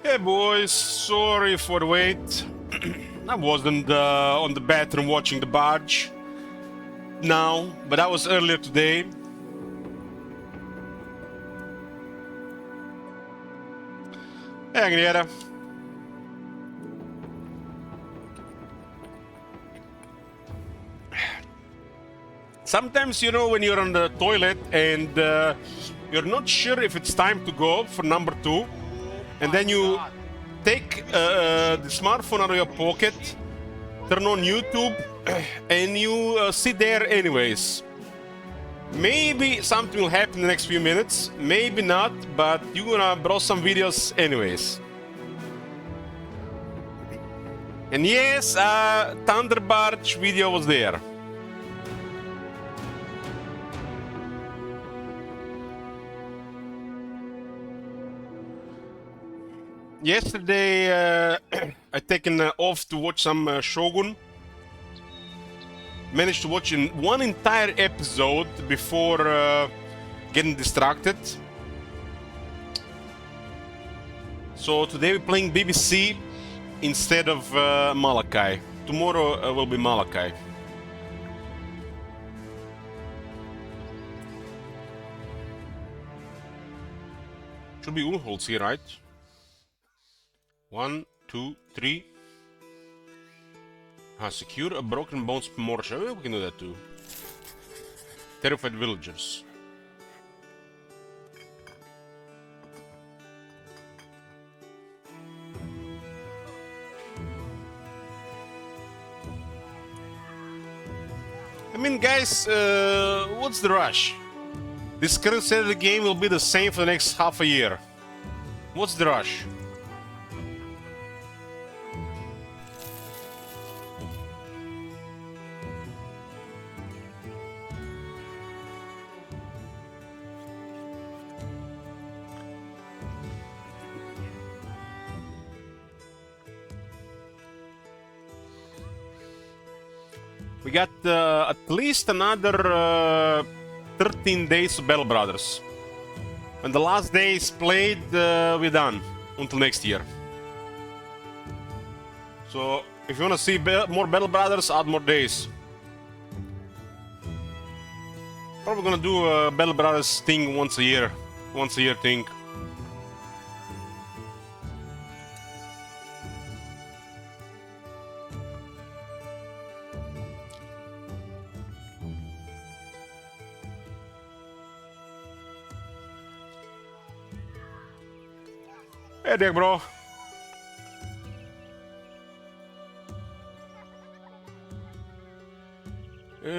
Hey boys, sorry for the wait. I wasn't on the bathroom watching the barge now, but that was earlier today. Hey Agnieszka. Sometimes, when you're on the toilet and you're not sure if it's time to go for number two, and then you take the smartphone out of your pocket, turn on YouTube, and you sit there anyways. Maybe something will happen in the next few minutes, maybe not, but you're gonna browse some videos anyways. And yes, Thunder Barge video was there. Yesterday, I taken off to watch some Shogun. Managed to watch in one entire episode before getting distracted. So today we're playing BBC instead of Malachi. Tomorrow will be Malachi. Should be Unholz here, right? 1, 2, 3. Secure a broken bones mortar. We can do that too. Terrified villagers. I mean, guys, what's the rush? This current state of the game will be the same for the next half a year. What's the rush? We got at least another 13 days of Battle Brothers. When the last day is played, we're done until next year. So if you want to see more Battle Brothers, add more days. Probably gonna do a Battle Brothers thing once a year thing. Hey there, bro. We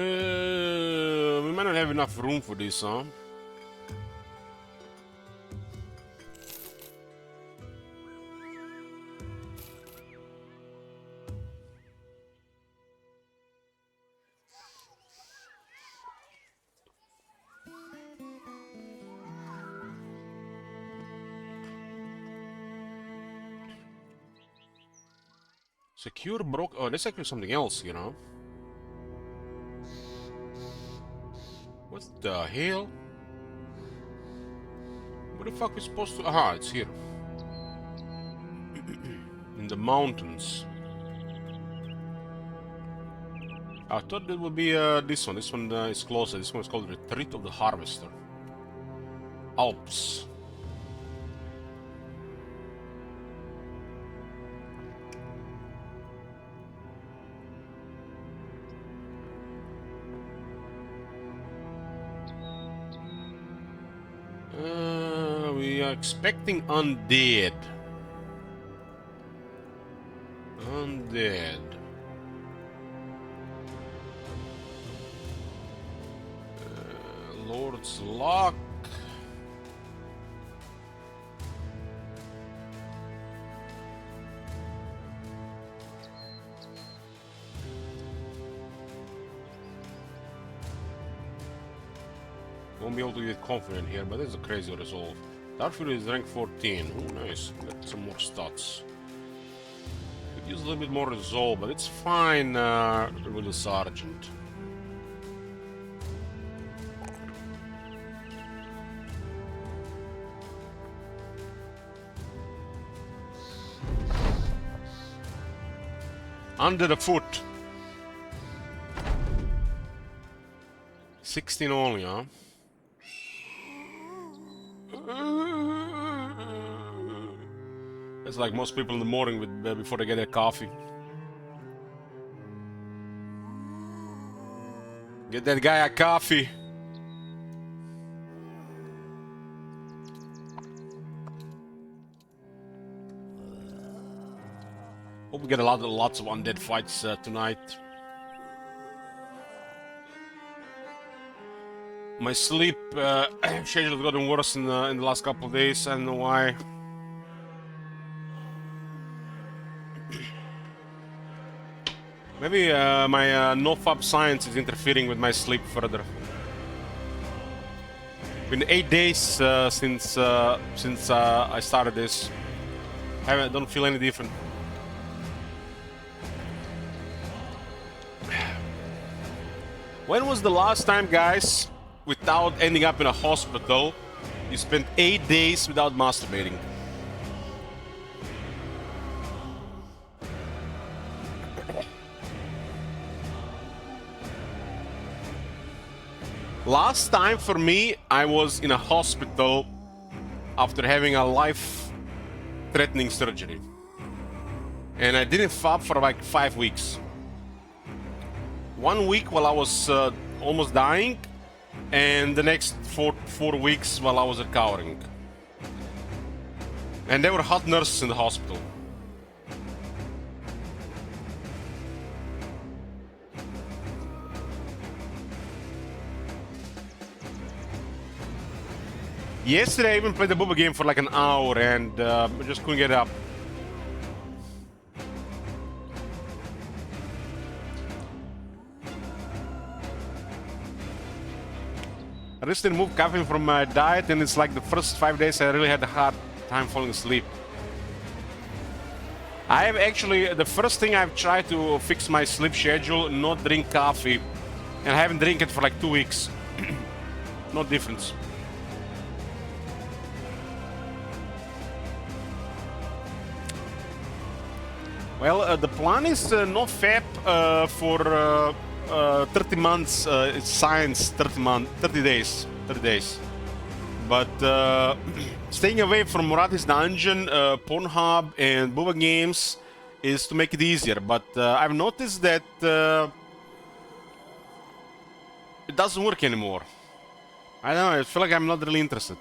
might not have enough room for this, huh? Secure broke. Oh, that's actually something else, What the hell? Where the fuck are we supposed to? Aha, it's here. In the mountains. I thought it would be this one. This one is closer. This one is called Retreat of the Harvester. Alps. We are expecting undead. Undead. Lord's Lock. Won't be able to get confident here, but there's a crazy resolve. Darkfield is rank 14. Oh, nice. Got some more stats. Could use a little bit more resolve, but it's fine with the sergeant. Under the foot. 16 only, huh? It's like most people in the morning with, before they get their coffee. Get that guy a coffee. Hope we get lots of undead fights tonight. My sleep schedule has gotten worse in the last couple of days. I don't know why. Maybe my nofap science is interfering with my sleep further. Been 8 days since I started this. I don't feel any different. When was the last time, guys, without ending up in a hospital, you spent 8 days without masturbating? Last time for me, I was in a hospital after having a life-threatening surgery. And I didn't fap for like 5 weeks. 1 week while I was almost dying, and the next four weeks while I was recovering. And there were hot nurses in the hospital. Yesterday I even played the Bubba game for like an hour and I just couldn't get up. I just remove caffeine from my diet, and it's like the first 5 days I really had a hard time falling asleep. I have actually, the first thing I've tried to fix my sleep schedule, not drink coffee, and I haven't drank it for like 2 weeks. No difference. Well, the plan is no fap for 30 months. It's science, 30 days. But staying away from Murati's Dungeon, Pornhub, and Bubba games is to make it easier. But I've noticed that it doesn't work anymore. I don't know, I feel like I'm not really interested.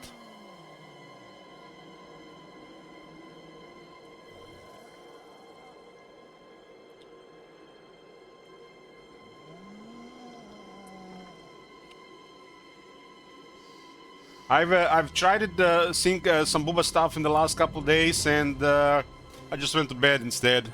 I've tried it, seeing some Bubba stuff in the last couple of days, and I just went to bed instead.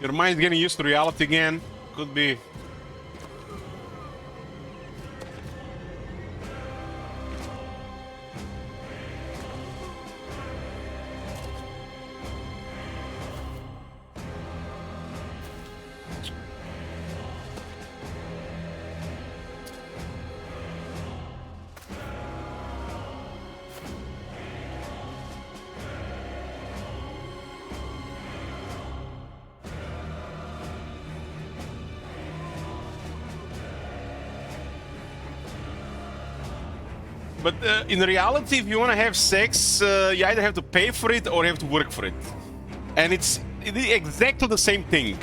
Your mind's getting used to reality again. Could be. But in reality, if you want to have sex, you either have to pay for it or you have to work for it. And it's exactly the same thing.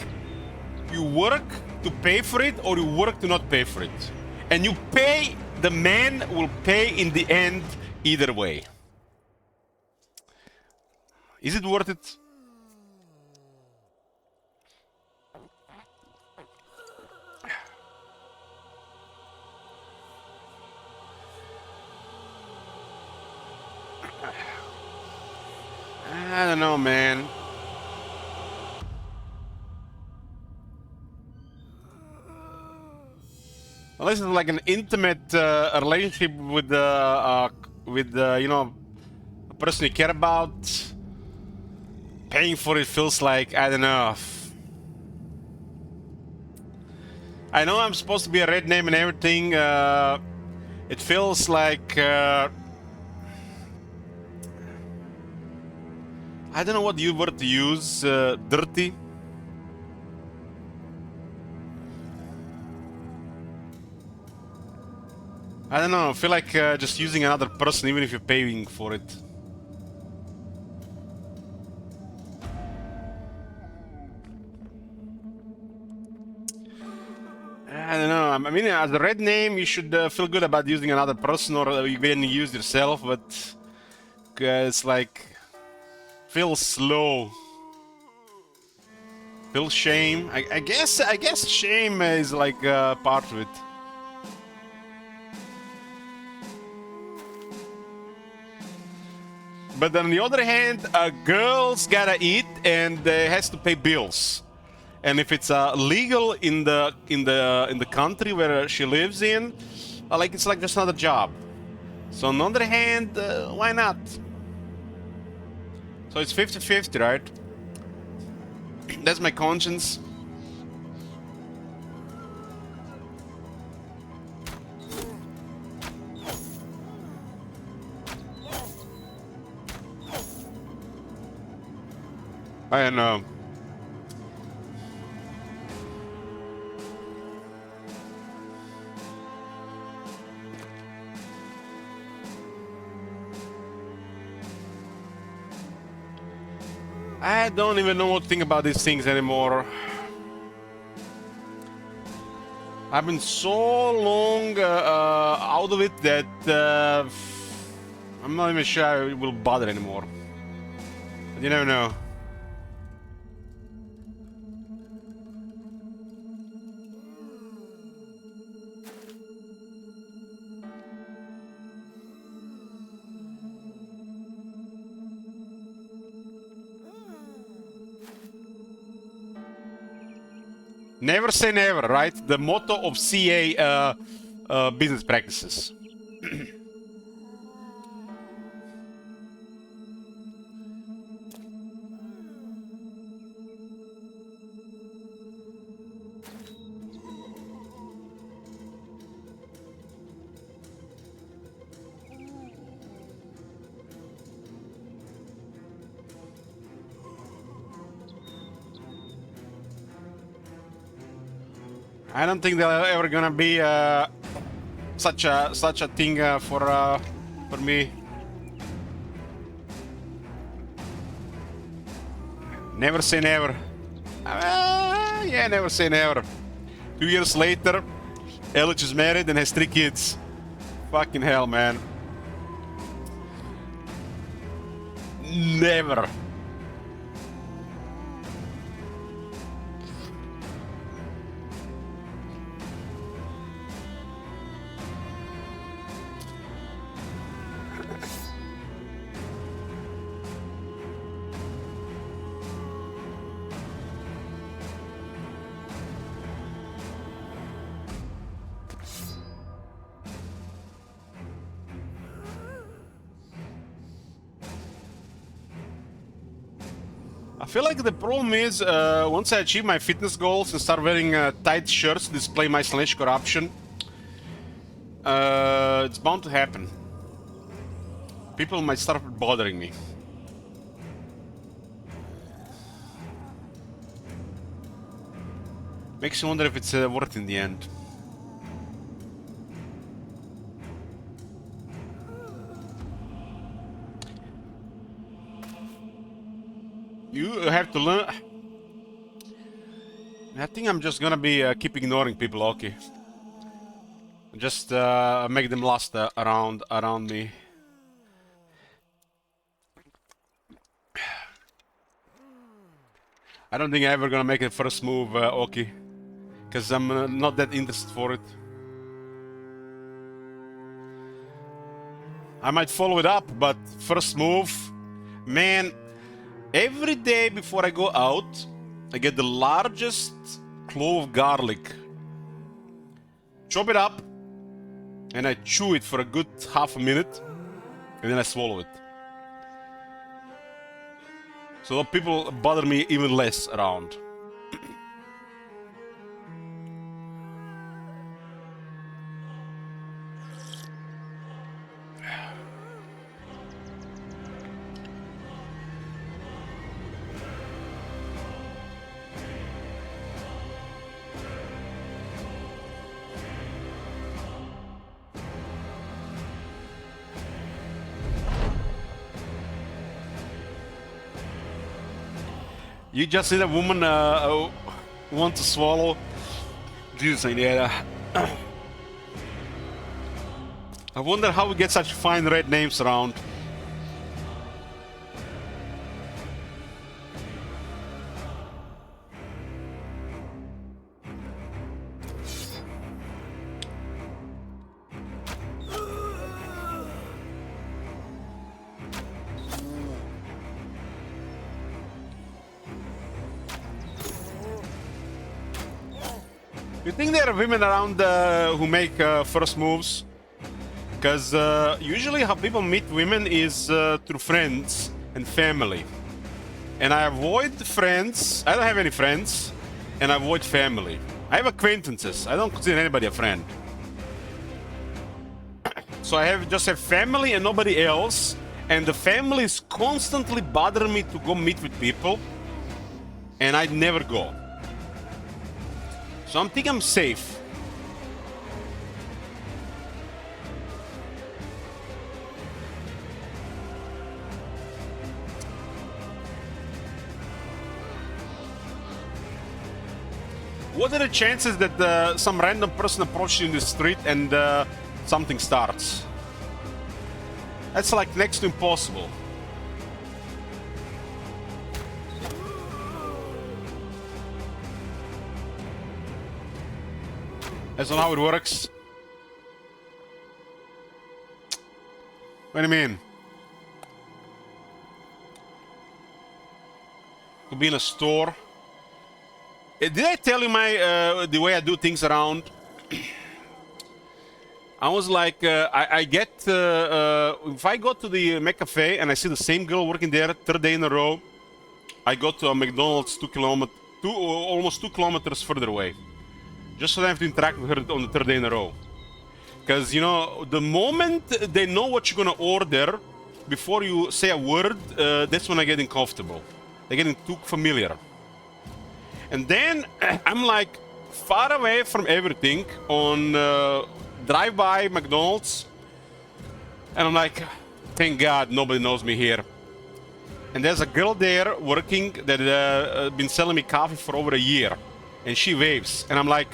You work to pay for it or you work to not pay for it. And you pay, the man will pay in the end either way. Is it worth it? I don't know, man. Unless it's like an intimate relationship with you know, person you care about, paying for it feels like, I don't know. I know I'm supposed to be a red name and everything. It feels like I don't know what word to use. Dirty. I don't know. I feel like just using another person, even if you're paying for it. I don't know. I mean, as a red name, you should feel good about using another person, or you can use yourself. But it's like feels slow. Feels shame. I guess shame is like part of it. But on the other hand, a girl's gotta eat and has to pay bills. And if it's legal in the country where she lives in, like it's like just another job. So on the other hand, why not? So it's 50-50, right? That's my conscience. I don't know. I don't even know what to think about these things anymore. I've been so long out of it that I'm not even sure it will bother anymore. But you never know. Never say never, right? The motto of CA business practices. I don't think there's ever gonna be such a thing for me. Never say never. Yeah, never say never. 2 years later, Ellich is married and has 3 kids. Fucking hell, man. Never. I feel like the problem is once I achieve my fitness goals and start wearing tight shirts to display my slash corruption, it's bound to happen. People might start bothering me. Makes you wonder if it's worth it in the end. You have to learn. I think I'm just gonna be keep ignoring people, okay? Just make them last around me. I don't think I'm ever gonna make a first move, okay? Because I'm not that interested for it. I might follow it up, but first move, man. Every day before I go out, I get the largest clove of garlic, chop it up, and I chew it for a good half a minute, and then I swallow it. So people bother me even less around. You just need a woman who wants to swallow. Jesus, Indiana. I wonder how we get such fine red names around. You think there are women around who make first moves? Because usually how people meet women is through friends and family. And I avoid friends. I don't have any friends. And I avoid family. I have acquaintances. I don't consider anybody a friend. So I just have family and nobody else. And the family is constantly bothering me to go meet with people. And I never go. So I'm thinking I'm safe. What are the chances that some random person approaches you in the street and something starts? That's like next to impossible. That's not how it works. What do you mean? Could be in a store. Did I tell you my the way I do things around? I was like, I get if I go to the McCafe and I see the same girl working there third day in a row, I go to a McDonald's almost 2 kilometers further away, just so I have to interact with her on the third day in a row. Because you know, the moment they know what you're gonna order before you say a word, that's when I get uncomfortable. They're getting too familiar. And then I'm like far away from everything on drive-by McDonald's. And I'm like, thank God nobody knows me here. And there's a girl there working that been selling me coffee for over a year. And she waves. And I'm like,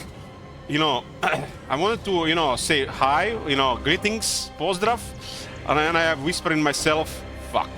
you know, I wanted to, you know, say hi, you know, greetings, pozdrav. And then I have whispering myself, fuck.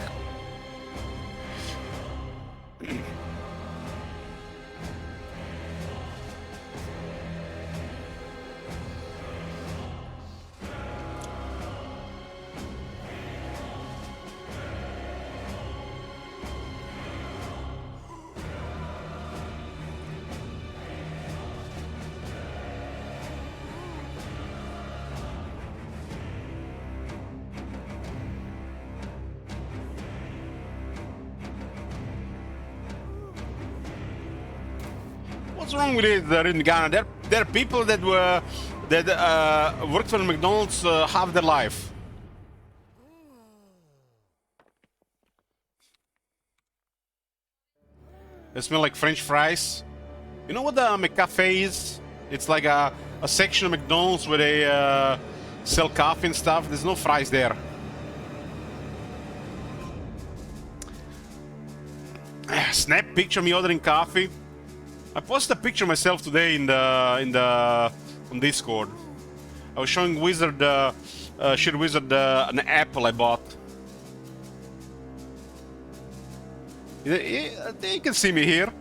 What's wrong with it there in Ghana? There are people that worked for McDonald's half their life. They smell like French fries. You know what the McCafe is? It's like a section of McDonald's where they sell coffee and stuff. There's no fries there. Snap picture of me ordering coffee. I posted a picture of myself today on Discord. I was showing Wizard, Shit Wizard, an apple I bought. You can see me here.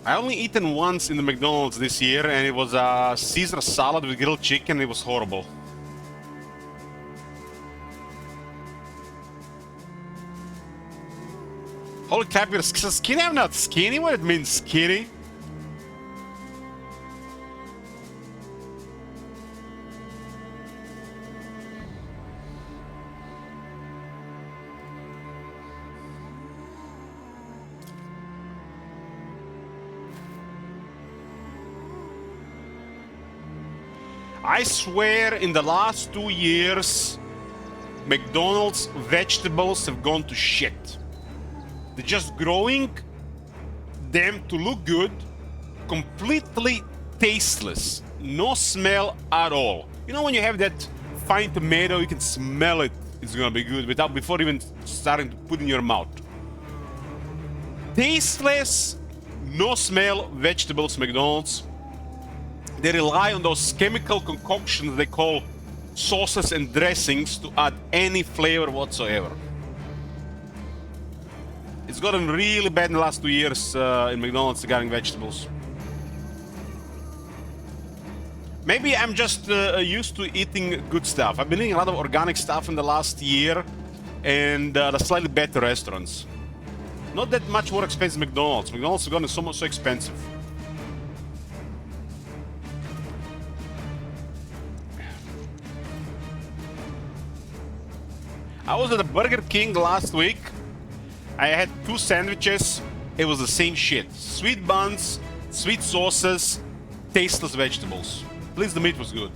I only eaten once in the McDonald's this year, and it was a Caesar salad with grilled chicken. It was horrible. Holy crap, you're skinny? I'm not skinny. What it means skinny? I swear in the last 2 years, McDonald's vegetables have gone to shit. They're just growing them to look good, completely tasteless, no smell at all. You know when you have that fine tomato, you can smell it, it's gonna be good before even starting to put in your mouth. Tasteless, no smell vegetables, McDonald's. They rely on those chemical concoctions they call sauces and dressings to add any flavor whatsoever. It's gotten really bad in the last 2 years in McDonald's regarding vegetables. Maybe I'm just used to eating good stuff. I've been eating a lot of organic stuff in the last year and the slightly better restaurants. Not that much more expensive than McDonald's. McDonald's has gotten so expensive. I was at the Burger King last week. I had 2 sandwiches. It was the same shit. Sweet buns, sweet sauces, tasteless vegetables. At least the meat was good.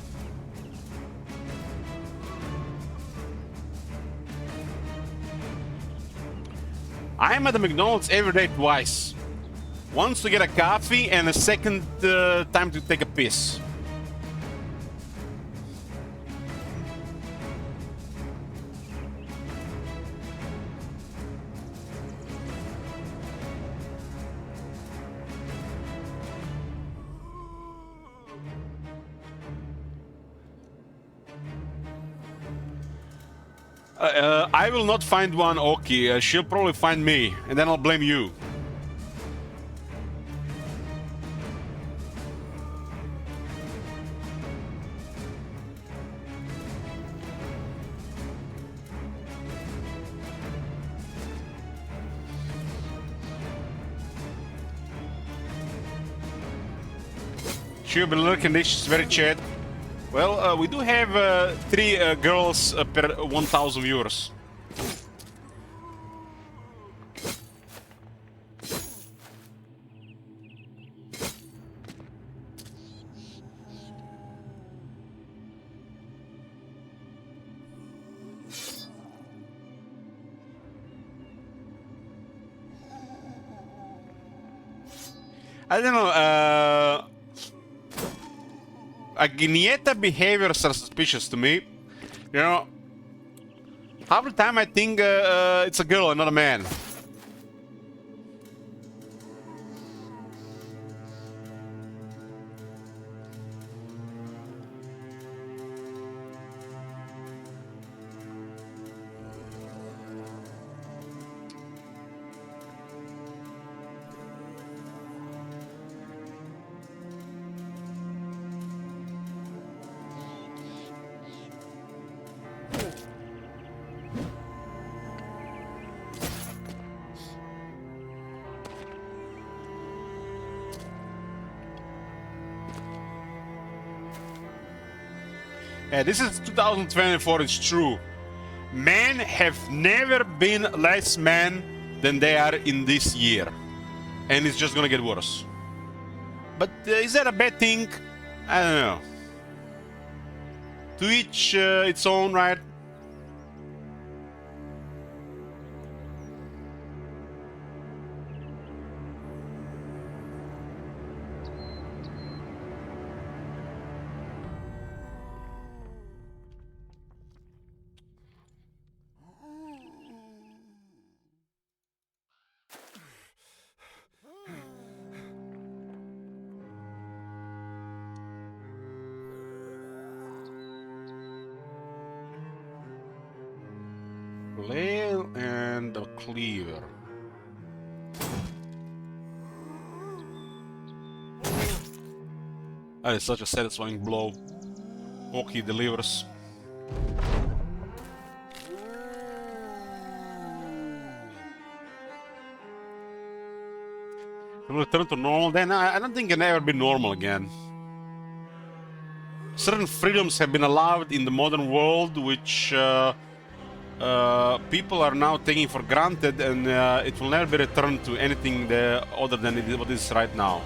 I am at the McDonald's every day twice. Once to get a coffee and a second time to take a piss. I will not find one Oki. She'll probably find me, and then I'll blame you. She'll be lurking this very chat. Well, we do have 3 girls per 1,000 viewers. I don't know, Agnieta behaviors are suspicious to me. You know, half the time I think it's a girl and not a man. Yeah, this is 2024, it's true. Men have never been less men than they are in this year. And it's just gonna get worse. But is that a bad thing? I don't know. To each its own, right? Flail and a cleaver. That is such a satisfying blow. Oki delivers. It will return to normal then? I don't think it can ever be normal again. Certain freedoms have been allowed in the modern world which people are now taking for granted, and it will never be returned to anything other than what it is right now.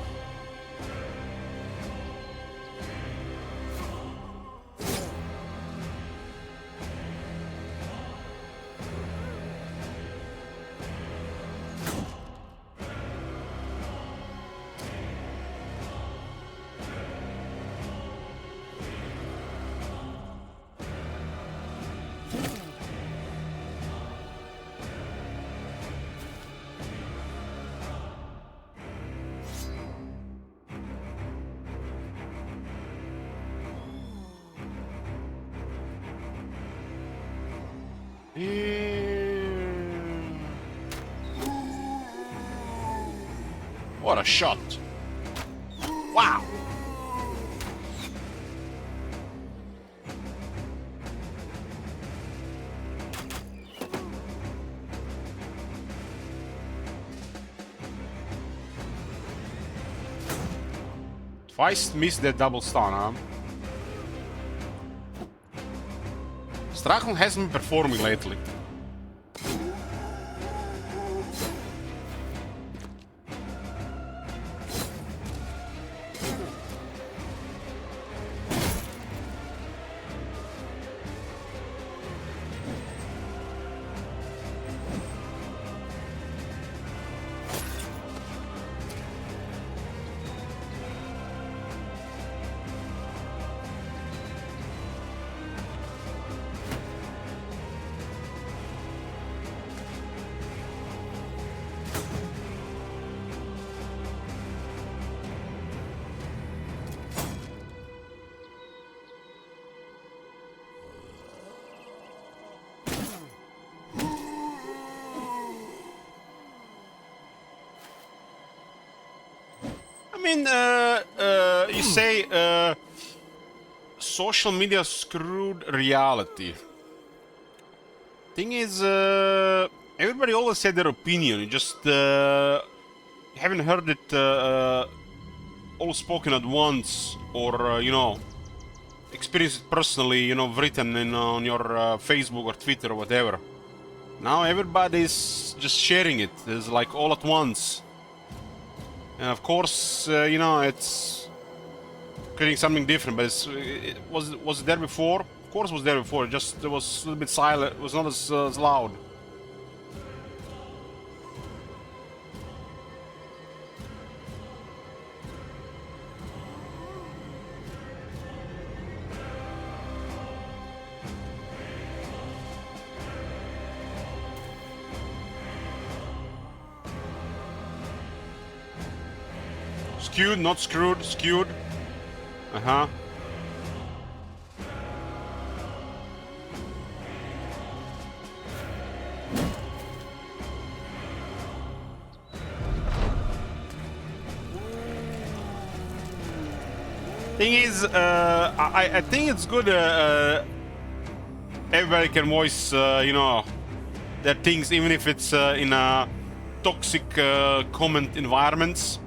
What a shot! Wow! Twice missed that double stun, huh? Strachan hasn't been performing lately. I mean, you say social media screwed reality. Thing is, everybody always said their opinion. You just haven't heard it all spoken at once, or you know, experienced it personally. You know, written in on your Facebook or Twitter or whatever. Now everybody's just sharing it. It's like all at once. And of course, you know, it's creating something different. But was it there before? Of course, it was there before. Just it was a little bit silent. It was not as loud. Skewed, not screwed, skewed. Uh-huh. Thing is, I think it's good everybody can voice, you know, their things, even if it's in a toxic comment environments.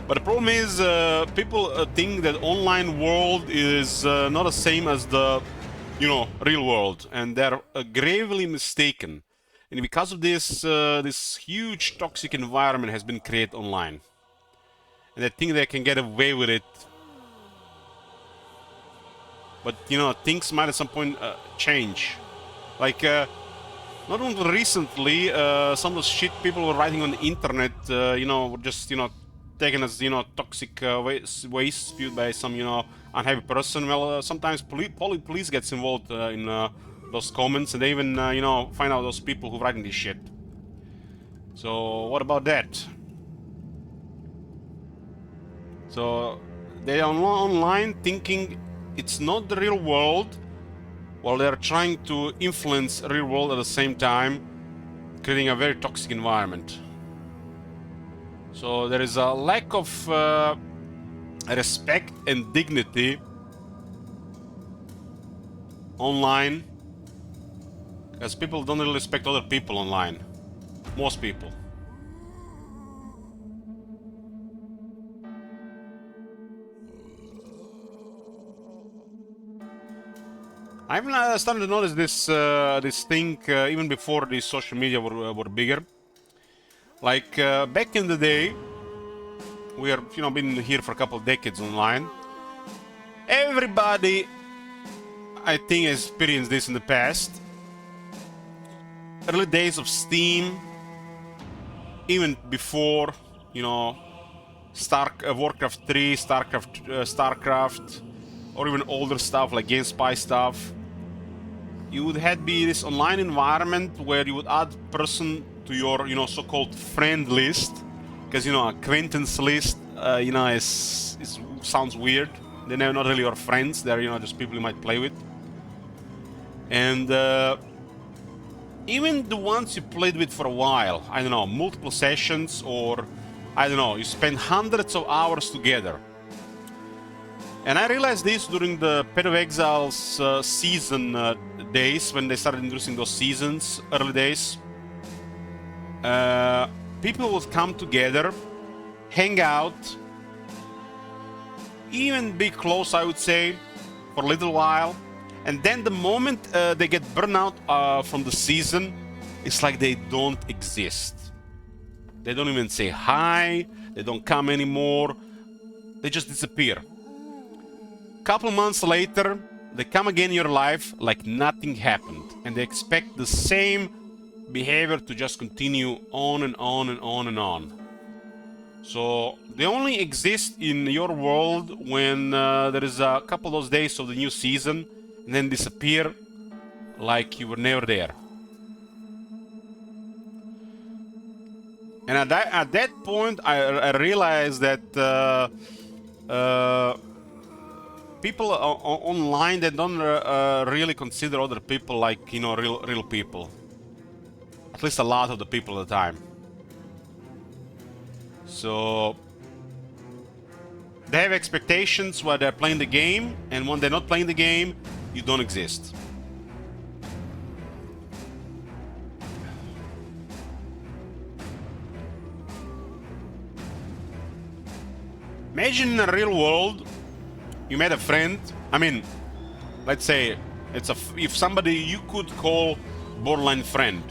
But the problem is, people think that online world is not the same as the, you know, real world, and they're gravely mistaken. And because of this, this huge toxic environment has been created online, and they think they can get away with it. But you know, things might at some point change. Like, not only recently, some of the shit people were writing on the internet, you know, were just, you know, taken as, you know, toxic waste spewed by some, you know, unhappy person. Well, sometimes police gets involved in those comments, and they even, you know, find out those people who writing this shit. So what about that? So they are online thinking it's not the real world, while they're trying to influence the real world at the same time, creating a very toxic environment. So there is a lack of respect and dignity online, as people don't really respect other people online. Most people. I've started to notice this this thing even before these social media were bigger. Like back in the day, we are, you know, been here for a couple of decades online. Everybody, I think, has experienced this in the past. Early days of Steam, even before, you know, Warcraft 3, Starcraft, or even older stuff like GameSpy stuff. You would have be this online environment where you would add person to your, you know, so-called friend list, because, you know, acquaintance list, you know, is sounds weird. They're not really your friends. They're, you know, just people you might play with. And even the ones you played with for a while, I don't know, multiple sessions, or I don't know, you spend hundreds of hours together. And I realized this during the Path of Exile's season days, when they started introducing those seasons, early days. People would come together, hang out, even be close, I would say, for a little while. And then the moment they get burned out from the season, it's like they don't exist. They don't even say hi, they don't come anymore, they just disappear. Couple months later, they come again in your life like nothing happened, and they expect the same behavior to just continue on and on and on and on. So they only exist in your world when there is a couple of those days of the new season, and then disappear like you were never there. And at that point, I realized that people online, they don't really consider other people like, you know, real people. At least a lot of the people at the time. So they have expectations while they're playing the game, and when they're not playing the game, you don't exist. Imagine in the real world, you met a friend. I mean, let's say if somebody you could call borderline friend,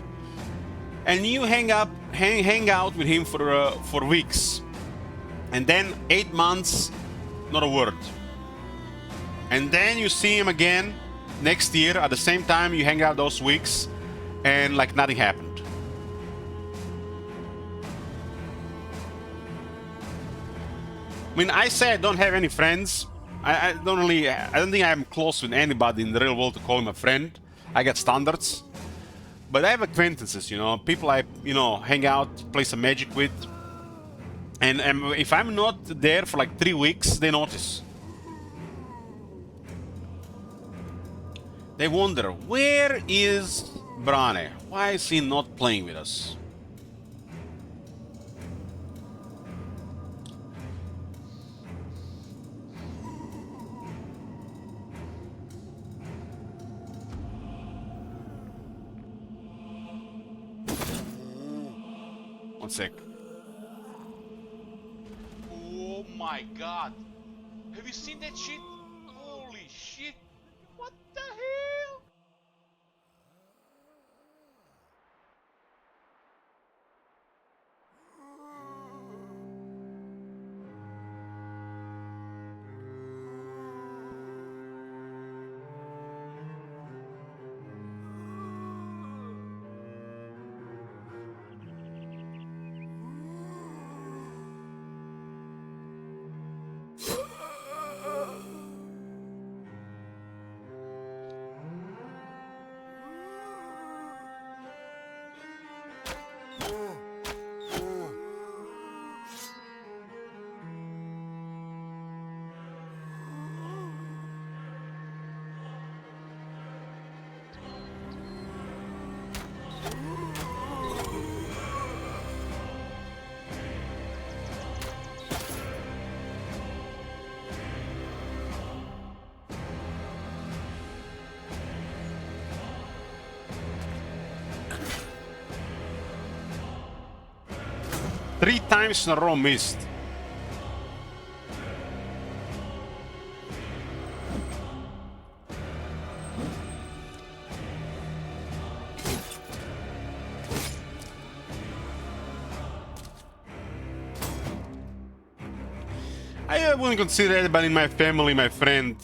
and you hang out with him for weeks, and then 8 months, not a word. And then you see him again next year at the same time, you hang out those weeks, and like nothing happened. I mean, I say I don't have any friends. I don't think I'm close with anybody in the real world to call him a friend. I got standards. But I have acquaintances, you know, people I, you know, hang out, play some Magic with. And if I'm not there for like 3 weeks, they notice. They wonder, where is Brane? Why is he not playing with us? One sec. Oh my god! Have you seen that shit? Holy shit! What the hell? Three times in a row missed. I wouldn't consider anybody in my family my friend.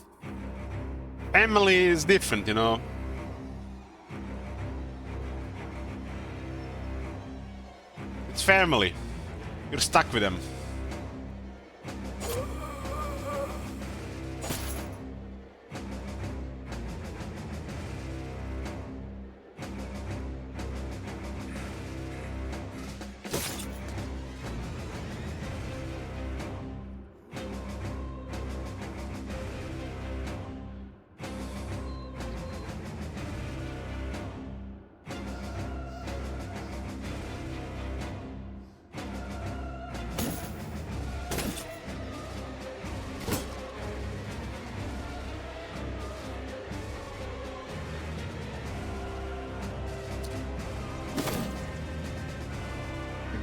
Family is different, you know. It's family. You're stuck with them.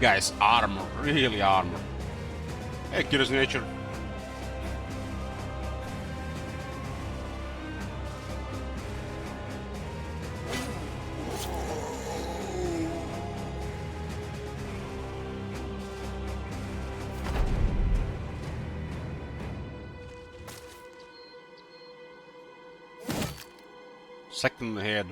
Guys, armor, really armor. Hey, curious nature. Second ahead.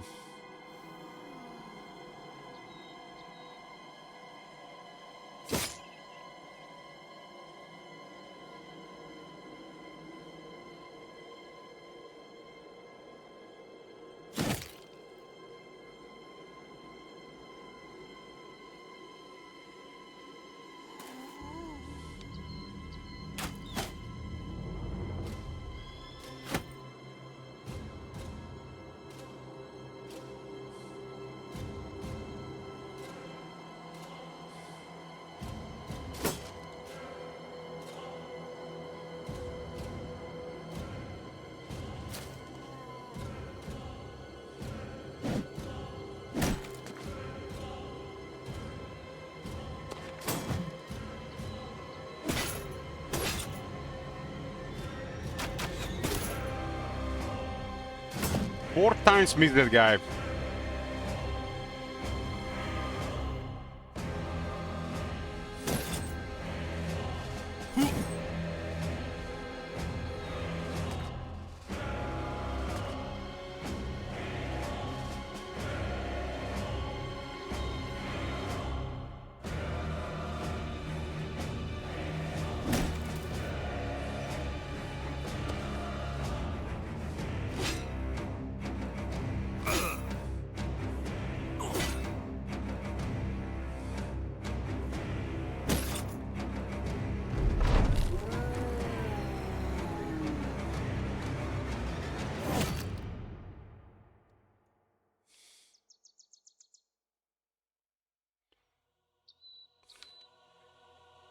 Four times missed that guy.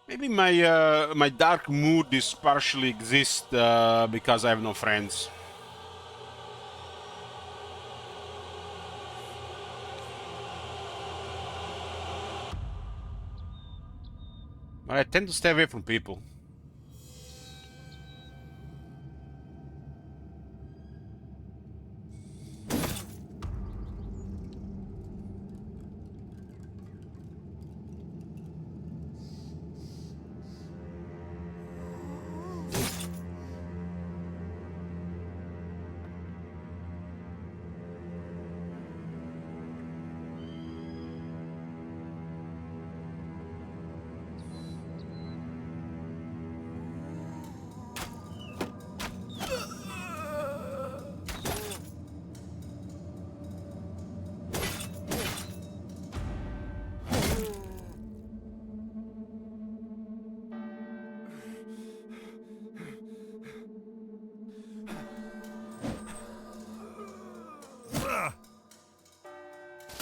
Maybe my dark mood is partially exist because I have no friends. But I tend to stay away from people.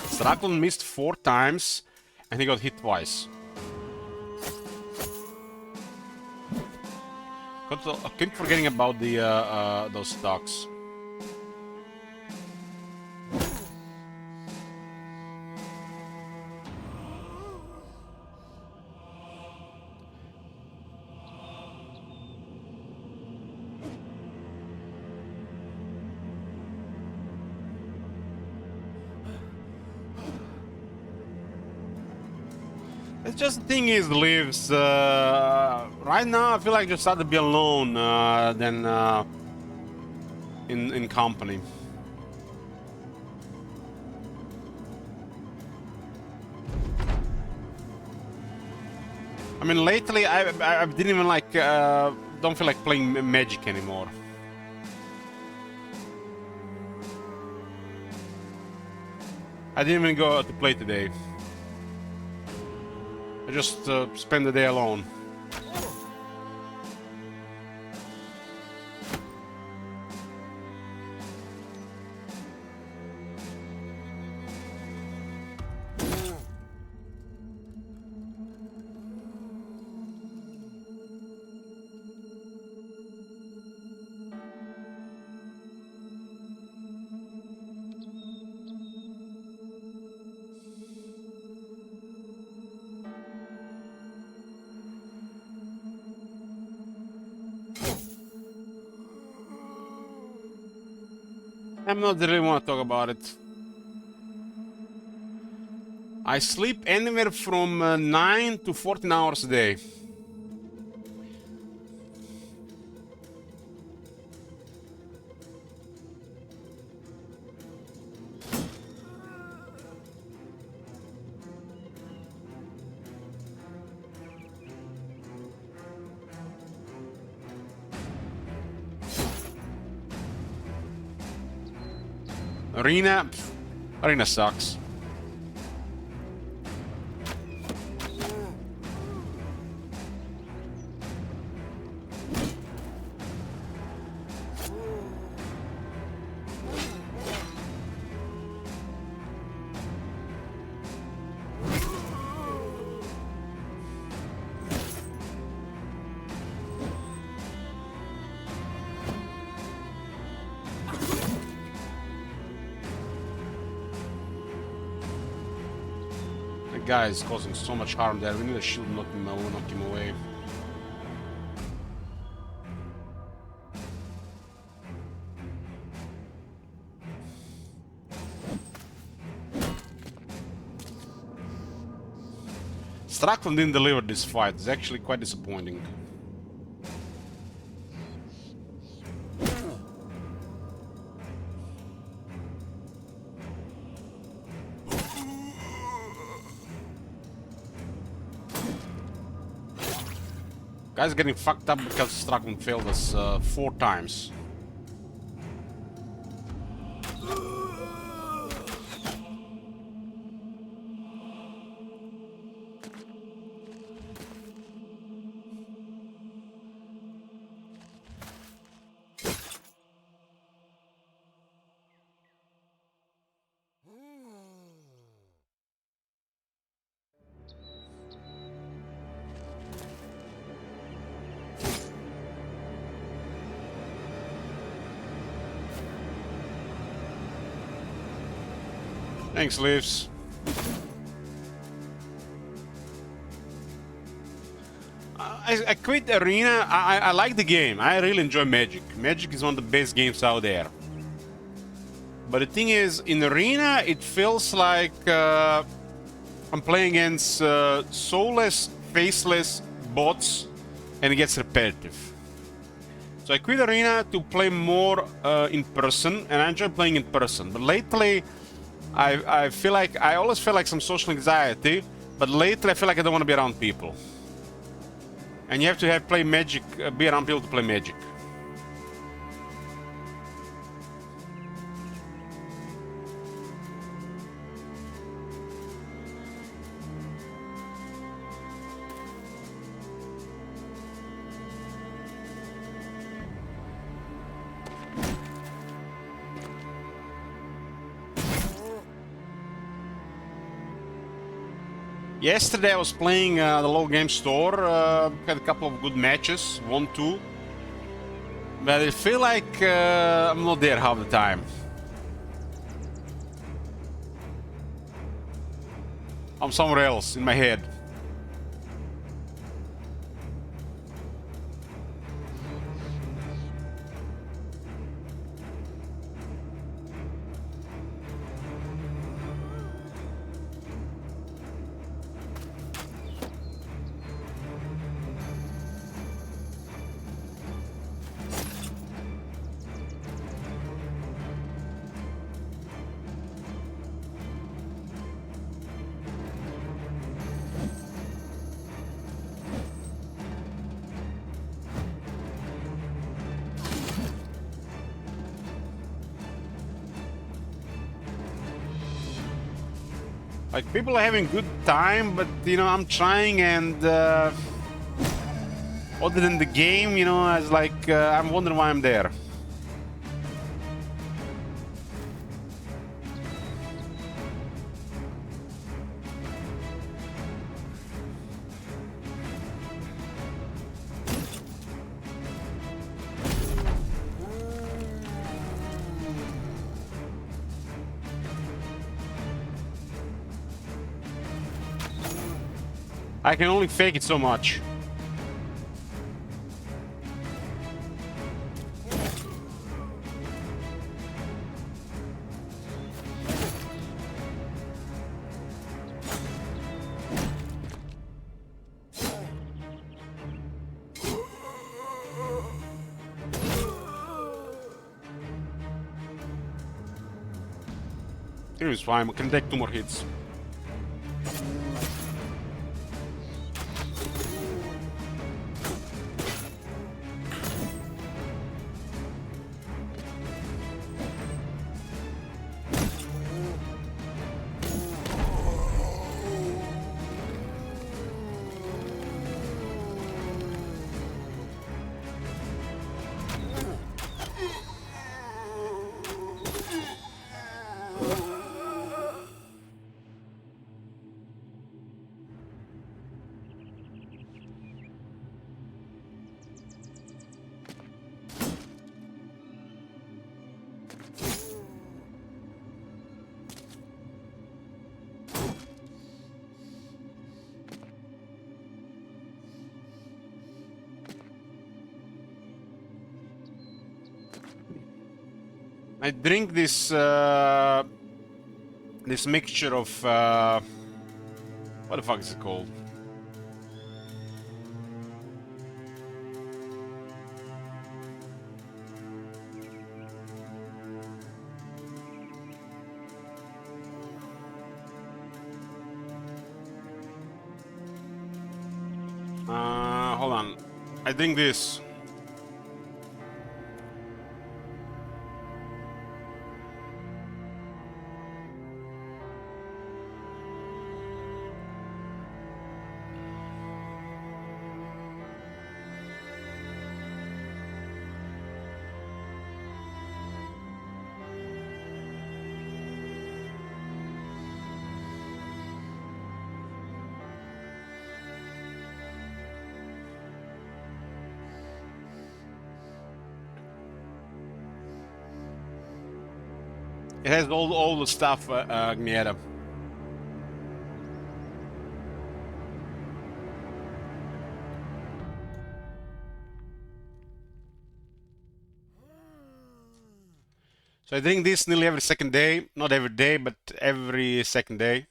Stratton missed 4 times and he got hit twice. I keep forgetting about the those stocks. It's just the thing is, lives. Right now, I feel like just rather be alone than in company. I mean, lately I didn't even like don't feel like playing Magic anymore. I didn't even go out to play today. I just spend the day alone. I'm not really want to talk about it. I sleep anywhere from 9 to 14 hours a day. Arena? Pff, Arena sucks. The guy is causing so much harm there. We need a shield to knock him away. Strakon didn't deliver this fight. It's actually quite disappointing. Guy's getting fucked up because Strakon failed us 4 times. Thanks, Leaves. I quit Arena. I like the game. I really enjoy Magic. Magic is one of the best games out there. But the thing is, in Arena, it feels like I'm playing against soulless, faceless bots, and it gets repetitive. So I quit Arena to play more in person, and I enjoy playing in person. But lately, I feel like I always feel like some social anxiety, but lately I feel like I don't want to be around people. And you have to play Magic, be around people to play Magic. Yesterday I was playing the local game store, had a couple of good matches, 1-2. But I feel like I'm not there half the time. I'm somewhere else in my head. Like, people are having good time, but, you know, I'm trying, and other than the game, you know, it's like, I'm wondering why I'm there. I can only fake it so much. Cream is fine. We can take 2 more hits. I drink this this mixture of what the fuck is it called? Hold on. I drink this. It has all the stuff, Agnieszka. So I drink this nearly every second day. Not every day, but every second day.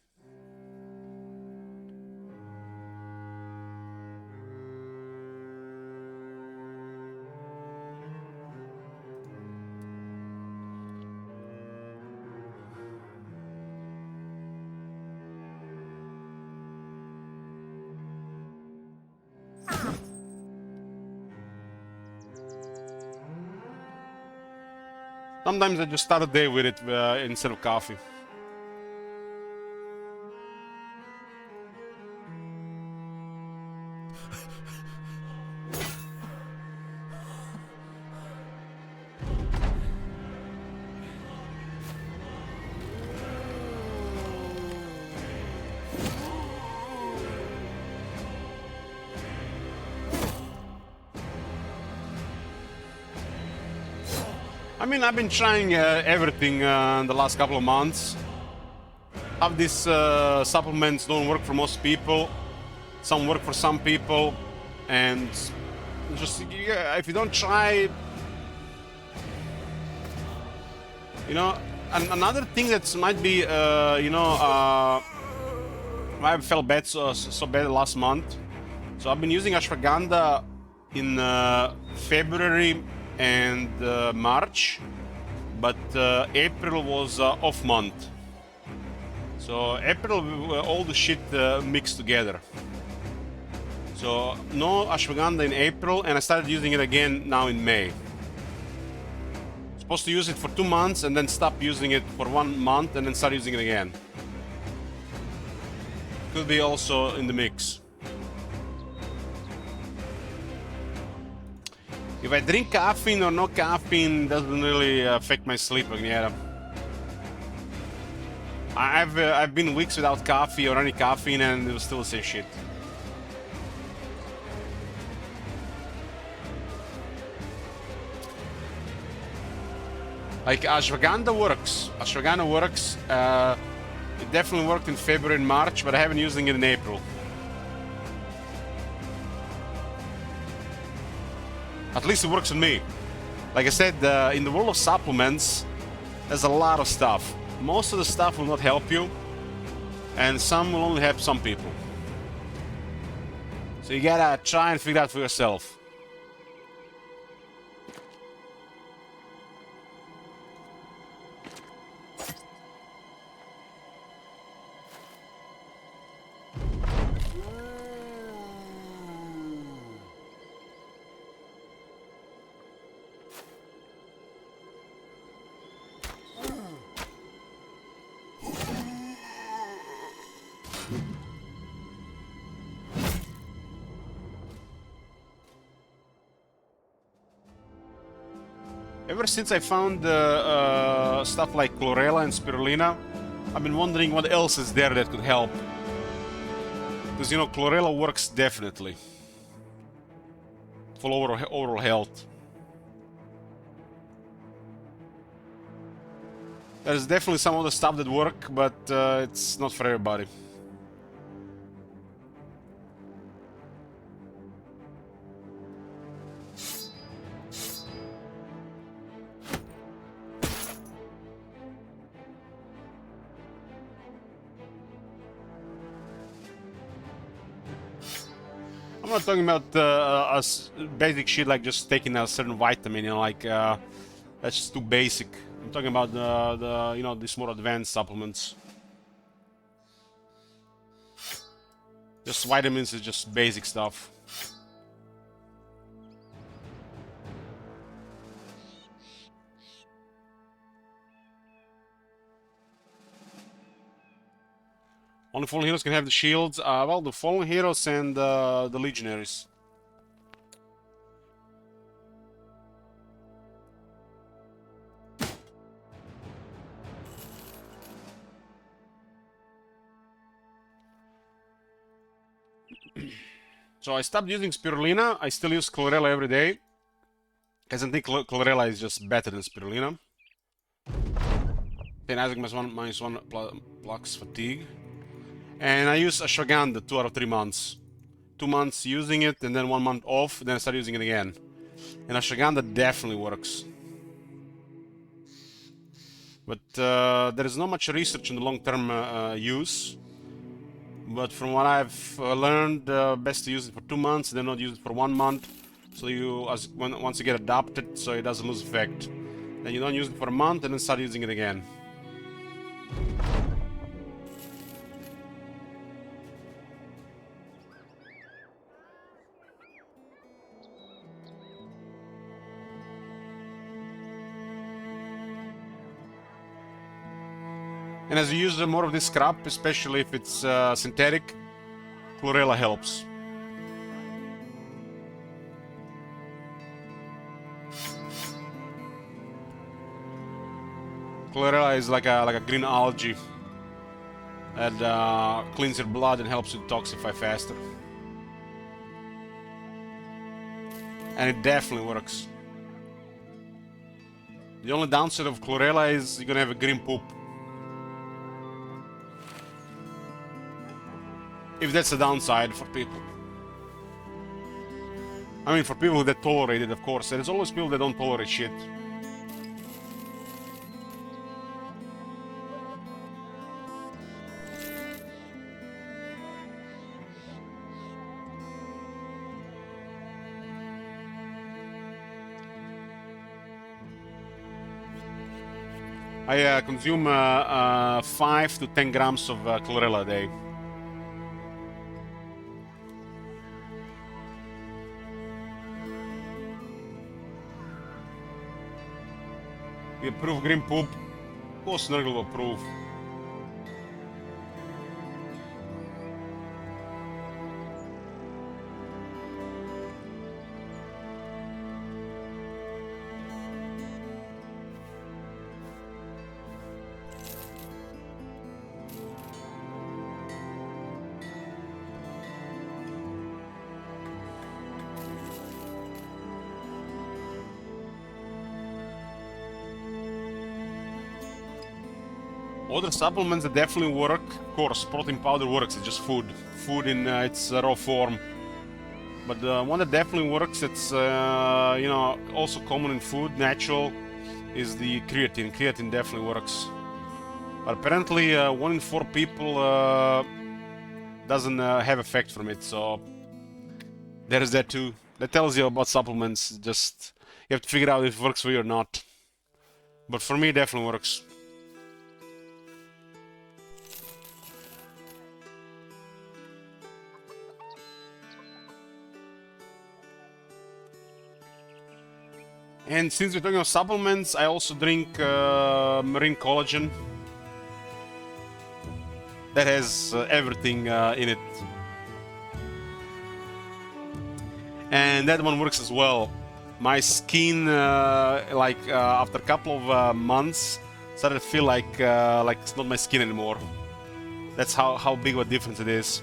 Sometimes I just start a day with it instead of coffee. I mean, I've been trying everything in the last couple of months. How these supplements don't work for most people. Some work for some people. And just, yeah, if you don't try... You know, and another thing that might be, you know, I felt bad so bad last month. So I've been using ashwagandha in February and March, but April was off month. So April, all the shit mixed together. So no ashwagandha in April, and I started using it again now in May. Supposed to use it for 2 months and then stop using it for 1 month and then start using it again. Could be also in the mix. If I drink caffeine or no caffeine, doesn't really affect my sleep, Agnieszka. I've been weeks without coffee or any caffeine, and it was still the same shit. Like ashwagandha works. Ashwagandha works. It definitely worked in February and March, but I haven't using it in April. At least it works on me. Like I said, in the world of supplements, there's a lot of stuff. Most of the stuff will not help you, and some will only help some people. So you gotta try and figure out for yourself. Ever since I found stuff like chlorella and spirulina, I've been wondering what else is there that could help. Because, you know, chlorella works definitely for overall health. There's definitely some other stuff that work, but it's not for everybody. I'm not talking about basic shit like just taking a certain vitamin, you know, like that's just too basic. I'm talking about the you know, these more advanced supplements. Just vitamins is just basic stuff. Only fallen heroes can have the shields. Well, the fallen heroes and the legionaries. So I stopped using spirulina. I still use chlorella every day, because I think chlorella is just better than spirulina. Then Isaac -1 blocks fatigue. And I use ashwagandha 2 out of 3 months. 2 months using it, and then 1 month off, then I start using it again. And ashwagandha definitely works. But there is not much research on the long-term use. But from what I've learned, best to use it for 2 months, then not use it for 1 month. So once you get adopted, so it doesn't lose effect. Then you don't use it for a month, and then start using it again. And as you use more of this crap, especially if it's synthetic, chlorella helps. Chlorella is like a green algae that cleans your blood and helps you detoxify faster. And it definitely works. The only downside of chlorella is you're gonna have a green poop. If that's a downside for people. I mean, for people that tolerate it, of course. There's always people that don't tolerate shit. I consume 5 to 10 grams of chlorella a day. We approve green poop. Ko snrgl approve? Other supplements that definitely work, of course, protein powder works, it's just food. Food in its raw form. But the one that definitely works, it's, you know, also common in food, natural, is the creatine. Creatine definitely works. But apparently 1 in 4 people doesn't have effect from it, so there is that too. That tells you about supplements, just you have to figure out if it works for you or not. But for me, it definitely works. And since we're talking about supplements, I also drink marine collagen. That has everything in it. And that one works as well. My skin, after a couple of months, started to feel like it's not my skin anymore. That's how big of a difference it is.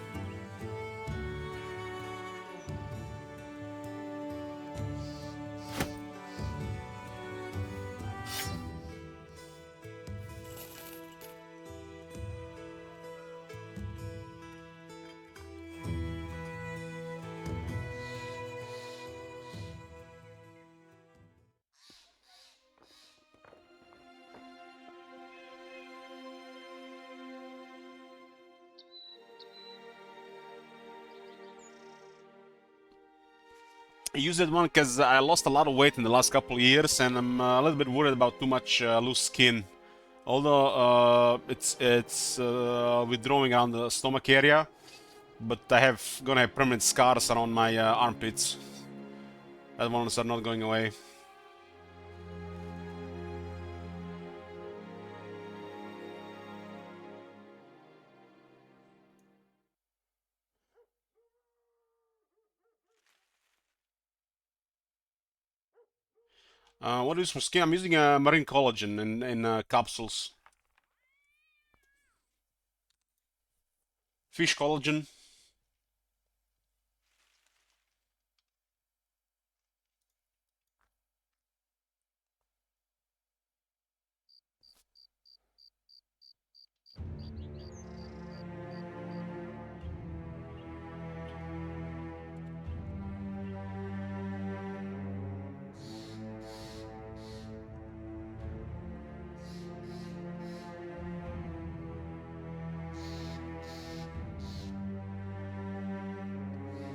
I use that one because I lost a lot of weight in the last couple of years, and I'm a little bit worried about too much loose skin. Although it's withdrawing around the stomach area, but gonna have permanent scars around my armpits. That ones are not going away. What is for skin? I'm using marine collagen in capsules. Fish collagen.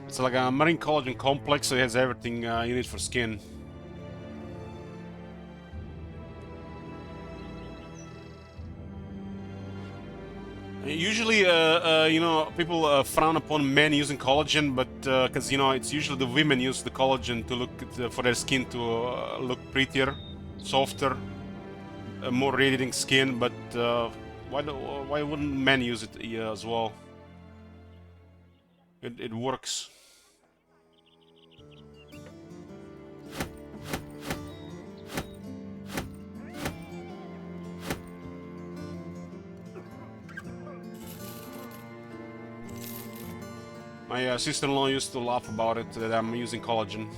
It's like a marine collagen complex, so it has everything you need for skin. Usually, people frown upon men using collagen, but because it's usually the women use the collagen to for their skin to look prettier, softer, more radiating skin. But why wouldn't men use it as well? It works. My sister-in-law used to laugh about it, that I'm using collagen.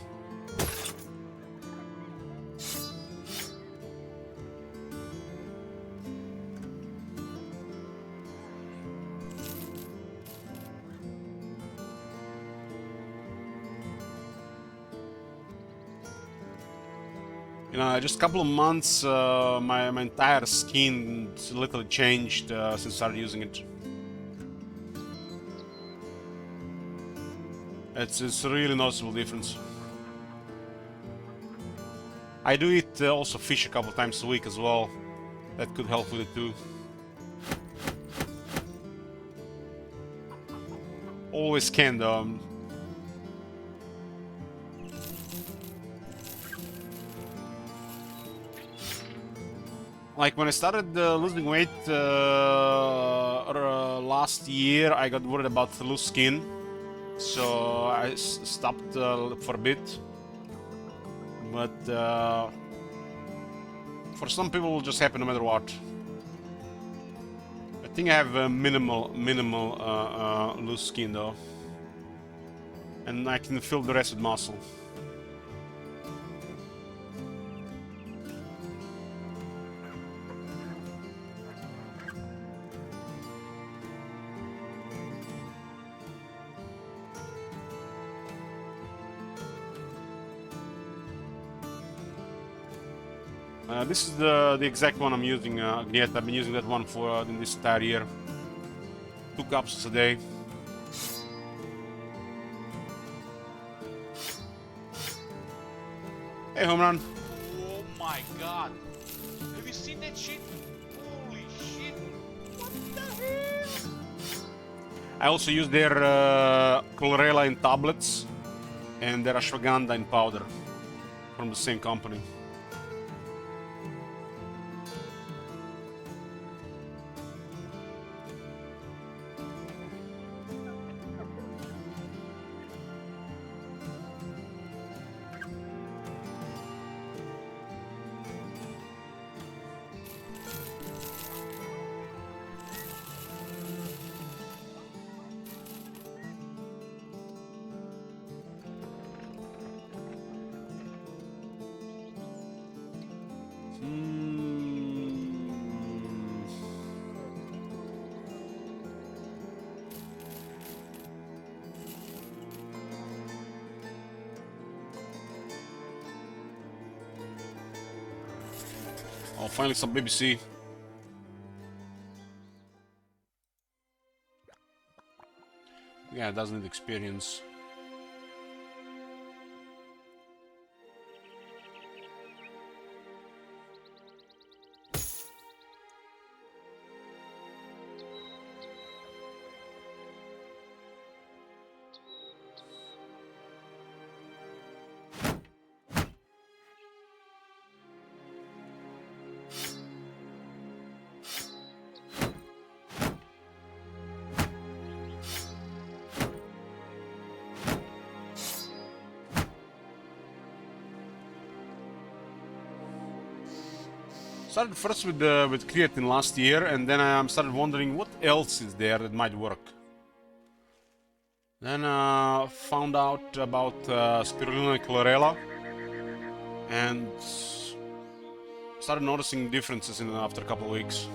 Just a couple of months, my entire skin literally changed since I started using it. It's a really noticeable difference. I do eat also fish a couple times a week as well. That could help with it too. Always can though. Like when I started losing weight last year, I got worried about loose skin. So I stopped for a bit, but for some people it will just happen no matter what. I think I have minimal loose skin though, and I can fill the rest with muscle. This is the exact one I'm using, Agniet. I've been using that one for in this entire year. 2 capsules a day. Hey, home run. Oh my god. Have you seen that shit? Holy shit. What the hell? I also use their chlorella in tablets and their ashwagandha in powder from the same company. Oh, finally some BBC. Yeah, it doesn't need experience. Started first with creatine last year, and then I started wondering what else is there that might work. Then found out about spirulina and chlorella, and started noticing differences in after a couple of weeks.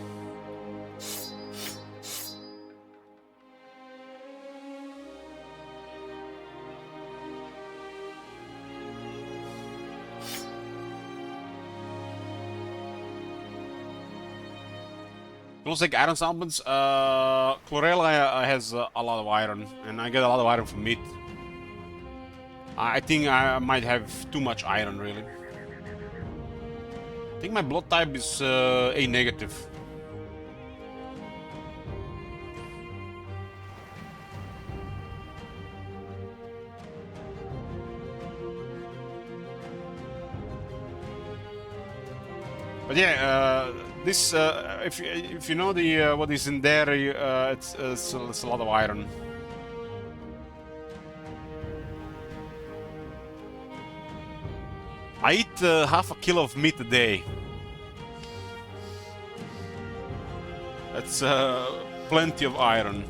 Looks like iron supplements. Chlorella has a lot of iron, and I get a lot of iron from meat. I think I might have too much iron, really. I think my blood type is A negative. But yeah, this if you know the what is in there, it's a lot of iron. I eat half a kilo of meat a day. That's plenty of iron.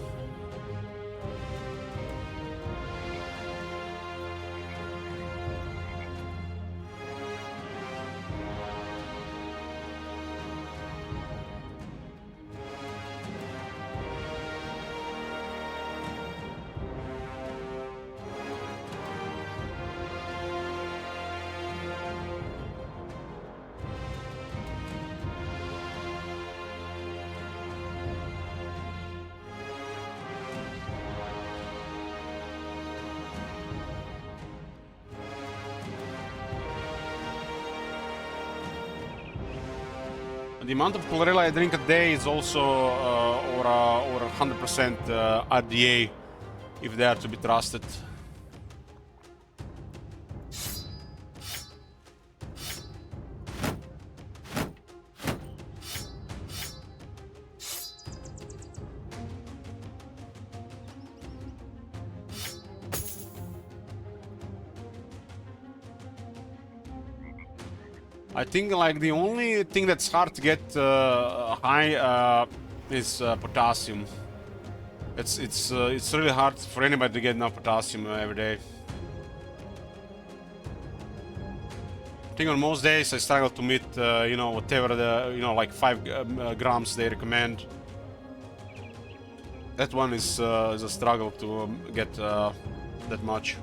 The amount of chlorella I drink a day is also over 100% RDA, if they are to be trusted. I think like the only thing that's hard to get high is potassium. It's really hard for anybody to get enough potassium every day. I think on most days I struggle to meet you know, whatever the like 5 grams they recommend. That one is a struggle to get that much.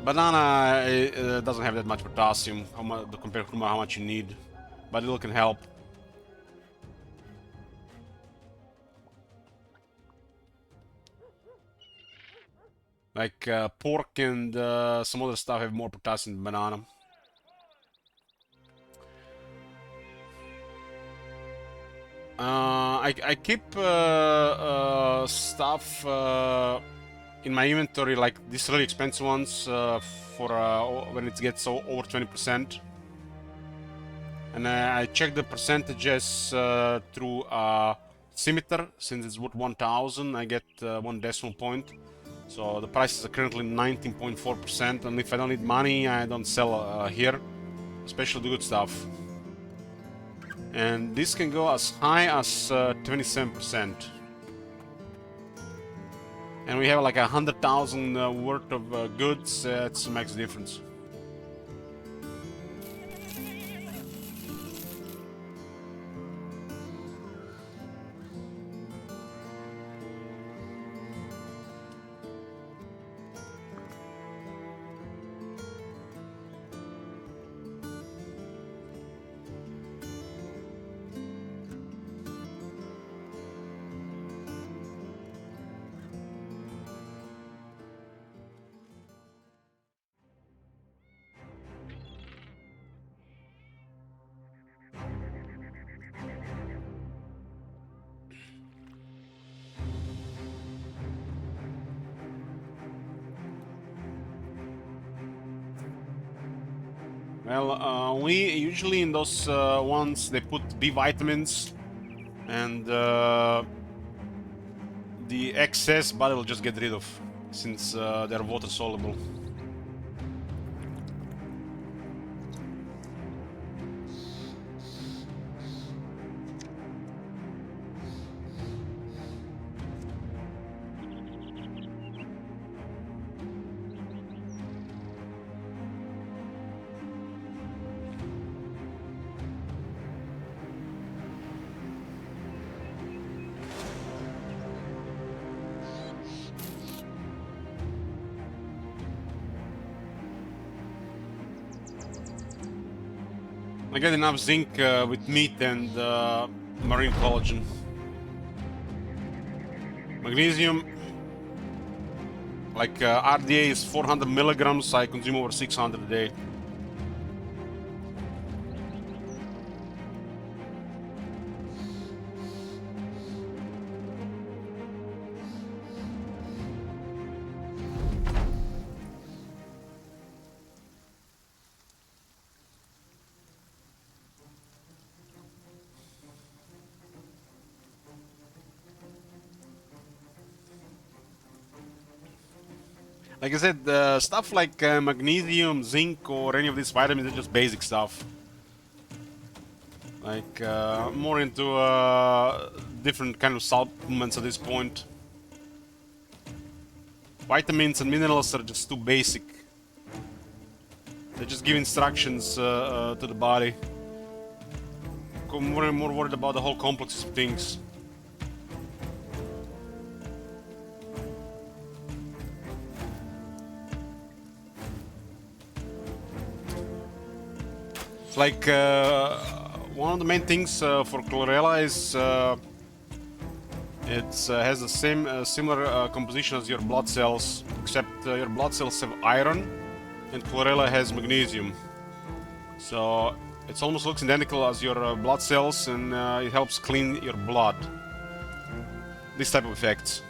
Banana doesn't have that much potassium compared to how much you need, but it can help. Like pork and some other stuff have more potassium than banana. I keep stuff in my inventory, like these really expensive ones, for when it gets over 20%. And I check the percentages through Scimitar. Since it's worth 1000, I get 1 decimal point. So the prices are currently 19.4%, and if I don't need money, I don't sell here, especially the good stuff. And this can go as high as 27%. And we have like 100,000 worth of goods. It makes a difference. Well, we usually in those ones they put B vitamins, and the excess body will just get rid of, since they're water soluble. I get enough zinc with meat and marine collagen. Magnesium, like RDA is 400 milligrams, I consume over 600 a day. Like I said, stuff like magnesium, zinc, or any of these vitamins is just basic stuff. Like, more into different kind of supplements at this point. Vitamins and minerals are just too basic. They just give instructions to the body. More and more worried about the whole complex of things. It's like one of the main things for chlorella is it has the same similar composition as your blood cells, except your blood cells have iron and chlorella has magnesium. So it almost looks identical as your blood cells, and it helps clean your blood. This type of effects.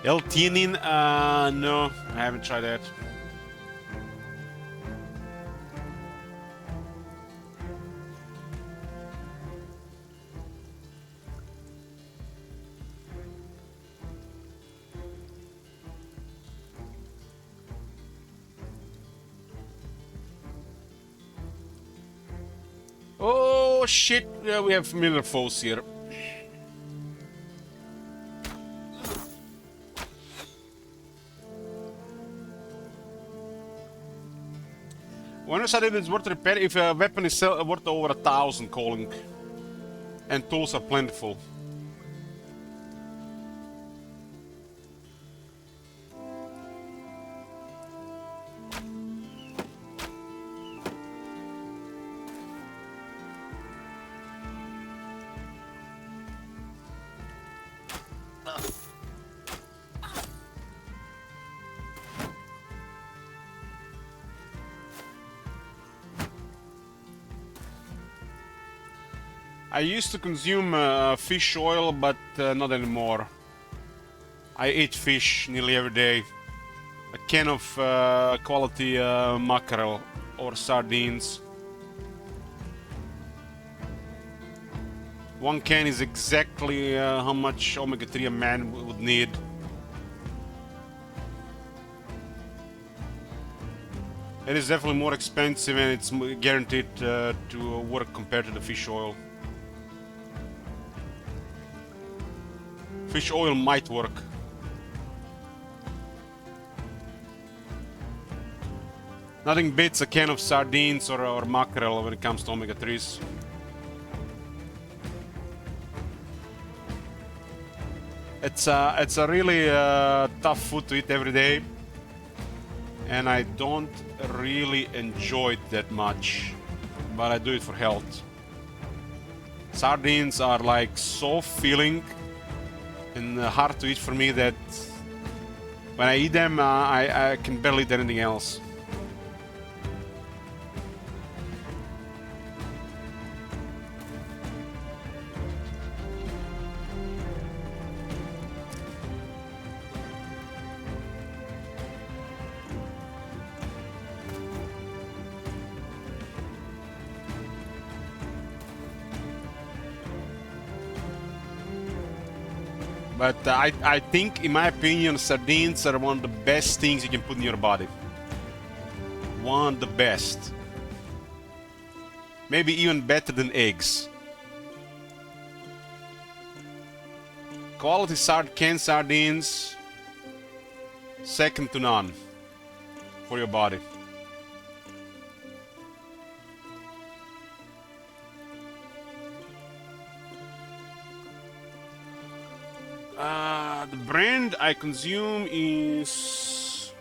L-theanine? No, I haven't tried that. Oh shit, yeah, we have familiar foes here. When decided it's worth repair if a weapon is worth over 1,000 calling and tools are plentiful. I used to consume fish oil, but not anymore. I eat fish nearly every day. A can of quality mackerel or sardines. One can is exactly how much omega-3 a man would need. It is definitely more expensive, and it's guaranteed to work compared to the fish oil. Fish oil might work. Nothing beats a can of sardines or mackerel when it comes to omega-3s. It's a really tough food to eat every day, and I don't really enjoy it that much, but I do it for health. Sardines are like so filling and hard to eat for me that when I eat them, I can barely eat anything else. But I think, in my opinion, sardines are one of the best things you can put in your body. One of the best. Maybe even better than eggs. Quality canned sardines, second to none for your body. The brand I consume is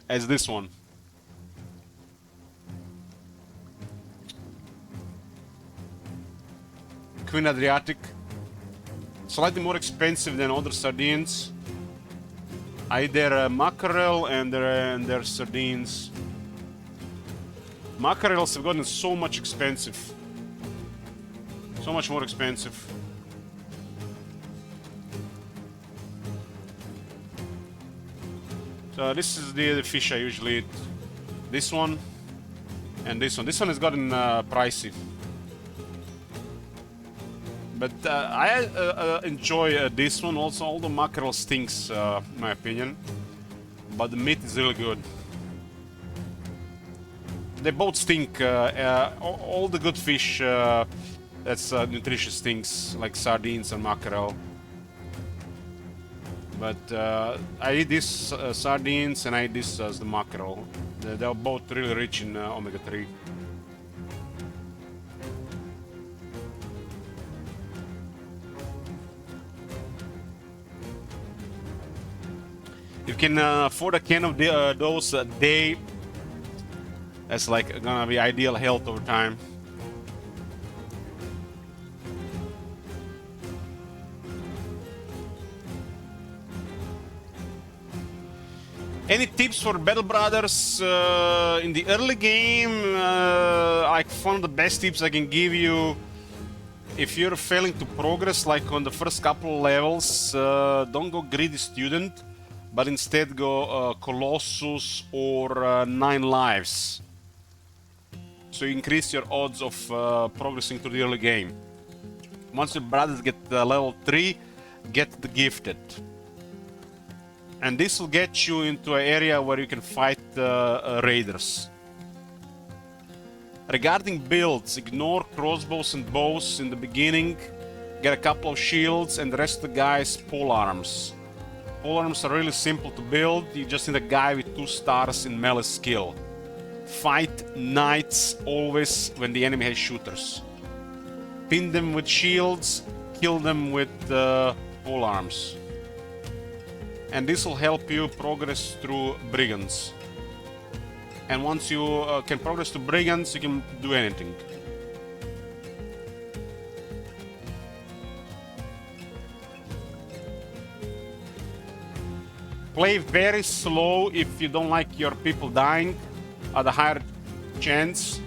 as this one. Queen Adriatic. Slightly more expensive than other sardines. I eat their mackerel and their sardines. Mackerels have gotten so much expensive. So much more expensive. So this is the fish I usually eat. This one and this one. This one has gotten pricey. But I enjoy this one also. All the mackerel stinks, in my opinion. But the meat is really good. They both stink. All the good fish that's nutritious things, like sardines and mackerel. But I eat these sardines and I eat this as the mackerel. They're both really rich in omega-3. You can afford a can of those a day. That's like gonna be ideal health over time. Any tips for Battle Brothers in the early game? Like one of the best tips I can give you, if you're failing to progress, like on the first couple of levels, don't go Greedy Student, but instead go Colossus or 9 Lives. So you increase your odds of progressing through the early game. Once your brothers get level 3, get the Gifted. And this will get you into an area where you can fight raiders. Regarding builds, ignore crossbows and bows in the beginning. Get a couple of shields and the rest of the guys pole arms. Pole arms are really simple to build. You just need a guy with 2 stars in melee skill. Fight knights always when the enemy has shooters. Pin them with shields, kill them with pole arms. And this will help you progress through brigands. And once you can progress to brigands, you can do anything. Play very slow if you don't like your people dying at a higher chance,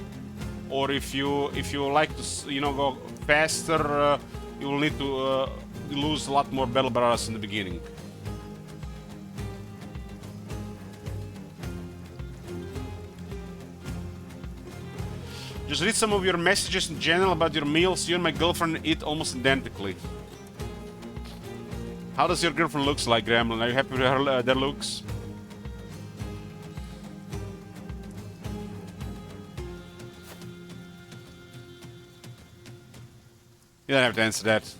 or if you like to go faster, you will need to lose a lot more battle brothers in the beginning. Just read some of your messages in general about your meals. You and my girlfriend eat almost identically. How does your girlfriend looks like, Gremlin? Are you happy with her, their looks? You don't have to answer that.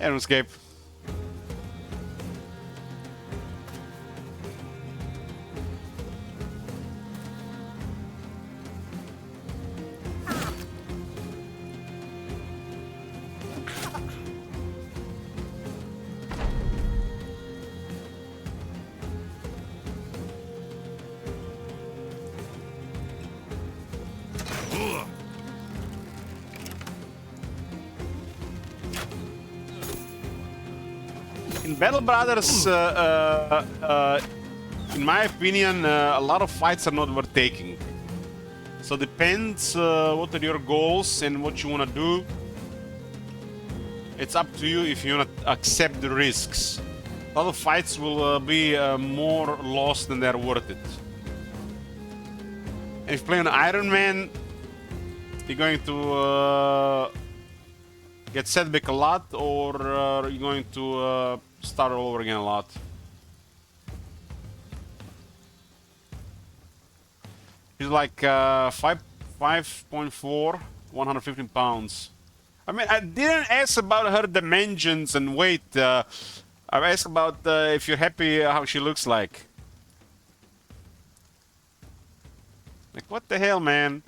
RuneScape. In Battle Brothers, in my opinion, a lot of fights are not worth taking. So depends what are your goals and what you want to do. It's up to you if you want to accept the risks. A lot of fights will be more lost than they're worth it. And if you play on Iron Man, you're going to get set back a lot, or you're going to start all over again a lot. He's like 5.4, 115 pounds. I mean, I didn't ask about her dimensions and weight. I asked about if you're happy how she looks like. Like, what the hell, man?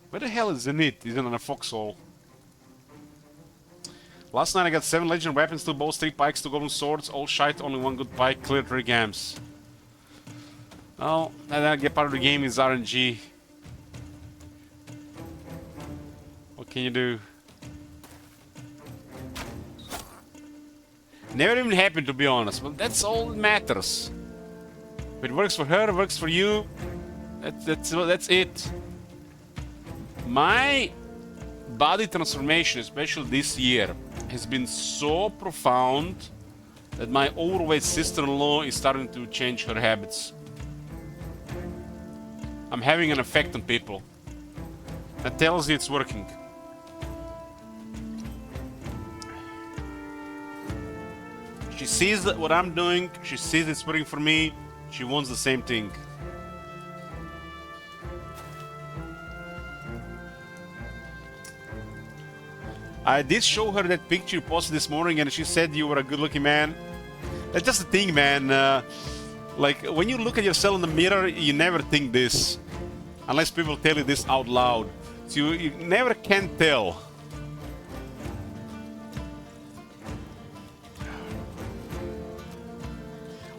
Where the hell is Zenith? He's in a foxhole. Last night I got 7 legend weapons, 2 bows, 3 pikes, 2 golden swords, all shite, only 1 good pike, clear 3 gams. Well, that get part of the game is RNG. What can you do? Never even happened, to be honest, but that's all that matters. If it works for her, it works for you. That's it. My body transformation, especially this year, has been so profound that my overweight sister-in-law is starting to change her habits. I'm having an effect on people. That tells you it's working. She sees what I'm doing, she sees it's working for me, she wants the same thing. I did show her that picture you posted this morning and she said you were a good-looking man. That's just the thing, man. Like, when you look at yourself in the mirror, you never think this. Unless people tell you this out loud. So you never can tell.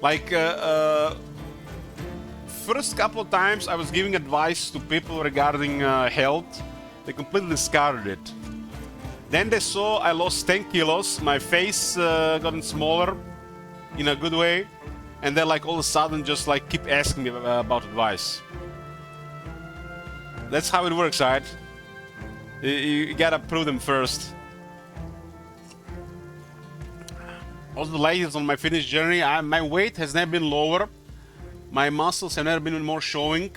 Like, first couple of times I was giving advice to people regarding health. They completely discarded it. Then they saw I lost 10 kilos, my face gotten smaller in a good way, and they like all of a sudden just like keep asking me about advice. That's how it works, right? You gotta prove them first. Also, the latest on my fitness journey, my weight has never been lower. My muscles have never been more showing.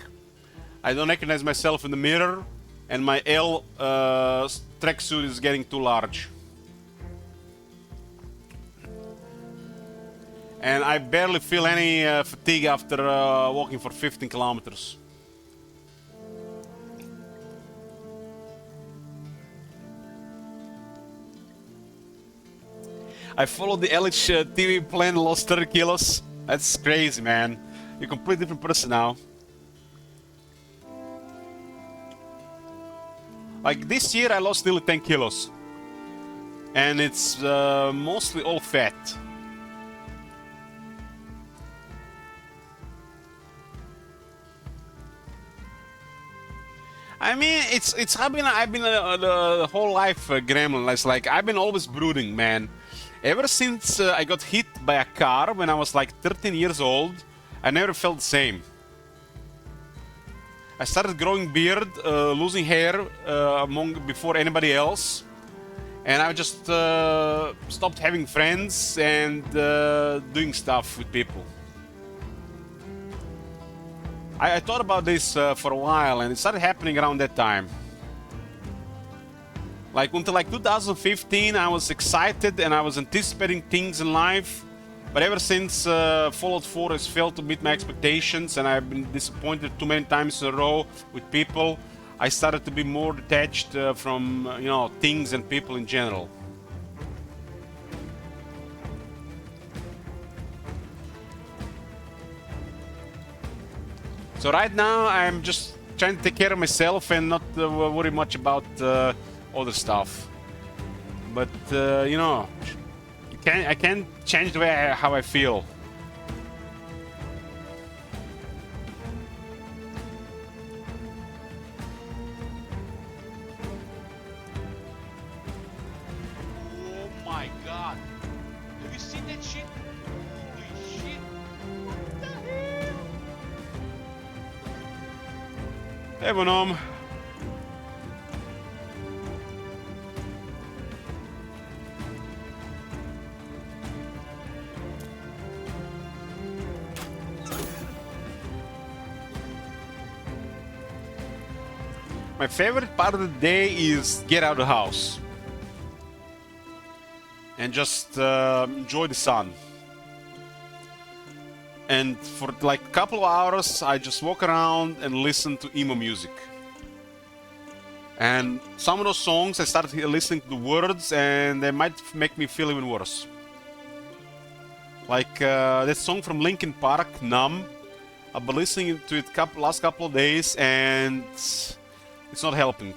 I don't recognize myself in the mirror, and my L tracksuit is getting too large. And I barely feel any fatigue after walking for 15 kilometers. I followed the LH TV plan, lost 30 kilos. That's crazy, man. You're a completely different person now. Like this year I lost nearly 10 kilos. And it's mostly all fat. I mean, I've been the whole life gremlin. It's like I've been always brooding, man. Ever since I got hit by a car when I was like 13 years old, I never felt the same. I started growing beard, losing hair before anybody else, and I just stopped having friends and doing stuff with people. I thought about this for a while, and it started happening around that time. Like until like 2015, I was excited and I was anticipating things in life. But ever since Fallout 4 has failed to meet my expectations and I've been disappointed too many times in a row with people, I started to be more detached from things and people in general. So right now I'm just trying to take care of myself and not worry much about other stuff. But I can't change the way how I feel. Oh my god. Have you seen that shit? Holy shit. What the hell? Hey, Venom. My favorite part of the day is get out of the house and just enjoy the sun. And for like a couple of hours, I just walk around and listen to emo music. And some of those songs, I started listening to the words, and they might make me feel even worse. Like that song from Linkin Park, "Numb." I've been listening to it last couple of days, and it's not helping.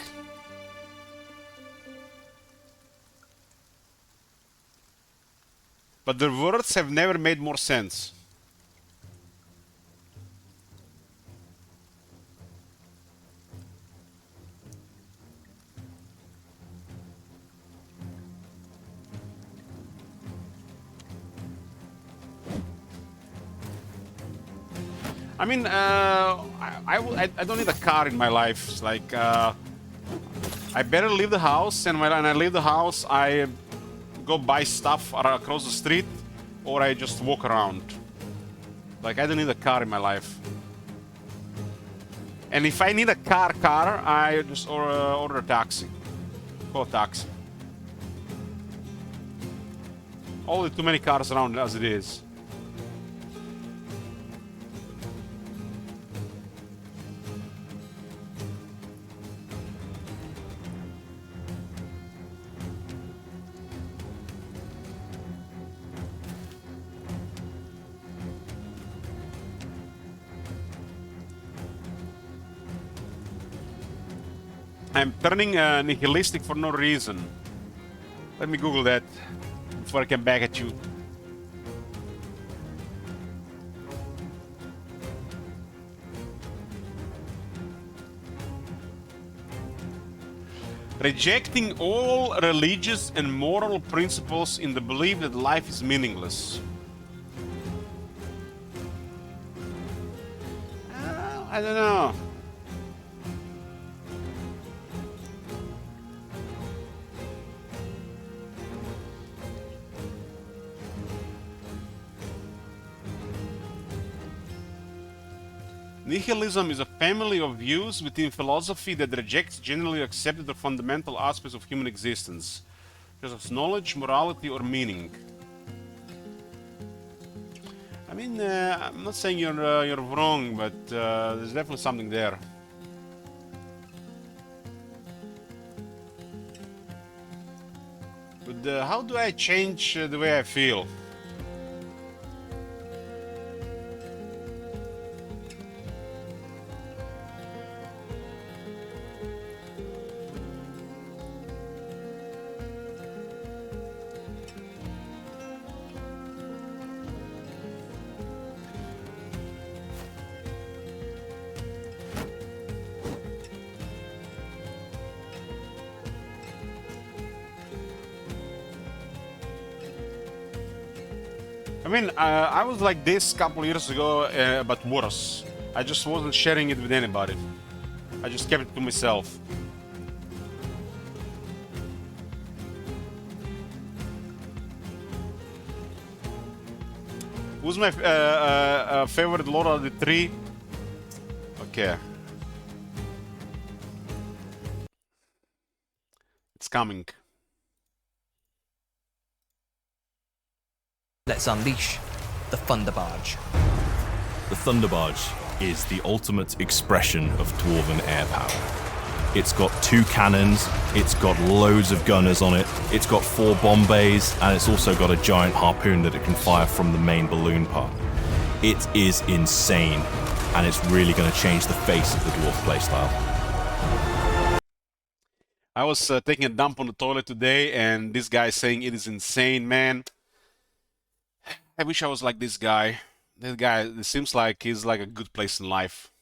But the words have never made more sense. I mean, I don't need a car in my life. It's like, I better leave the house, and when I leave the house, I go buy stuff across the street, or I just walk around. Like, I don't need a car in my life. And if I need a car, I just order a taxi. Call a taxi. Only too many cars around as it is. I'm turning nihilistic for no reason. Let me Google that before I come back at you. Rejecting all religious and moral principles in the belief that life is meaningless. I don't know. Nihilism is a family of views within philosophy that rejects generally accepted or fundamental aspects of human existence, such as knowledge, morality, or meaning. I mean, I'm not saying you're wrong, but there's definitely something there. But how do I change the way I feel? I mean, I was like this a couple years ago, but worse. I just wasn't sharing it with anybody. I just kept it to myself. Who's my favorite Lord of the Three? Okay. It's coming. Let's unleash the Thunderbarge. The Thunderbarge is the ultimate expression of Dwarven air power. It's got 2 cannons, it's got loads of gunners on it, it's got 4 bomb bays, and it's also got a giant harpoon that it can fire from the main balloon part. It is insane, and it's really going to change the face of the Dwarf playstyle. I was taking a dump on the toilet today, and this guy saying it is insane, man. I wish I was like this guy. This guy, it seems like he's like a good place in life.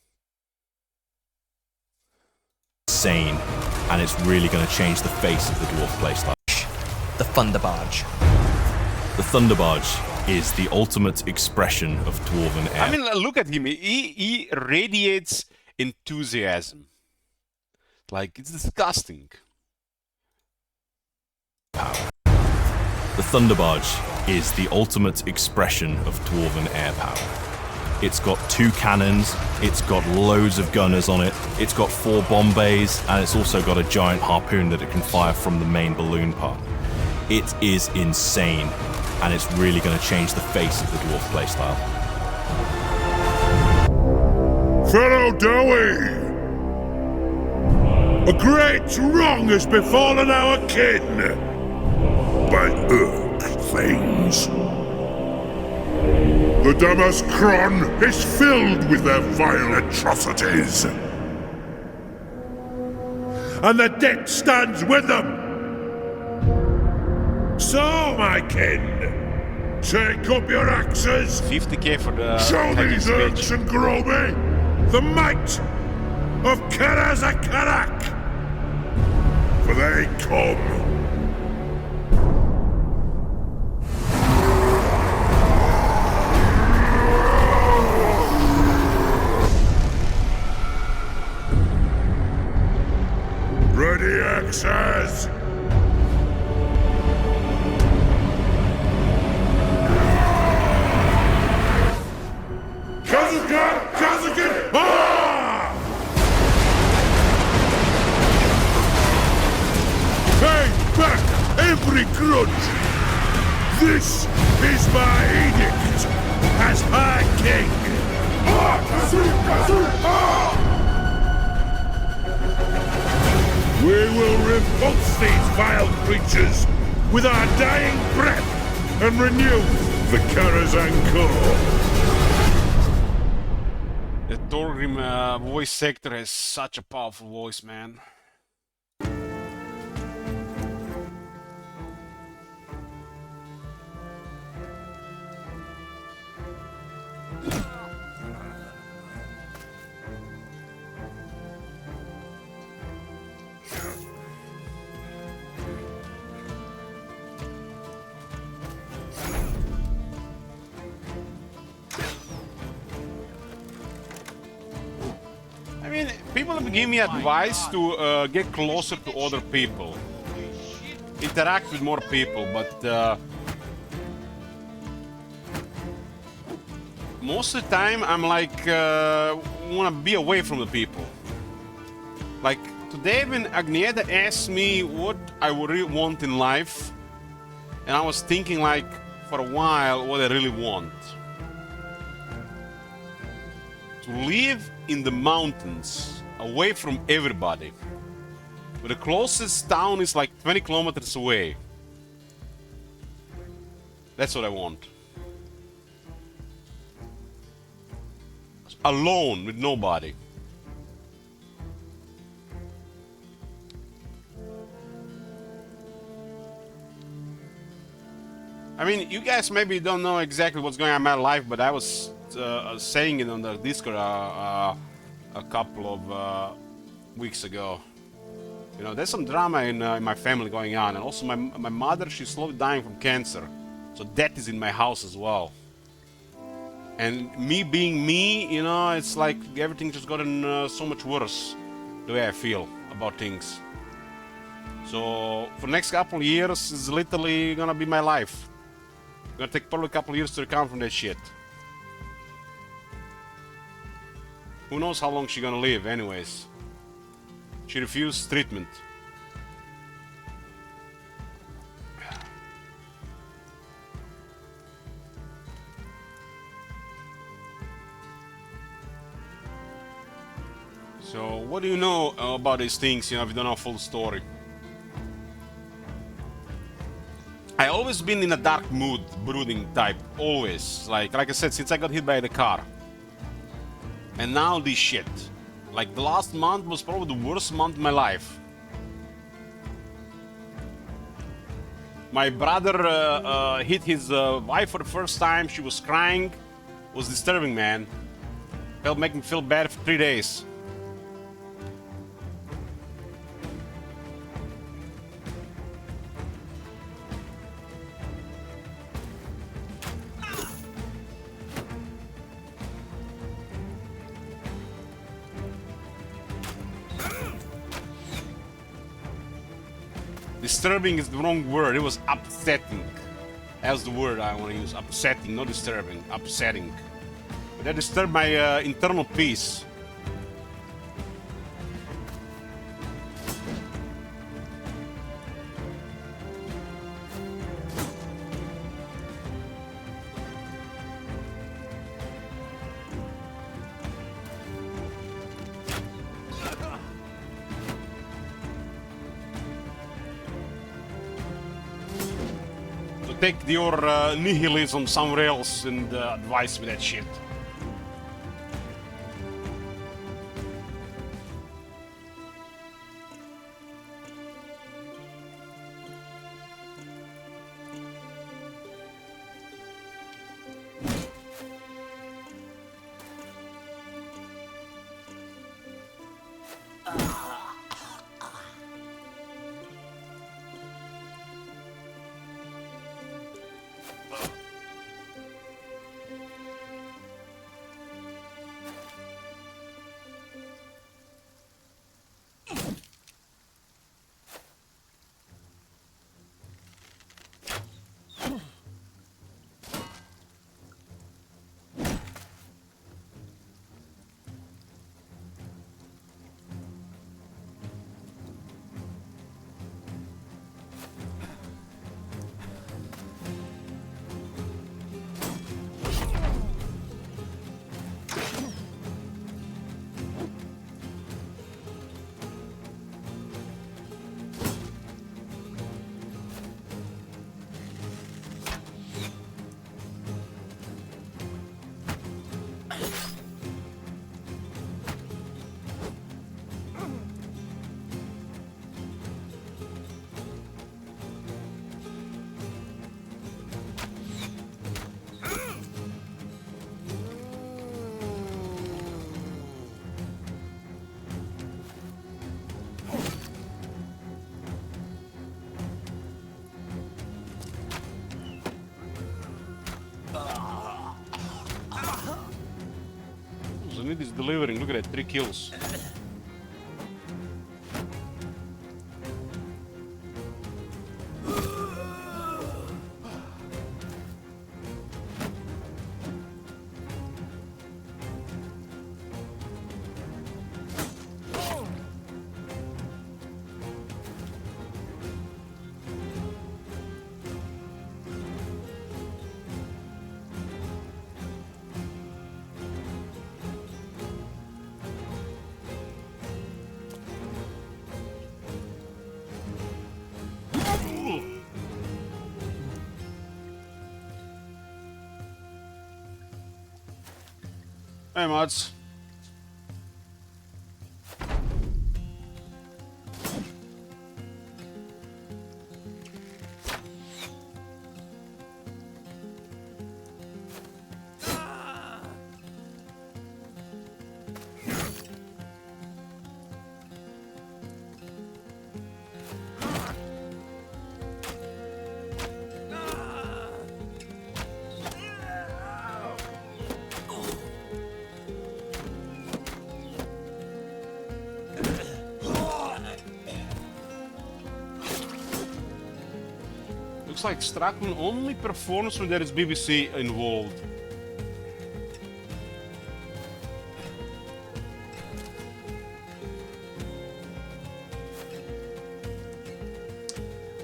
Insane, and it's really going to change the face of the Dwarf playstyle. The Thunderbarge. The Thunderbarge is the ultimate expression of Dwarven air. I mean, look at him. He radiates enthusiasm. Like, it's disgusting. The Thunderbarge is the ultimate expression of Dwarven air power. It's got 2 cannons, it's got loads of gunners on it, it's got 4 bomb bays, and it's also got a giant harpoon that it can fire from the main balloon part. It is insane, and it's really going to change the face of the Dwarf playstyle. Fellow Dowie! A great wrong has befallen our kin by Urk things. The Damaskron is filled with their vile atrocities. And the debt stands with them. So, my kin, take up your axes. 50k for the Show tagging these speech. Urks and Groby the might of Karazakarak. For they come. Ready, axes! Kazakan! Kazakan! Ah! Pay back every grudge! This is my edict as High King! Ah! Kazu! Kazu! Ah! We will repulse these vile creatures with our dying breath and renew the Karazhan Core. The Thorgrim voice sector has such a powerful voice, man. I mean, people have given me advice to get closer to other people, interact with more people, but most of the time I'm like, want to be away from the people. Like today when Agnieszka asked me what I would really want in life, and I was thinking like for a while what I really want. To live in the mountains, away from everybody. But the closest town is like 20 kilometers away. That's what I want. Alone, with nobody. I mean, you guys maybe don't know exactly what's going on in my life, but I was saying it on the Discord a couple of weeks ago. You know, there's some drama in my family going on, and also my mother, she's slowly dying from cancer, so death is in my house as well. And me being me, you know, it's like everything just gotten so much worse the way I feel about things. So for the next couple of years, it's literally gonna be my life. It's gonna take probably a couple of years to recover from that shit. Who knows how long she's gonna live anyways. She refused treatment. So, what do you know about these things, you know, if you don't know full story? I always been in a dark mood, brooding type, always. Like I said, since I got hit by the car. And now this shit. Like, the last month was probably the worst month of my life. My brother hit his wife for the first time. She was crying. It was disturbing, man. It'll make me feel bad for 3 days. Disturbing is the wrong word. It was upsetting. That's the word I want to use. Upsetting, not disturbing. Upsetting. But that disturbed my internal peace. Take your nihilism somewhere else and advise me that shit. Zanid is delivering. Look at that, 3 kills. Hey, mods. Looks like Stratman only performs when there is BBC involved.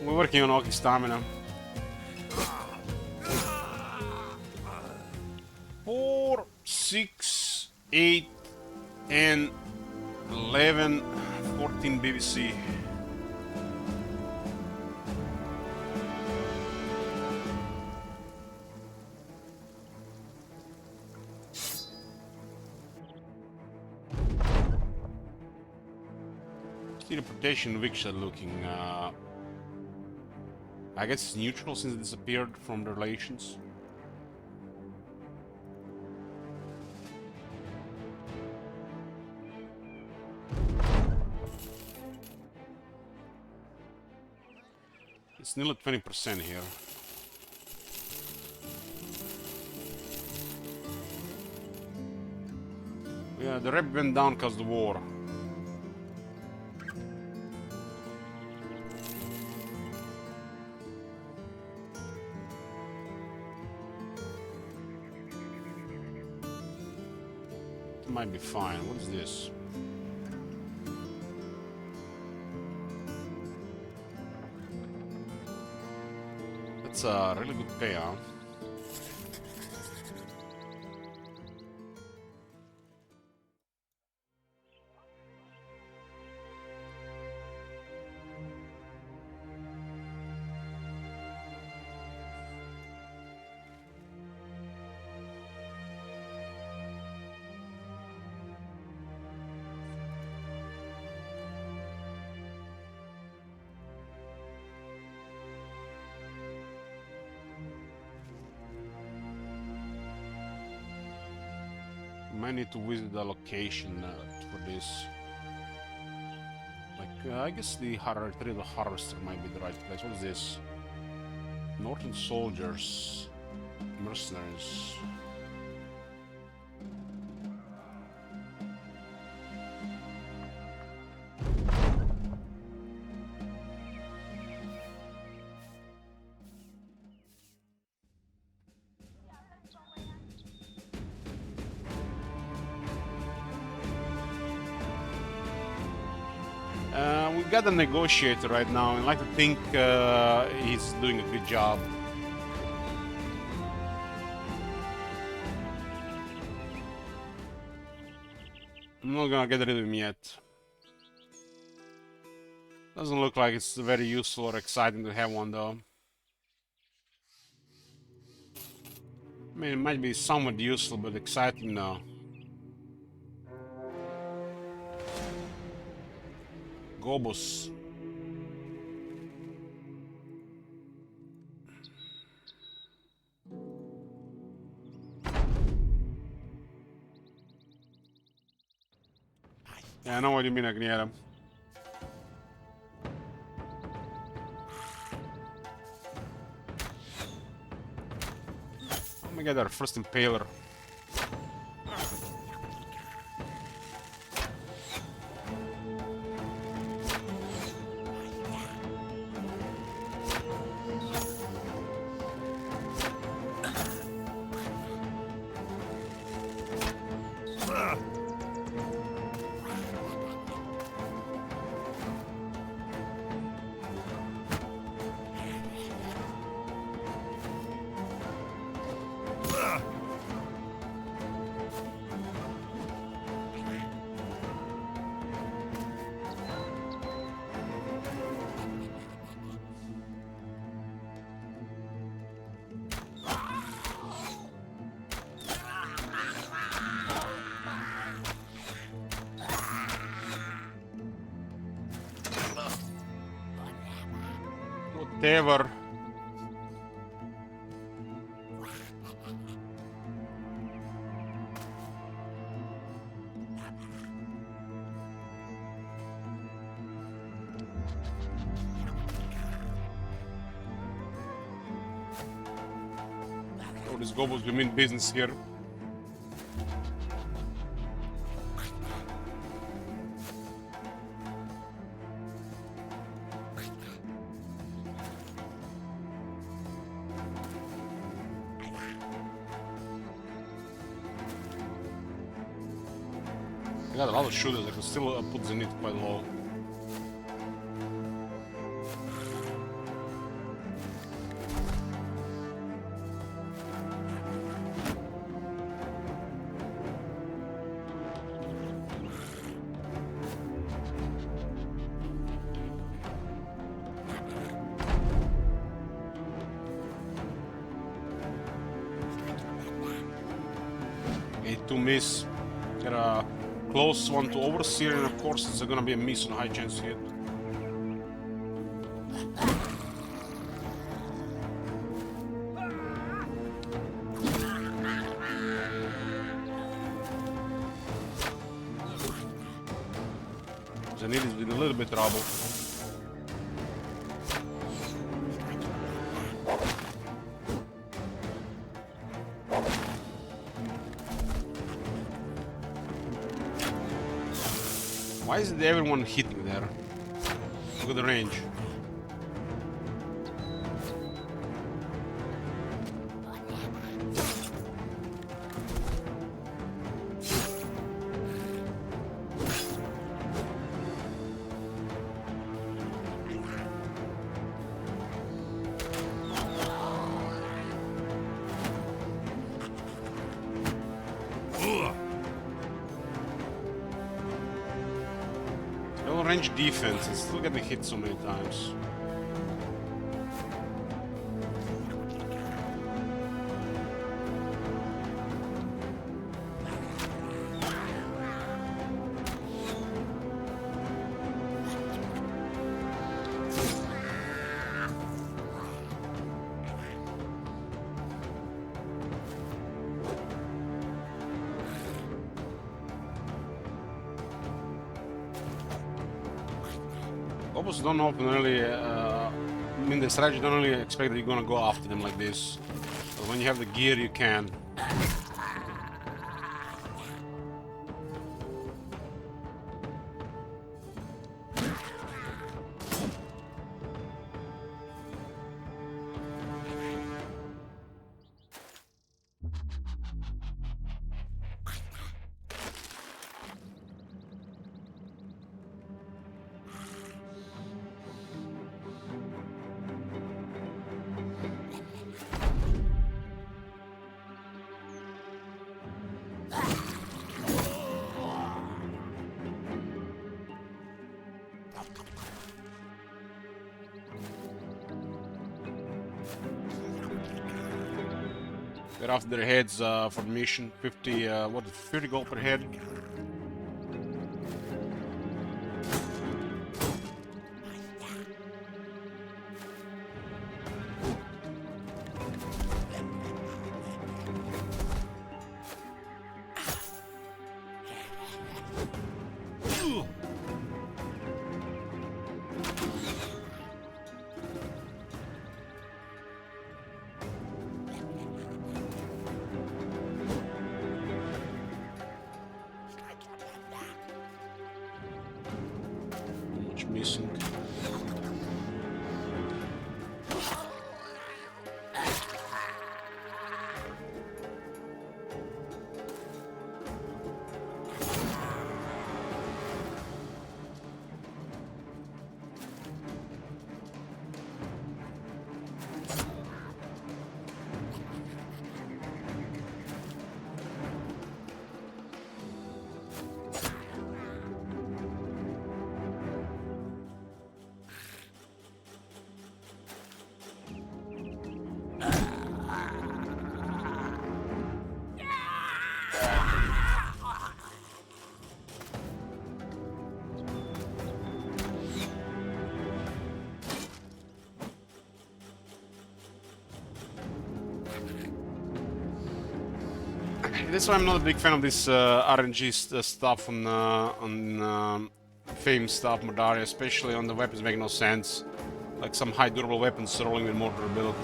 We're working on Oki's stamina. 4, 6, 8, and 11, 14 BBC. Teleportation Wicks are looking. I guess it's neutral since it disappeared from the relations. It's nearly 20% here. Yeah, the rep went down because of the war. It might be fine. What is this? That's a really good payout. Might need to visit the location for this. Like, I guess the Harvester might be the right place. What is this? Northern soldiers, mercenaries. We got a negotiator right now, and I like to think he's doing a good job. I'm not gonna get rid of him yet. Doesn't look like it's very useful or exciting to have one though. I mean, it might be somewhat useful, but exciting no. Gobos. Yeah, I know what you mean, Agnieszka. Let me get our first impaler. Whatever. Oh, these gobos do mean business here. I got a lot of shooters. I can still put Zenith quite low. to miss. Get a close one to Overseer, and of course it's gonna be a miss on a high chance hit. Zenith is in a little bit trouble. Why isn't everyone hitting there? Look at the range. Range defense and still getting hit so many times. Obviously don't open really, I mean the strategy don't really expect that you're gonna go after them like this. But when you have the gear you can. Get off their heads for the mission. 50, 50 gold per head. Missing. That's why I'm not a big fan of this RNG stuff on Fame stuff, Mordaria, especially on the weapons make no sense. Like some high durable weapons rolling with more durability.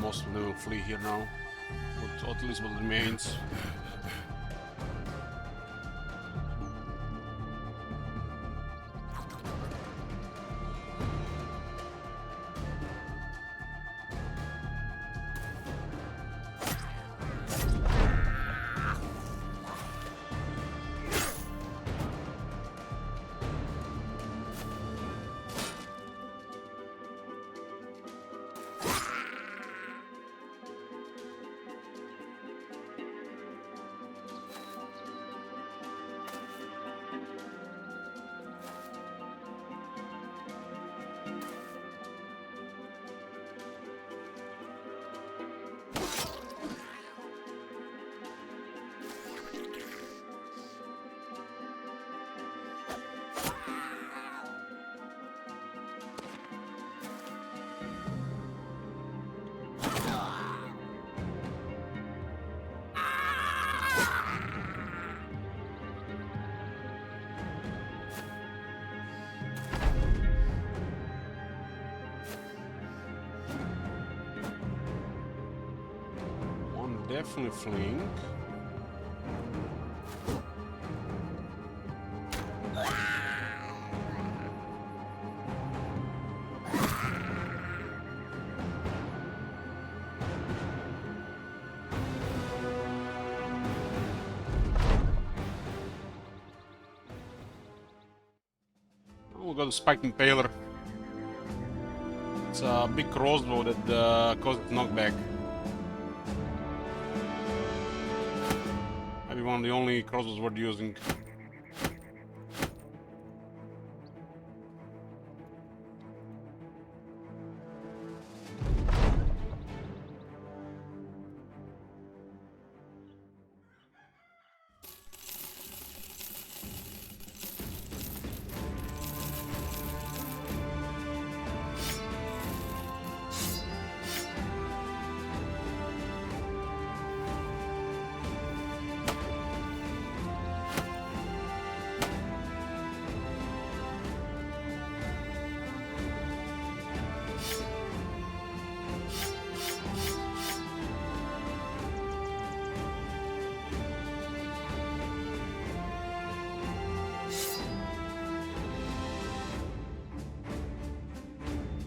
Most of them will flee here now, but at least what remains. definitely flank. Oh, we got a spiked impaler. It's a big crossbow that causes knockback. Maybe one of the only crossbows worth using.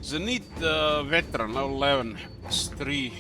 Zenith veteran, level 11, plus 3.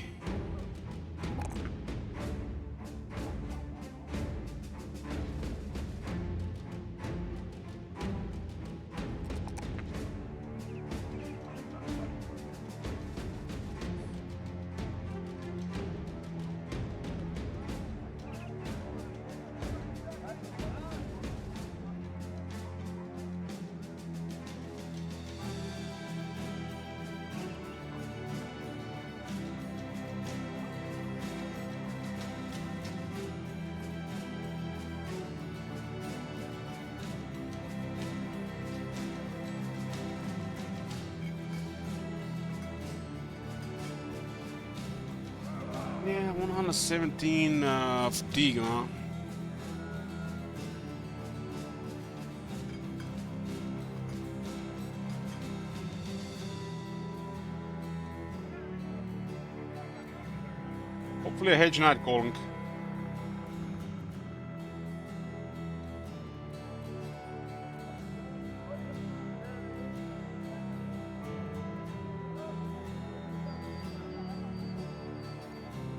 Yeah, 117 fatigue, huh? Hopefully a hedge night calling.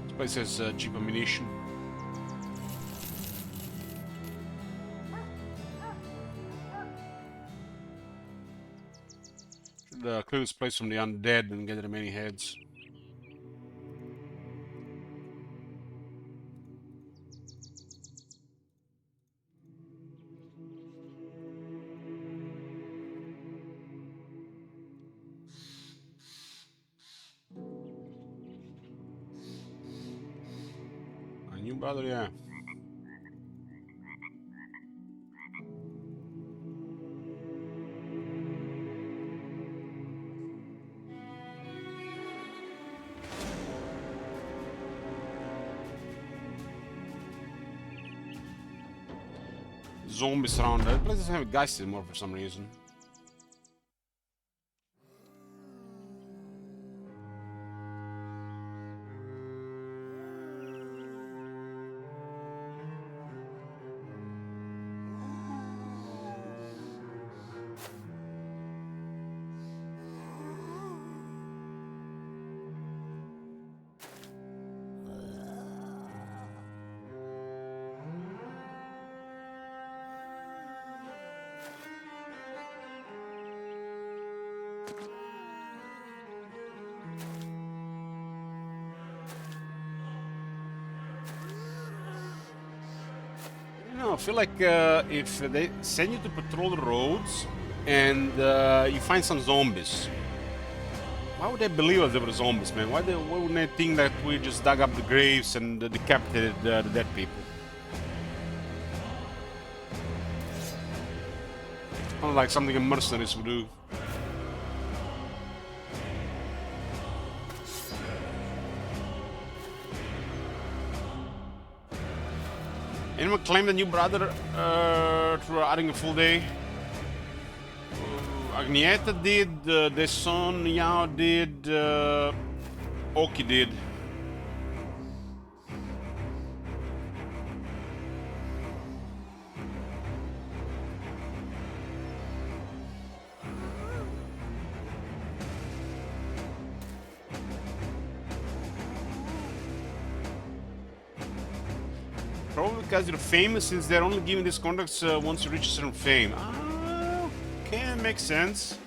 This place has cheap ammunition. Should clear this place from the undead and get the remaining heads. New brother, yeah. Zombies around. That place doesn't have guys anymore for some reason. I feel like if they send you to patrol the roads and you find some zombies, why would they believe us there were zombies, man? Why wouldn't they think that we just dug up the graves and decapitated the dead people? Sounds like something a mercenaries would do. Anyone claim the new brother through adding a full day? Agnieta did, Deson Yao did, Oki did. Probably because you're famous, since they're only giving these contracts once you reach a certain fame. Okay, that makes sense.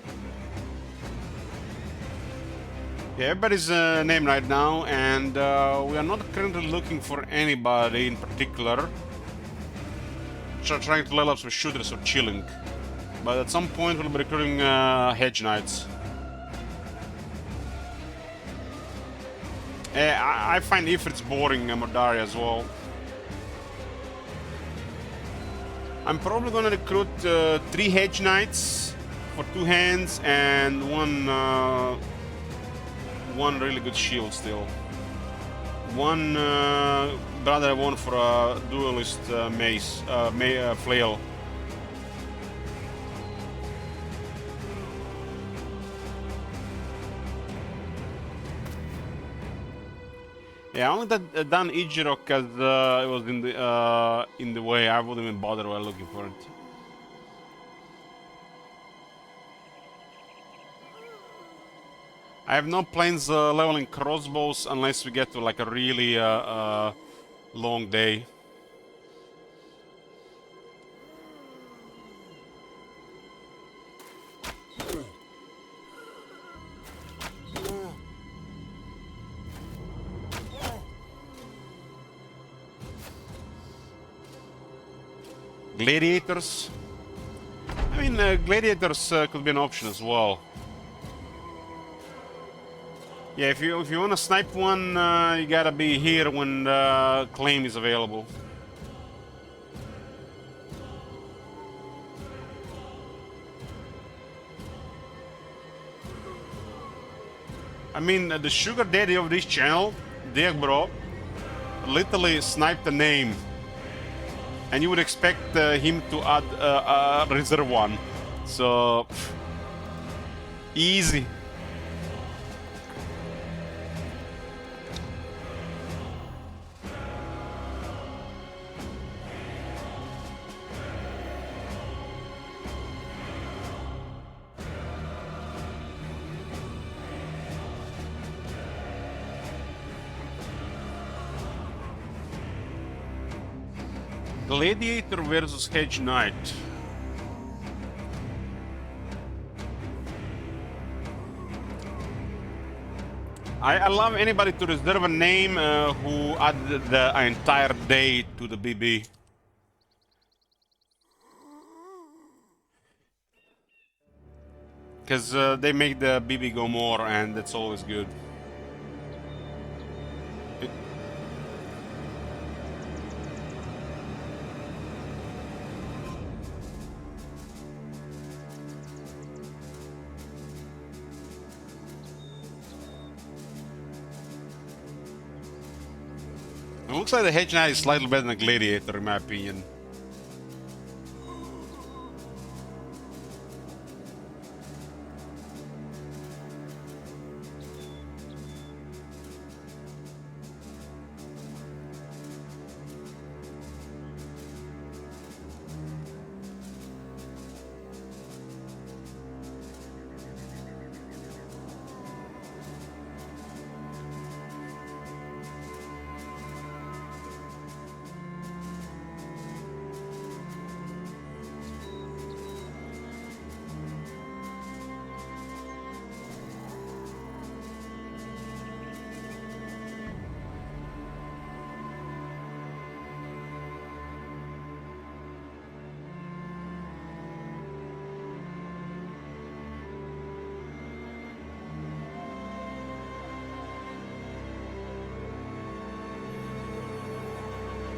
Yeah, everybody's named right now, and we are not currently looking for anybody in particular. Trying to level up some shooters or chilling. But at some point we'll be recruiting Hedge Knights. I find Ifrit's boring Mordaria as well. I'm probably gonna recruit 3 Hedge Knights for 2 hands and one really good shield still. One brother I want for a duelist mace, flail. Yeah, I only done Ijiro because it was in the way. I wouldn't even bother while looking for it. I have no plans leveling crossbows unless we get to like a really long day. Gladiators. I mean, gladiators could be an option as well. Yeah, if you want to snipe one, you gotta be here when the claim is available. I mean, the sugar daddy of this channel, Diagbro, literally sniped the name. And you would expect him to add a reserve one. So, easy. Gladiator versus Hedge Knight. I allow anybody to reserve a name who added the entire day to the BB. Because they make the BB go more, and that's always good. It looks like the Hedge Knight is slightly better than the Gladiator, in my opinion.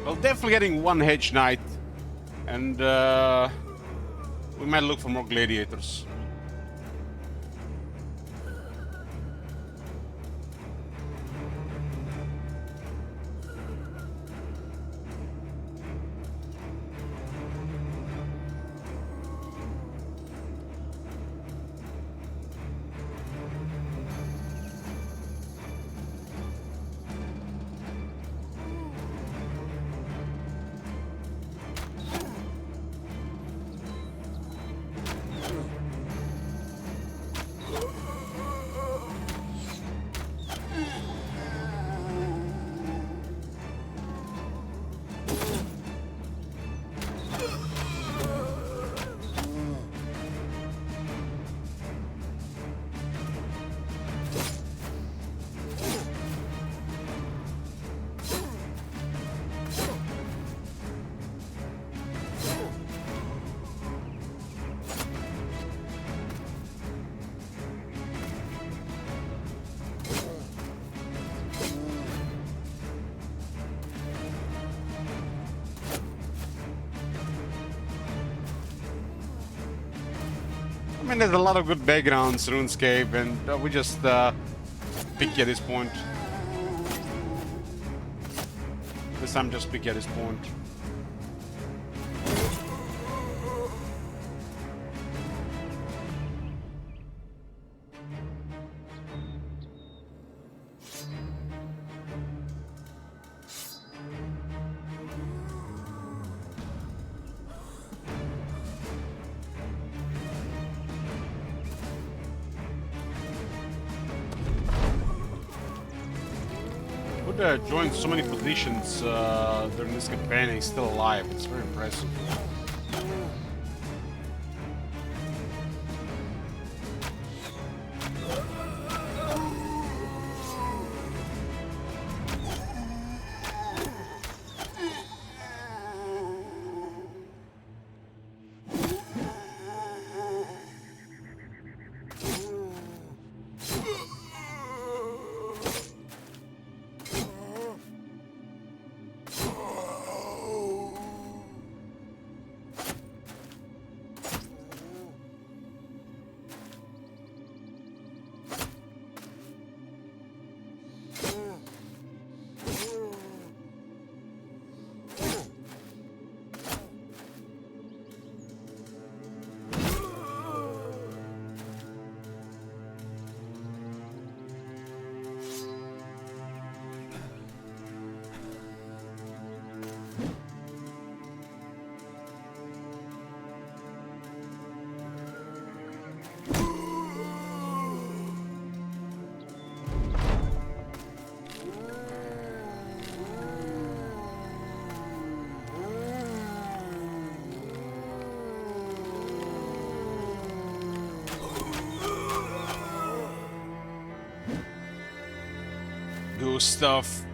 Well, definitely getting one Hedge Knight, and we might look for more Gladiators. mean, there's a lot of good backgrounds, RuneScape, and we just picky at this point. This time, just picky at this point. Joined so many positions during this campaign and he's still alive. It's very impressive. Good stuff.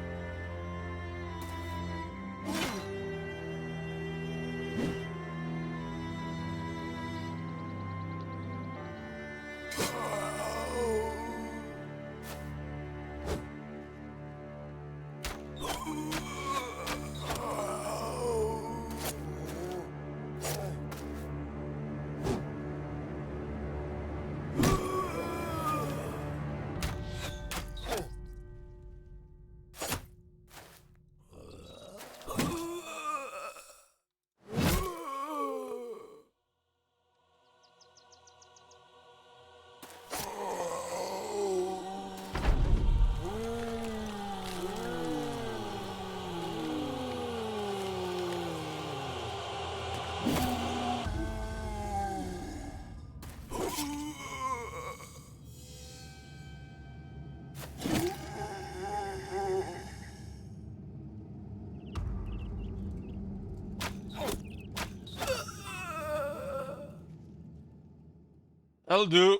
That'll do.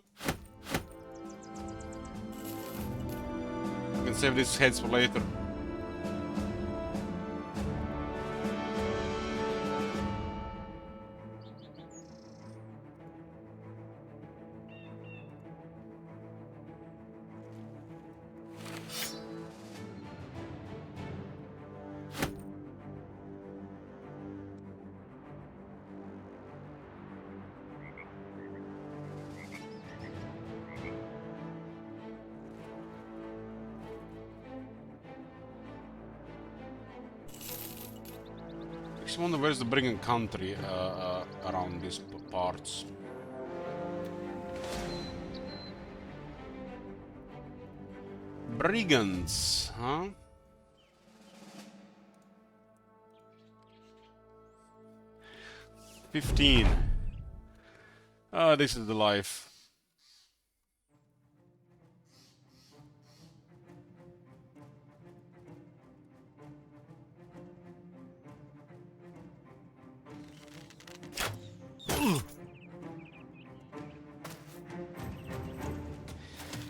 You can save these heads for later. I wonder where's the Brigand country around these parts. Brigands, huh? $15. Ah, this is the life.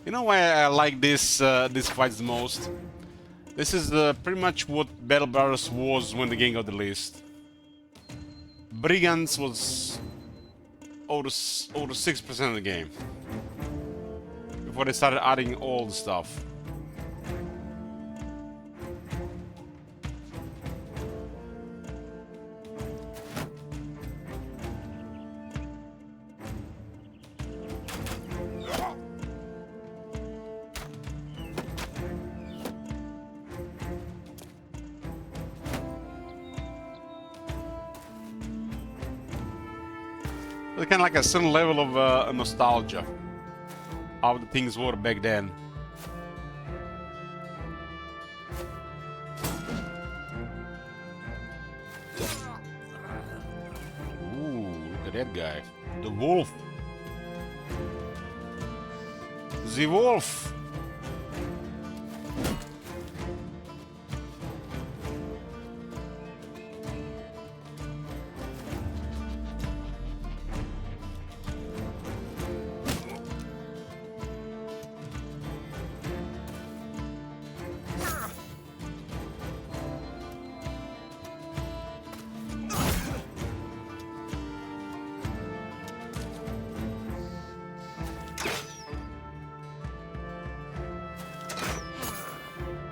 You know why I like this fights the most? This is pretty much what Battle Brothers was when the game got released. Brigands was over 6% of the game before they started adding all the stuff. It's kind of like a certain level of nostalgia. How the things were back then. Ooh, look at that guy. The wolf. The wolf.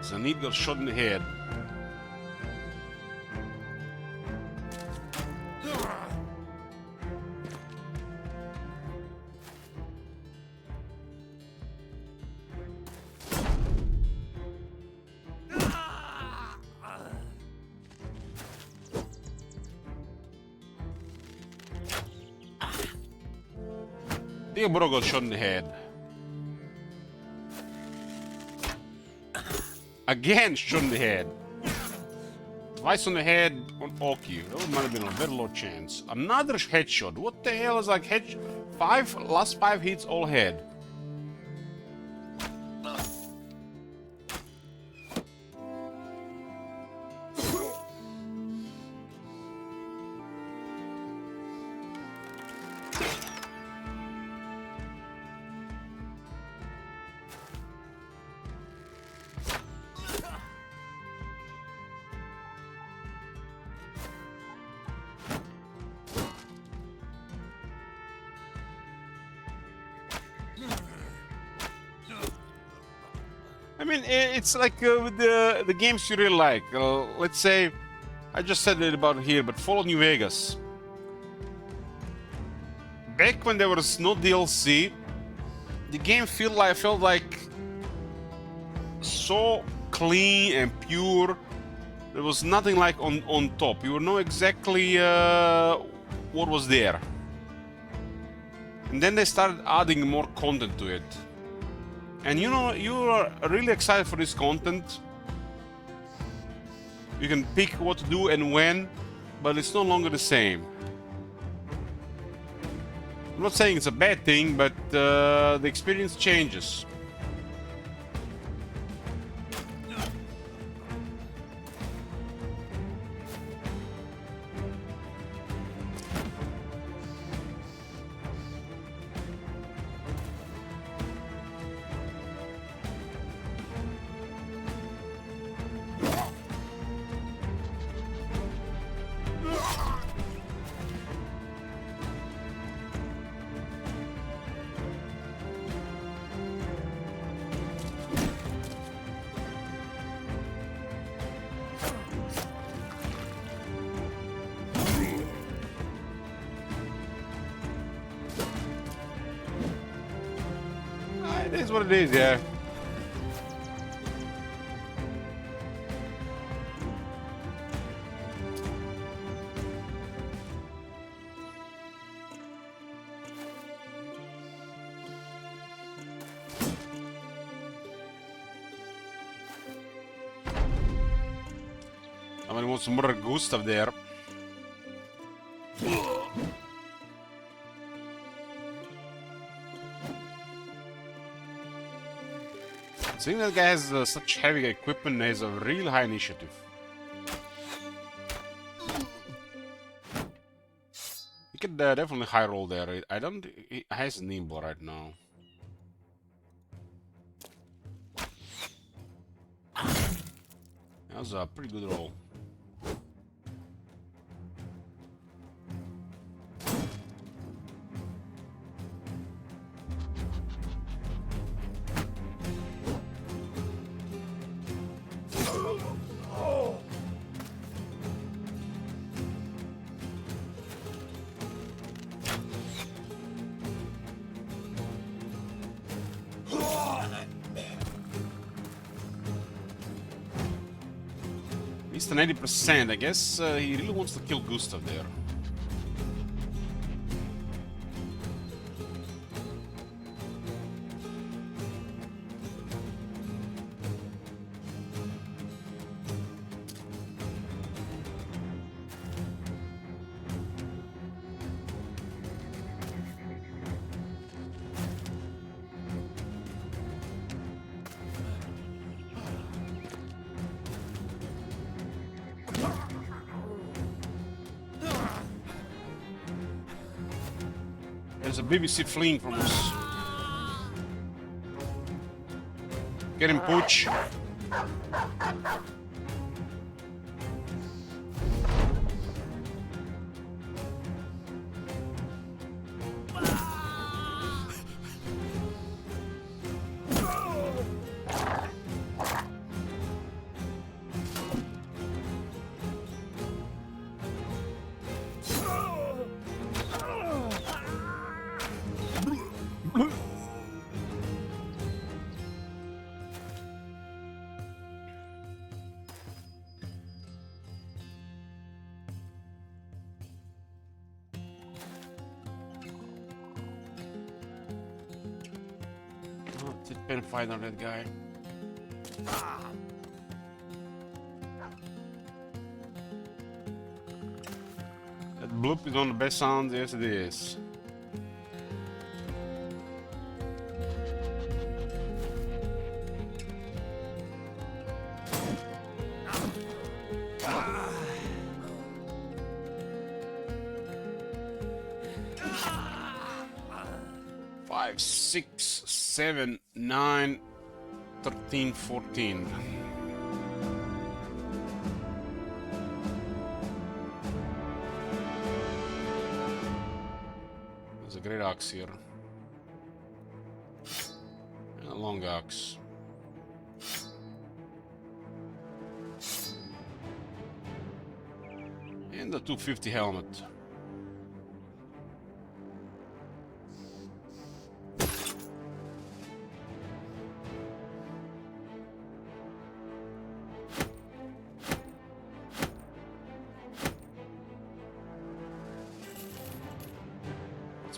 Zanid got shot in the head. Theobro got shot in the head. Again, shot in the head. Twice on the head on Oki. That might have been a very low chance. Another headshot. What the hell is like last 5 hits all head. I mean, it's like with the games you really like. Let's say, I just said it about here, but Fallout New Vegas. Back when there was no DLC, the game felt like so clean and pure. There was nothing like on top. You would know exactly what was there. And then they started adding more content to it. And you know, you are really excited for this content. You can pick what to do and when, but it's no longer the same. I'm not saying it's a bad thing, but the experience changes. It is what it is, yeah. Somebody wants some more Gustav there. Seeing that guy has such heavy equipment, he has a real high initiative. He could definitely high roll there. I don't. He has nimble right now. That was a pretty good roll. At least 90%. I guess he really wants to kill Gustav there. There's a BBC fleeing from us. Get him, Pooch. Pen fight on that guy. That bloop is on the best sound. Yes, it is. Five, 6, 7, 9, 13, 14. There's a great axe here. And a long axe. And the 250 helmet.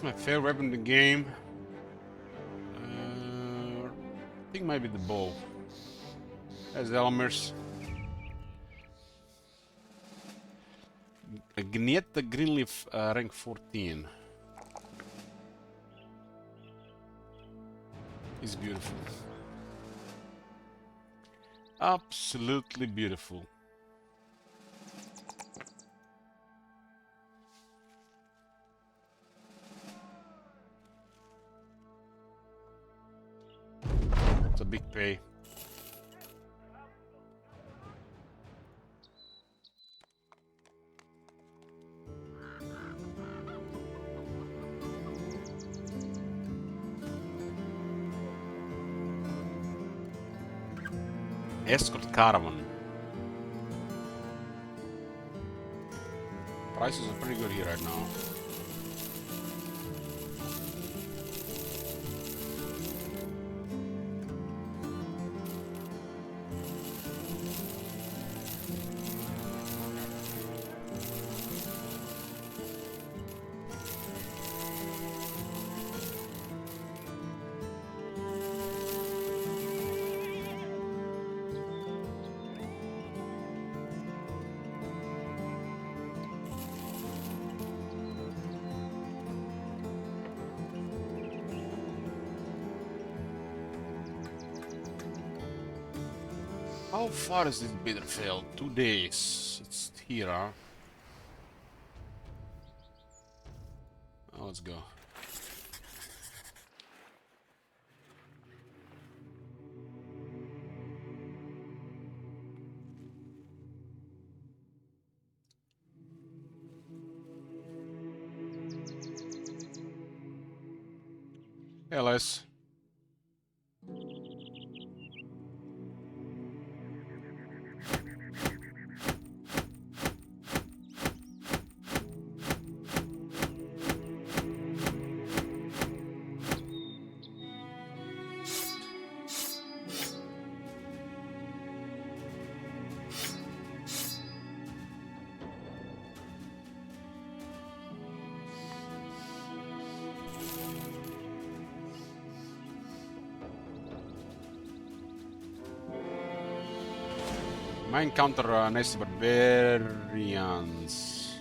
My favorite weapon in the game. I think maybe the bow. There's Elmer's. A Gnetta Greenleaf rank 14. It's beautiful. Absolutely beautiful. It's a big pay. Escort caravan. Prices are pretty good here right now. How far is this Bitterfeld? 2 days. It's here, huh? Oh, let's go. Hey, Les. I encounter nasty barbarians.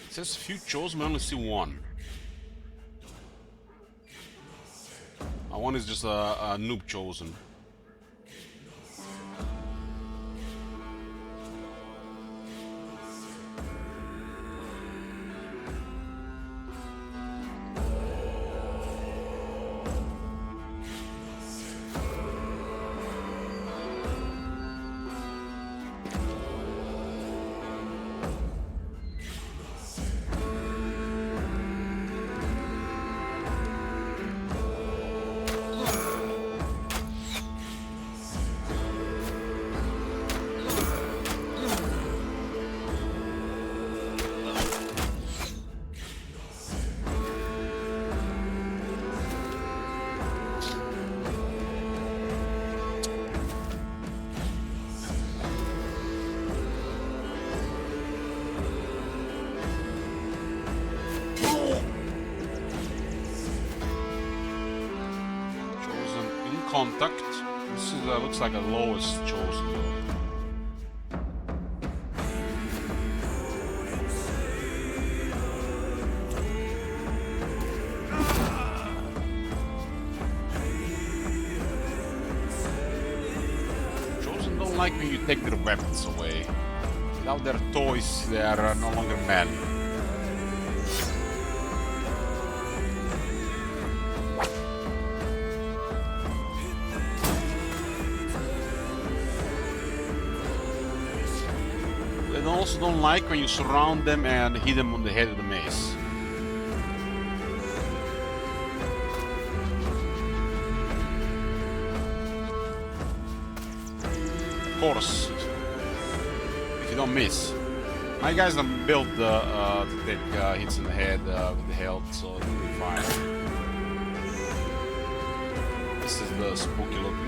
It says few chosen, I only see one. I One is just a noob chosen. Contact. This is, looks like a lowest chosen though. Chosen don't like when you take their weapons away. Without their toys, they are no longer men. They also don't like when you surround them and hit them on the head with the mace. Of course, if you don't miss. My guys don't build to take hits in the head with the health, so it'll be fine. This is the spooky looking.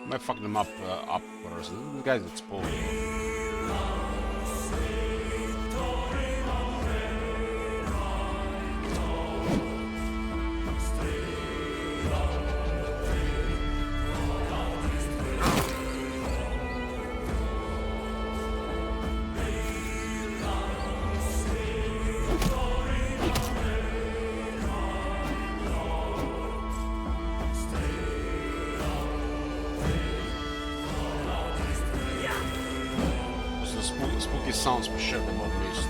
Might fuck them up upwards. The guy's exposed. Spooky sounds for sure they both missed.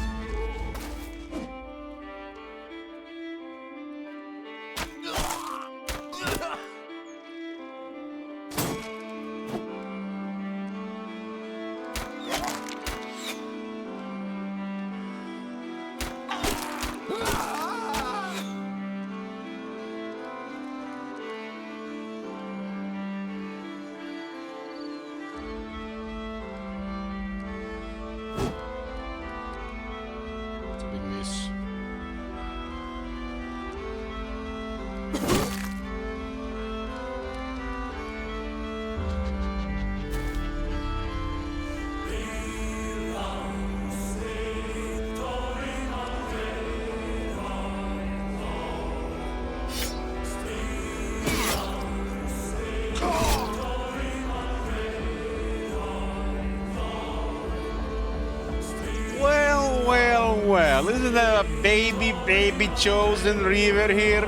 Well, isn't that a baby chosen river here?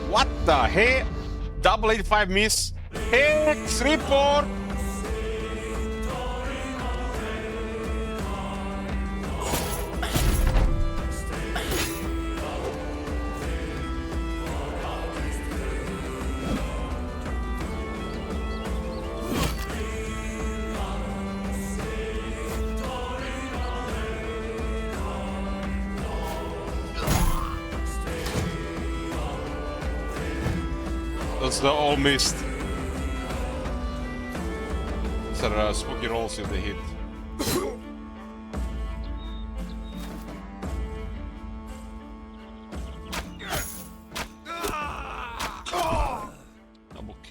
What the heck? Double 85 miss. Hex report. That's the all missed. These are spooky rolls if they hit.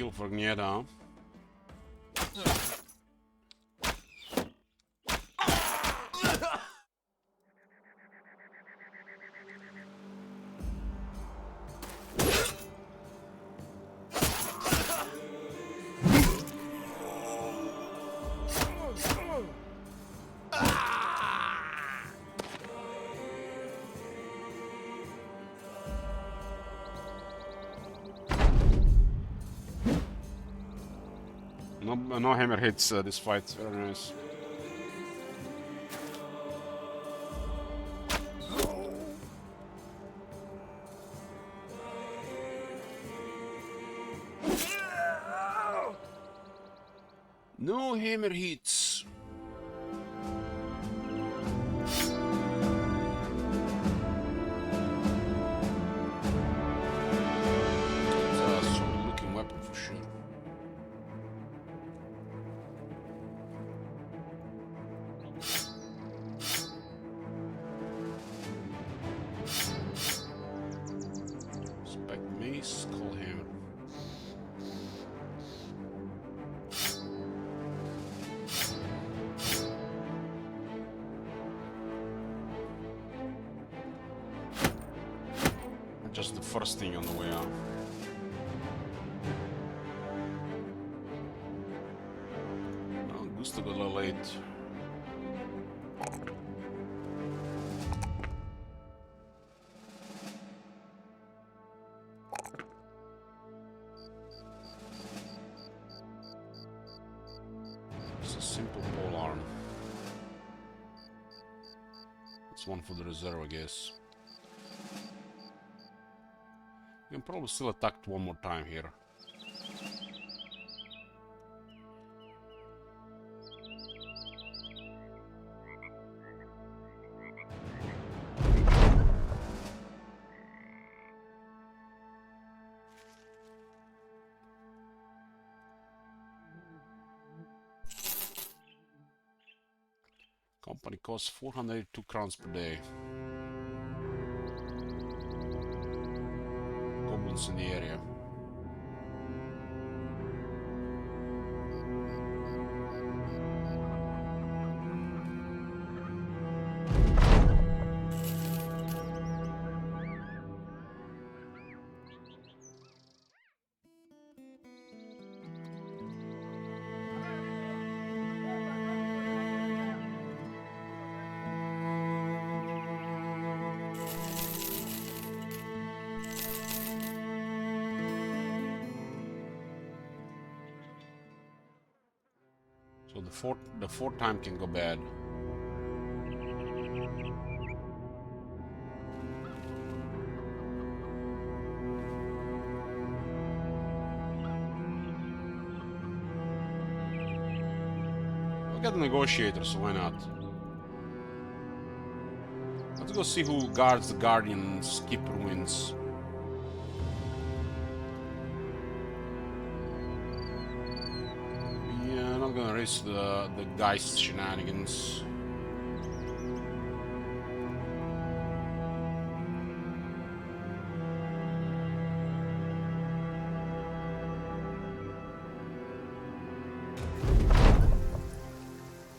kill for Gneda. No hammer hits this fight. Very nice. No hammer hits. It's a solid looking weapon for sure. Mace, Skull Hammer. Just the first thing on the way out. Oh, Gusto got a little late. It's a simple pole arm. It's one for the reserve, I guess. You can probably still attack one more time here. Company costs 482 crowns per day. Goblins in the area. So the fourth time can go bad. We got the negotiator, so why not? Let's go see who guards the Guardian's keep ruins. I'm gonna risk the Geist shenanigans.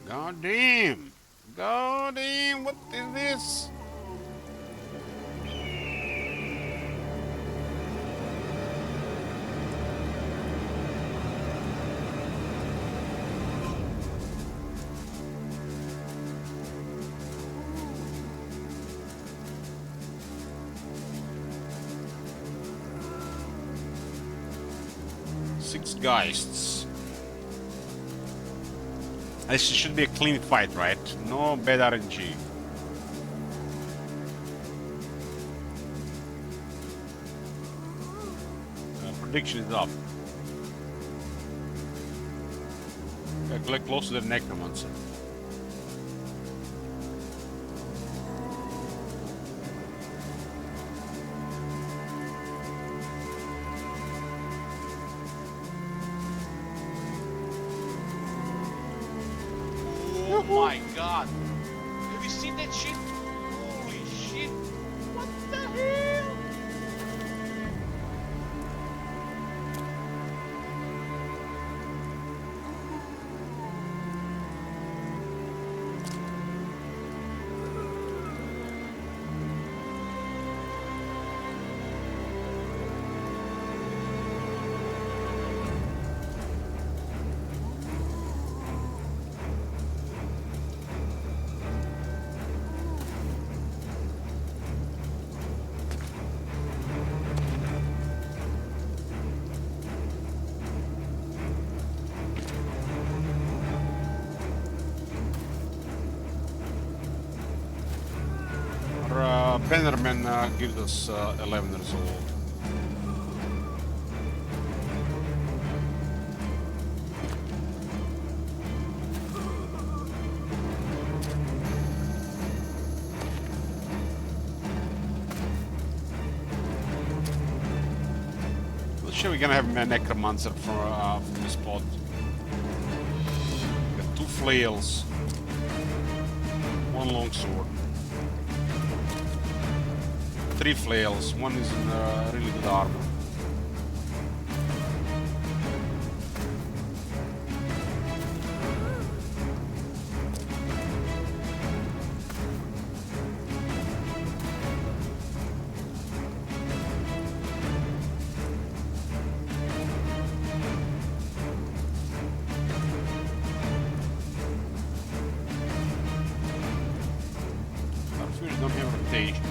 God damn! God damn! What is this? Six Geists. This should be a clean fight, right? No bad RNG. Prediction is up. Collect close to the Necromancer. Oh my god! Have you seen that shit? Holy shit! What the hell? Enderman gives us 11 years old. Sure, we're gonna have a necromancer from this spot. Got 2 flails, 1 longsword, 3 flails. 1 is in really good armor. Don't have rotation.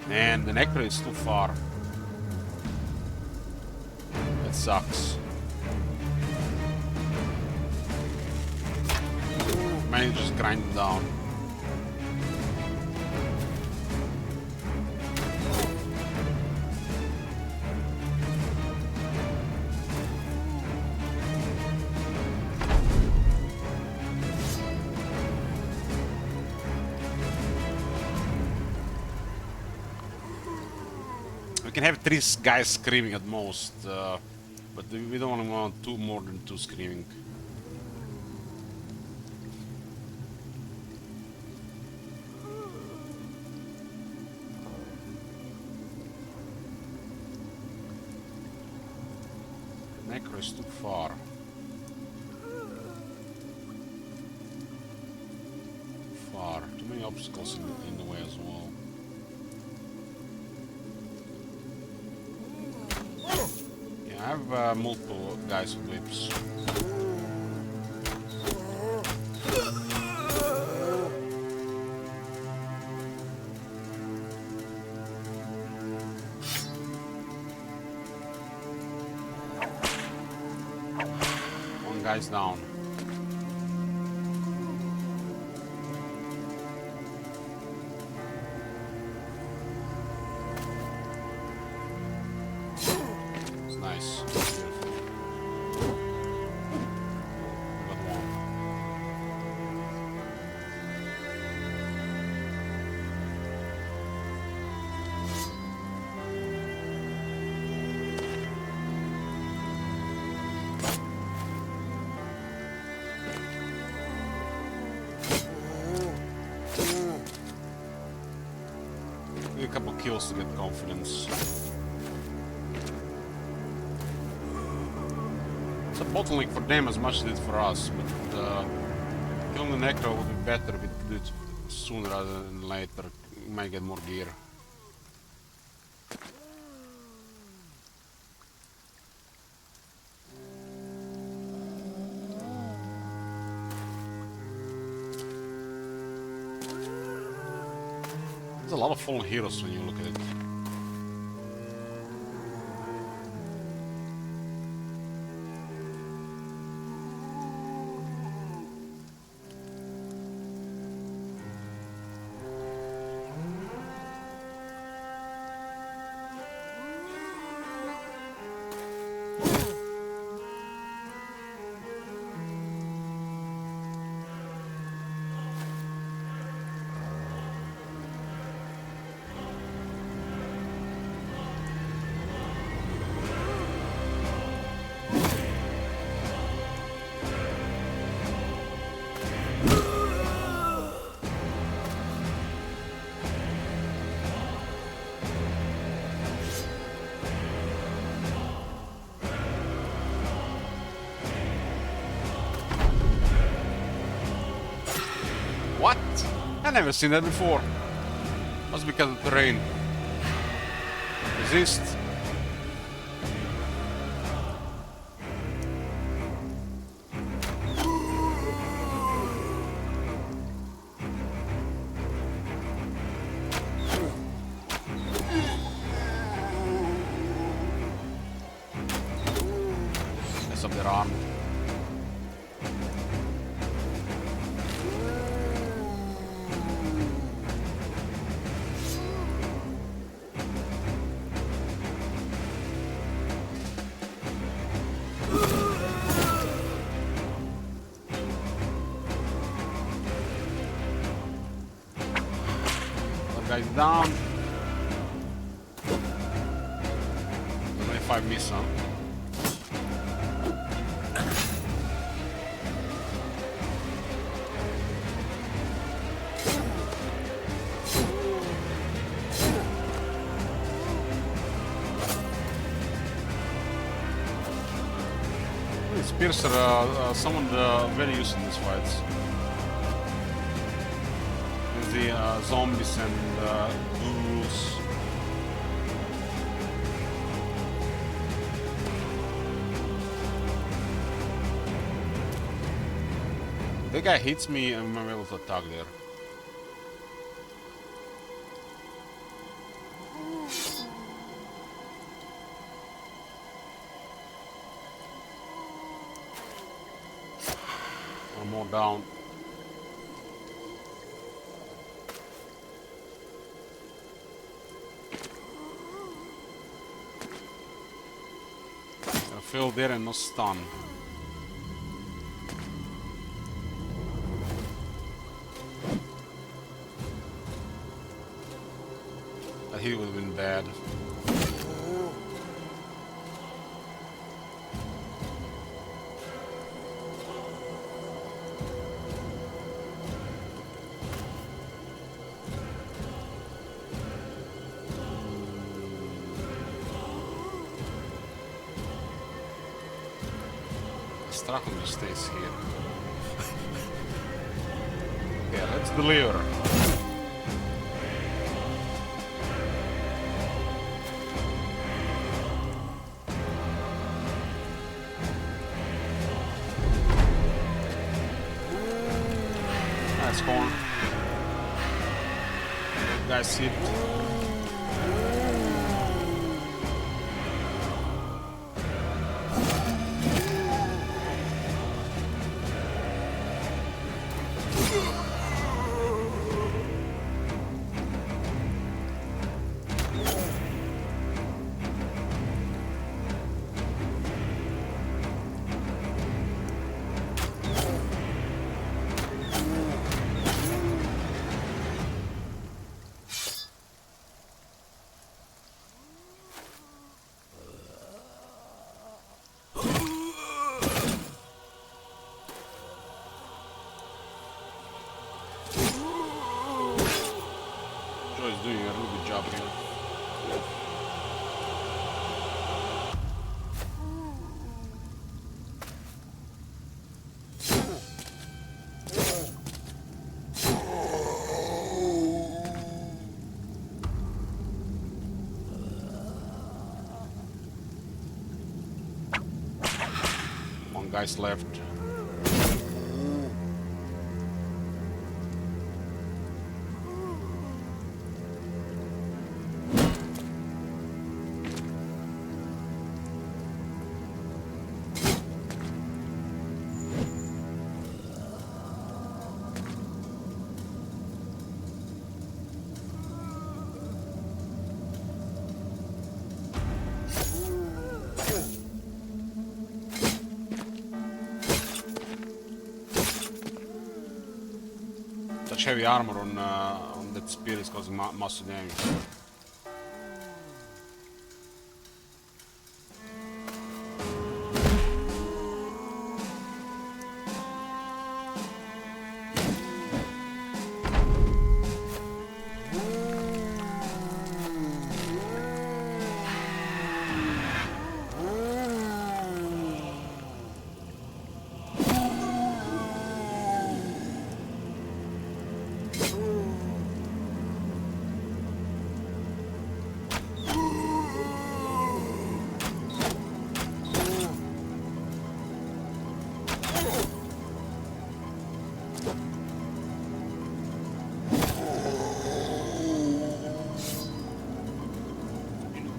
And the necro is too far. That sucks. Man, just grind them down. We can have 3 guys screaming at most, but we don't want more than 2 screaming. Necro is too far. Too many obstacles in the way as well. Yeah, I have multiple guys with whips. Guys down. It's nice. Beautiful. Got one. A couple kills to get confidence. It's a bottleneck for them as much as it is for us, but killing the necro would be better if we do it sooner rather than later. We might get more gear. There's a lot of fallen heroes when you look at it. What? I've never seen that before. Must be because of the terrain. Resist. guy's down. Don't know if I miss him. Spears are summoned very useful in these fights. The zombies and ghouls. That guy hits me and I'm able to attack there. One more down. Fell there and no stun. I think it would have been bad. Strachan just stays here. Yeah, let's deliver. Nice corn. Guys, hit. Joy's doing a really good job here. One guy's left. Such heavy armor on that spear is causing massive damage.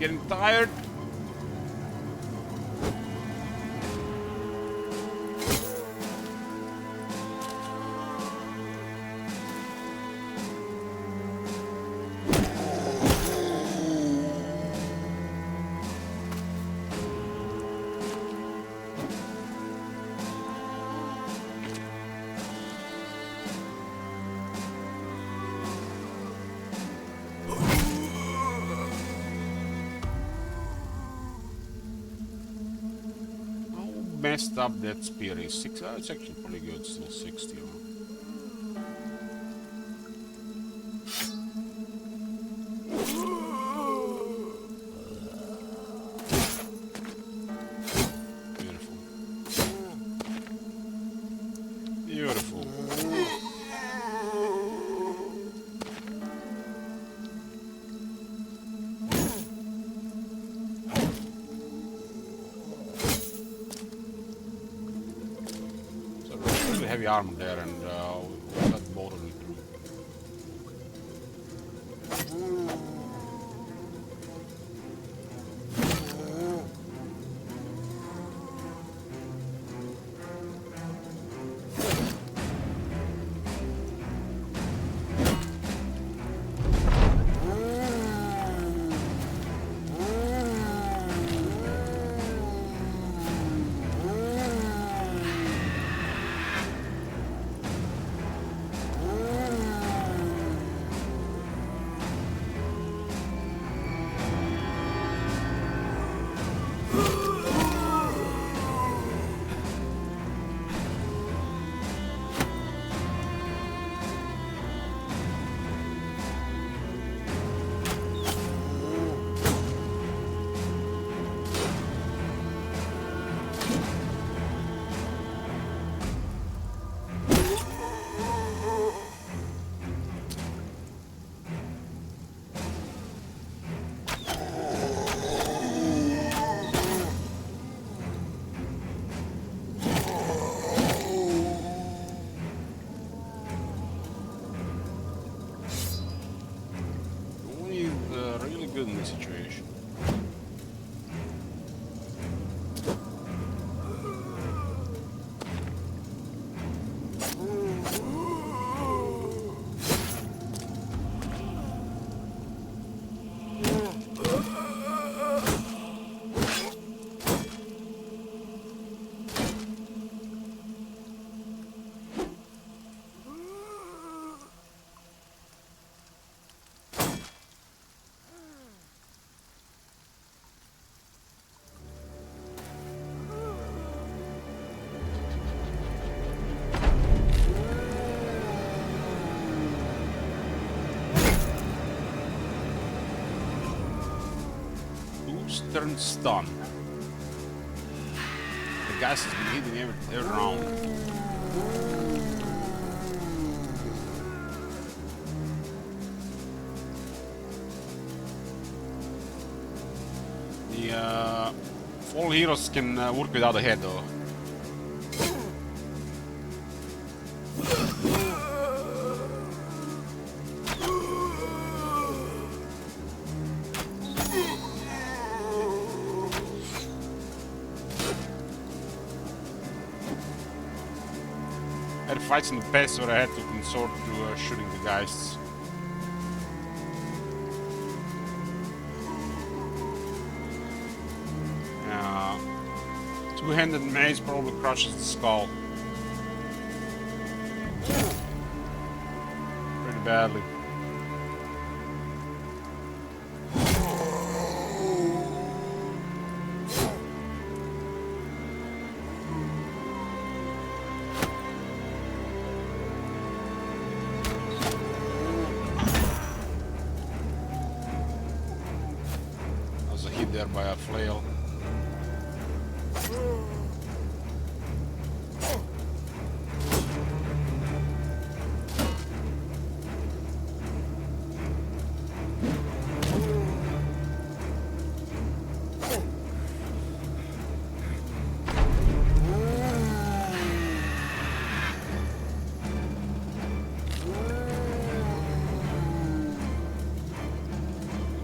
Getting tired. messed up that spear is? 6? It's actually pretty good, still 60. Beautiful. Beautiful. Heavy armor there, and we got both of them through. Good in this situation. Turn stun. The gas has been hitting every round. The fall heroes can work without a head though. I had fights in the past where I had to consort to shooting the geists. Two-handed mace probably crushes the skull. Pretty badly. There by a flail.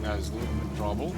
Guy's a little bit in trouble.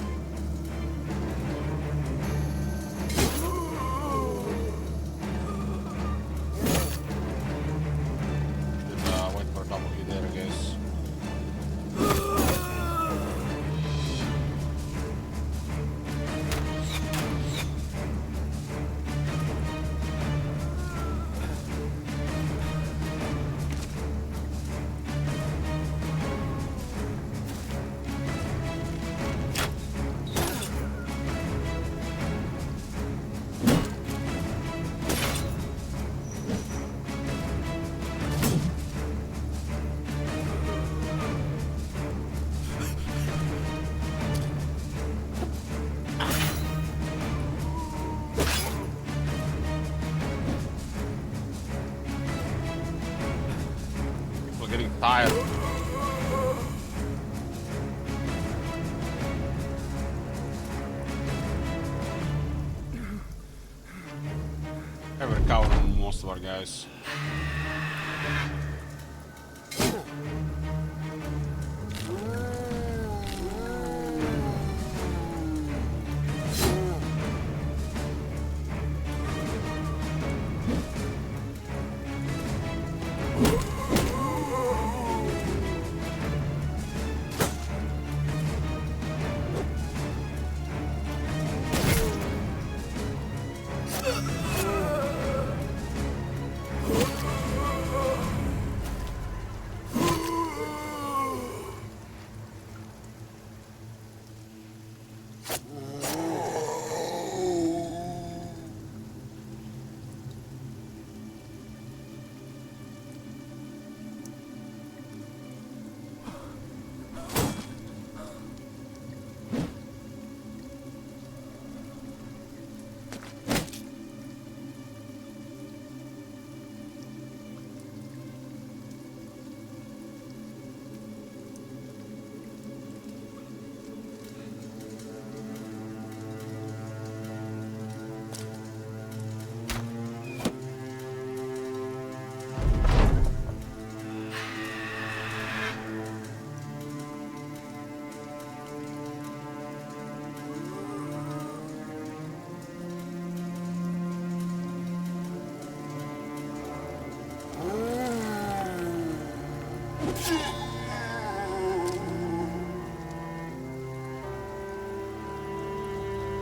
cover on most of our guys.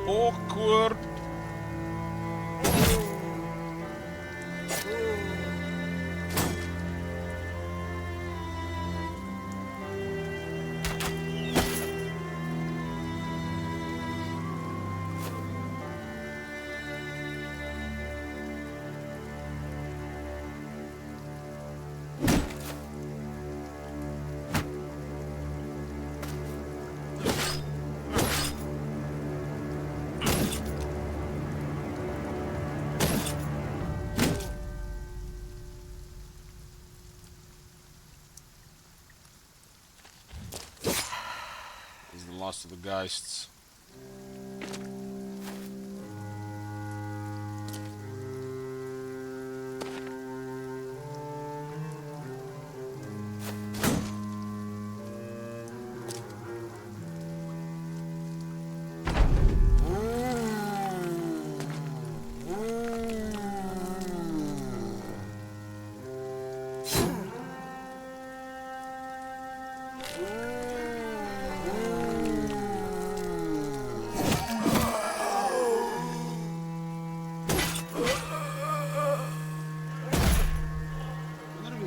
Awkward. This is the last of the Geists.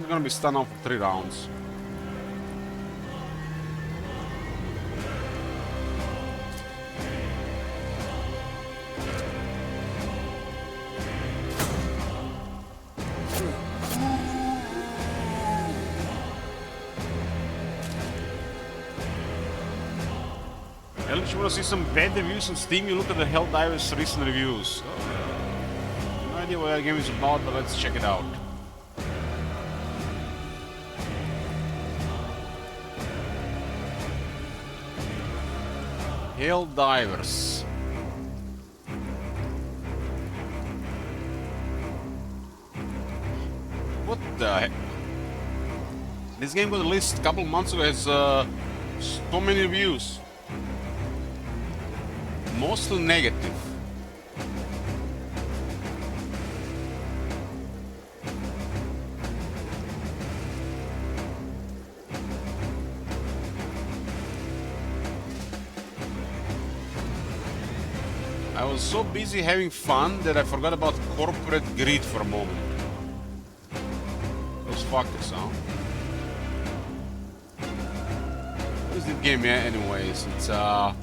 Gonna be stunned out for 3 rounds. And if you want to see some bad reviews on Steam, you look at the Helldivers recent reviews. No idea what that game is about, but let's check it out. Helldivers. What the heck? This game got released a couple months ago, has so many reviews. Mostly negative. I was so busy having fun that I forgot about corporate greed for a moment. Those fuckers, huh? What is this game, yeah, anyways? It's a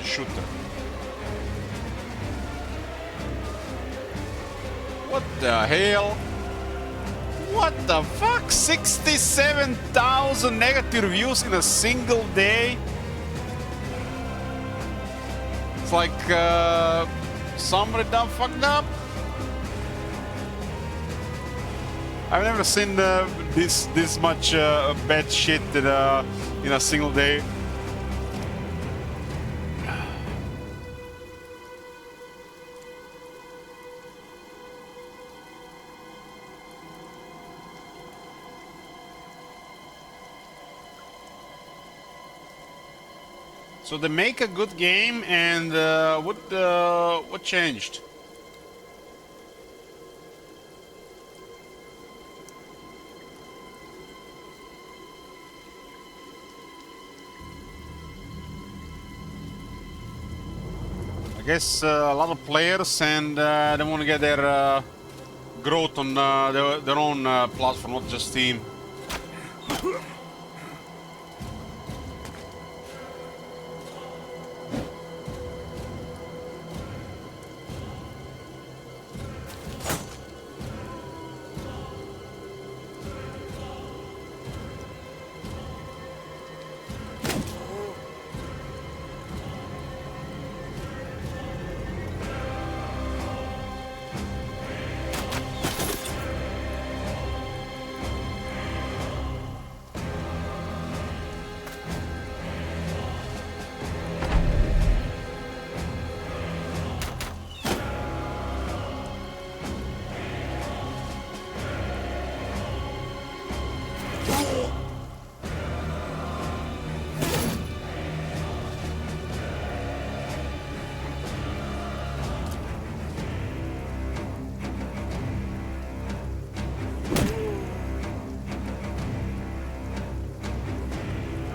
shooter. What the hell? What the fuck? 67,000 negative reviews in a single day? It's like somebody done fucked up. I've never seen this much bad shit in a single day. So they make a good game, and what changed? I guess a lot of players, and they want to get their growth on their own platform, not just Steam.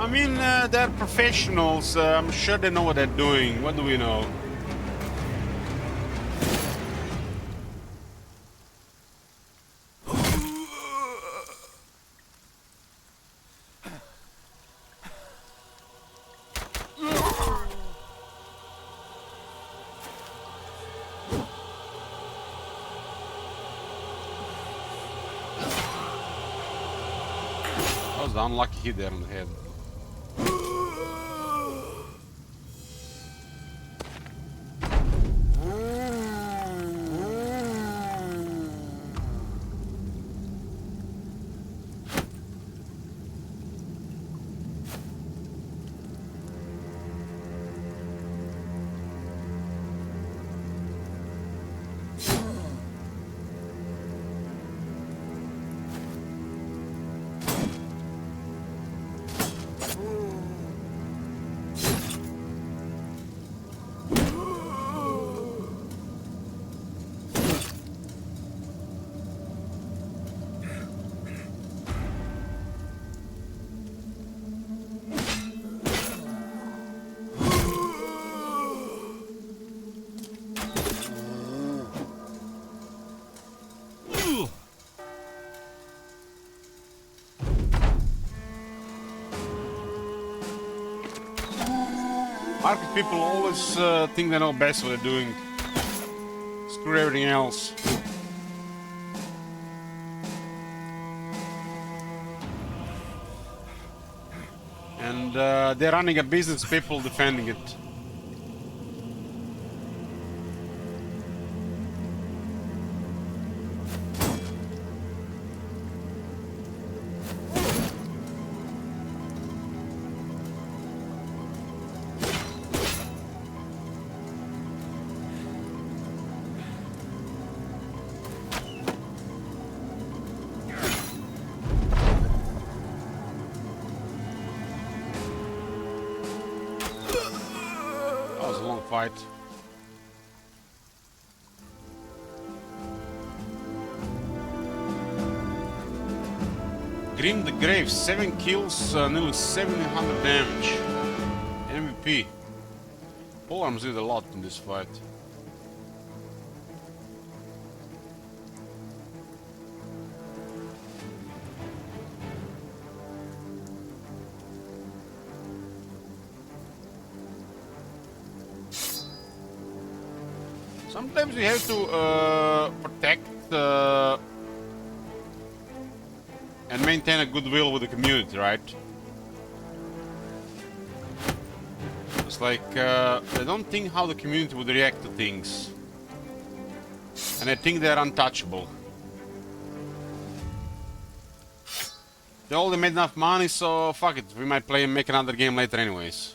I mean, they're professionals. I'm sure they know what they're doing. What do we know? That was the unlucky hit there on the head. Market people always think they know best what they're doing. Screw everything else. And they're running a business, people defending it. That was a long fight. Grim the Grave, 7 kills, nearly 700 damage. MVP. Polearms did a lot in this fight. Sometimes we have to protect and maintain a goodwill with the community, right? It's like I don't think how the community would react to things, and I think they're untouchable. They already made enough money, so fuck it. We might play and make another game later, anyways.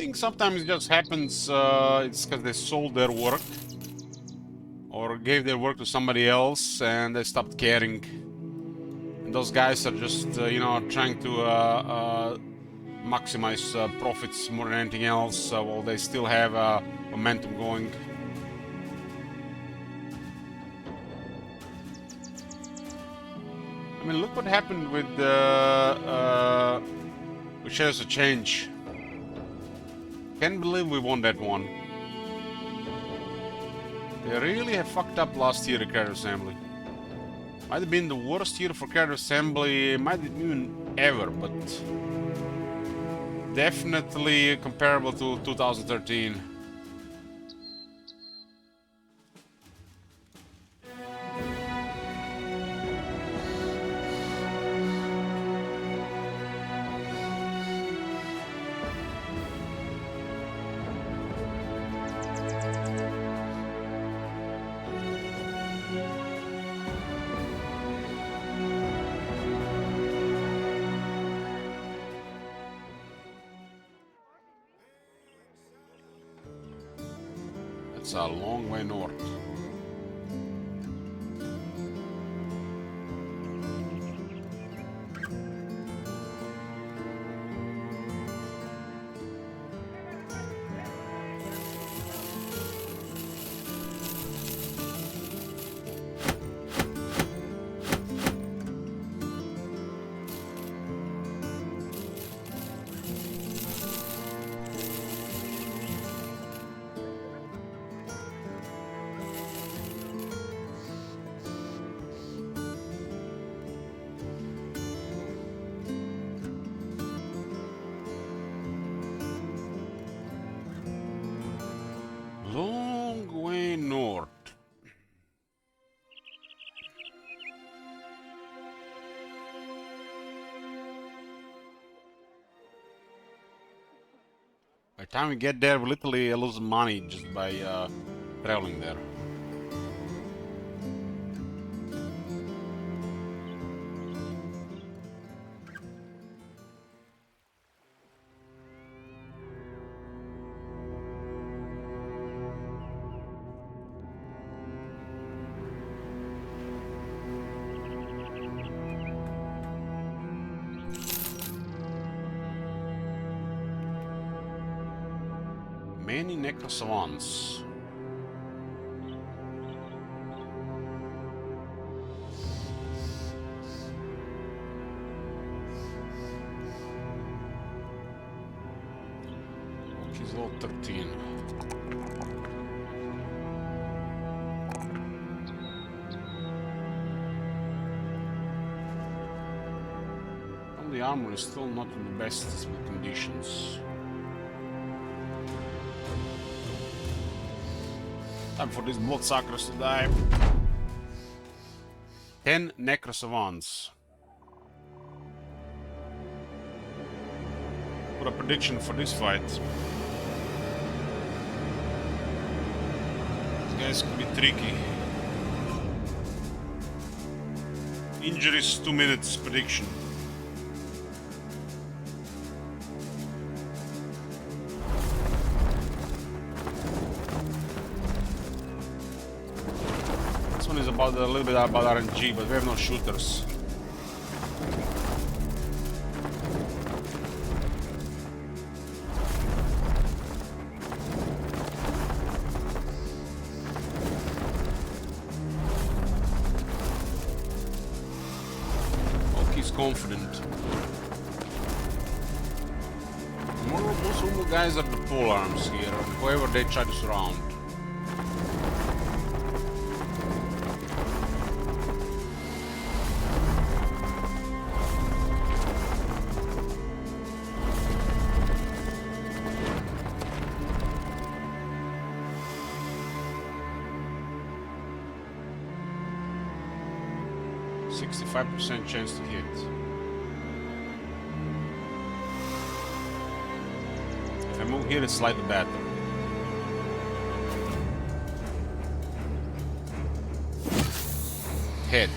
think sometimes it just happens, it's because they sold their work or gave their work to somebody else and they stopped caring. And those guys are just, you know, trying to maximize profits more than anything else while they still have momentum going. I mean, look what happened with Shadows of Change. Can't believe we won that one. They really have fucked up last year at Character Assembly. Might have been the worst year for Character Assembly, might have been ever, but definitely comparable to 2013. It's a long way north. Long way north. By the time we get there, we literally lose money just by traveling there. Many necrosavants. He's level 13. Well, the armor is still not in the best conditions. Time for these bloodsuckers to die. 10 necrosavants. What a prediction for this fight. These guys could be tricky. Injuries 2 minutes prediction. Is about a little bit about RNG, but we have no shooters. Oki's confident. Most of the guys are the pole arms here, whoever they try to surround. %65 chance to hit. If I move here, it's slightly better. Head.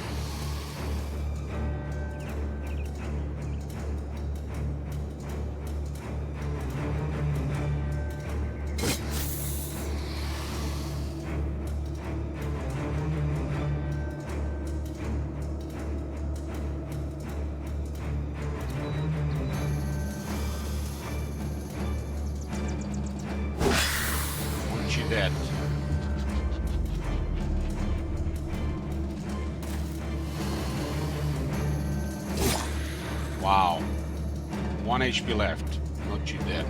not you dead. Wow. 1 HP left. Not you dead.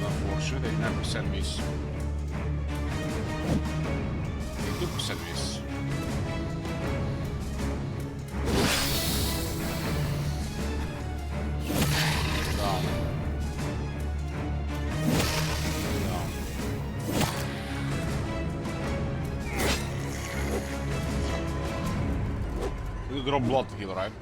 Unfortunately, they never send me. They do send me. Down. Down. You drop blood heal, right?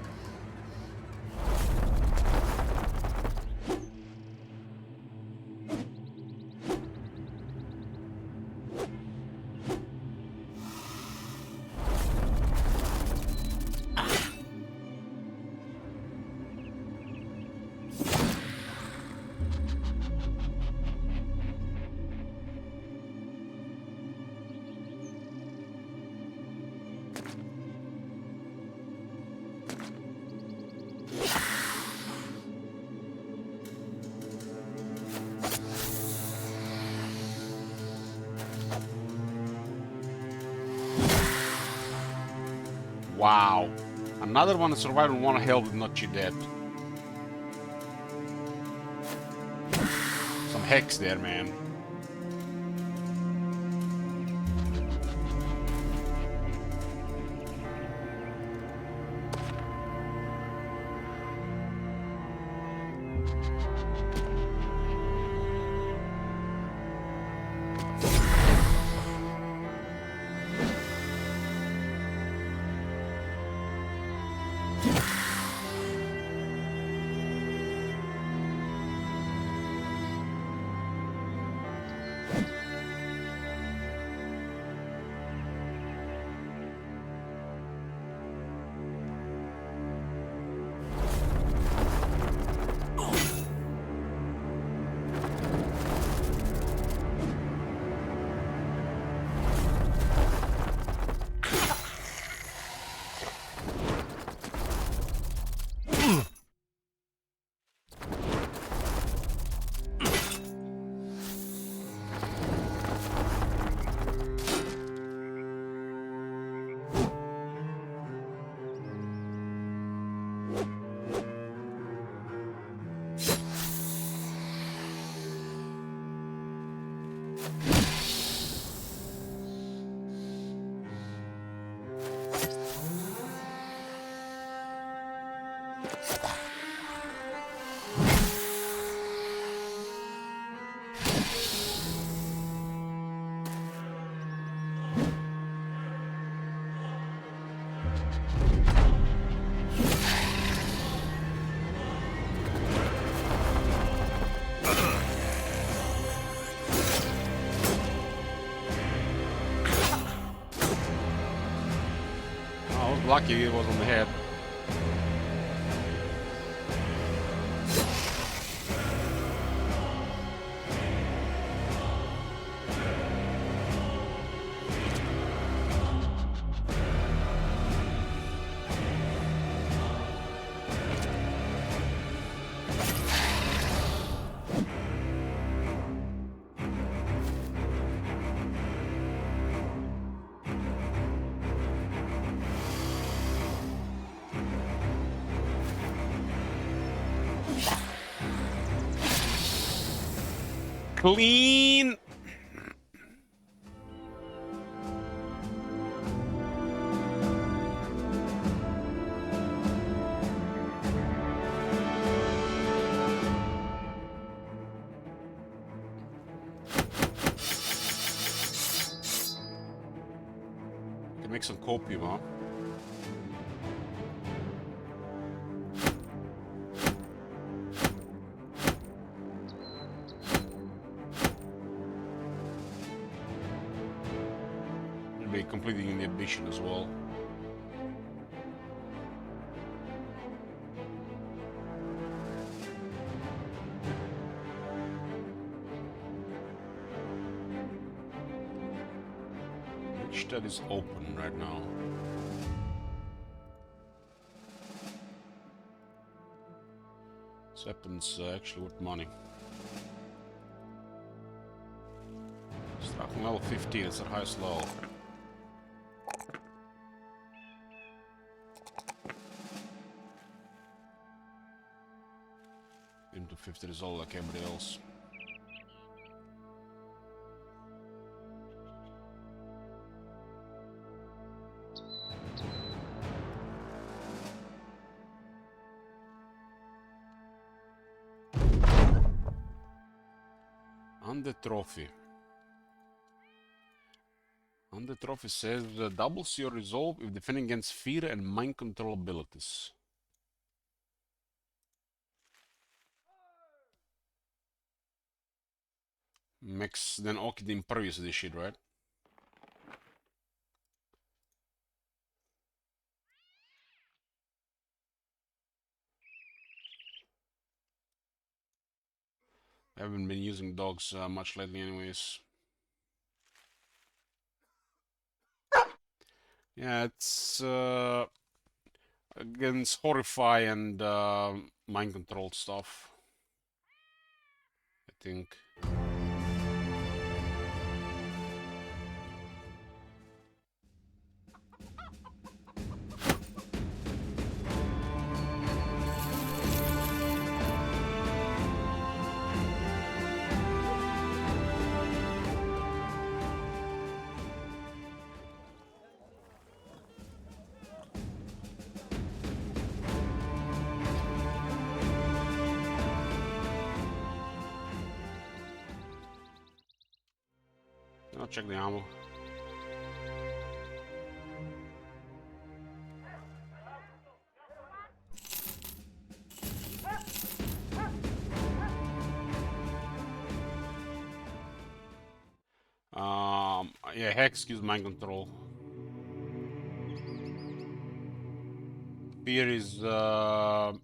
Wow. Another one survived on 1 health with not you dead. Some hex there, man. Lucky it was on the head. clean. Can make some copium, huh? Be completing the ambition as well. Which that is open right now. This weapon's actually worth money. Starting level 15, it's the highest level. Into 50 is all like everybody else. And the trophy. And the trophy says doubles your resolve if defending against fear and mind control abilities. Max then Oki the Impervious this shit, right? I haven't been using dogs much lately anyways. Yeah, it's against Horrify and mind control stuff, I think. I'll check the ammo. Yeah, Hex gives mind control. Fear is the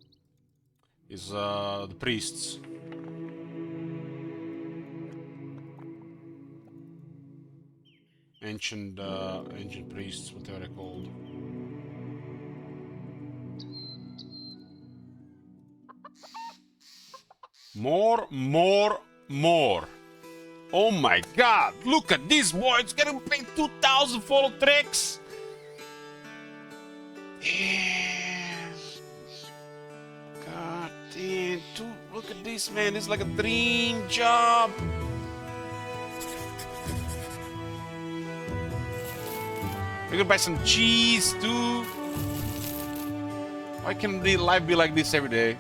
priests. Ancient priests, whatever they're called. More. Oh my god, look at this boy, it's getting paid 2,000 follow tricks. God damn, dude, look at this, man, it's like a dream job. We're gonna buy some cheese too. Why can't the life be like this every day?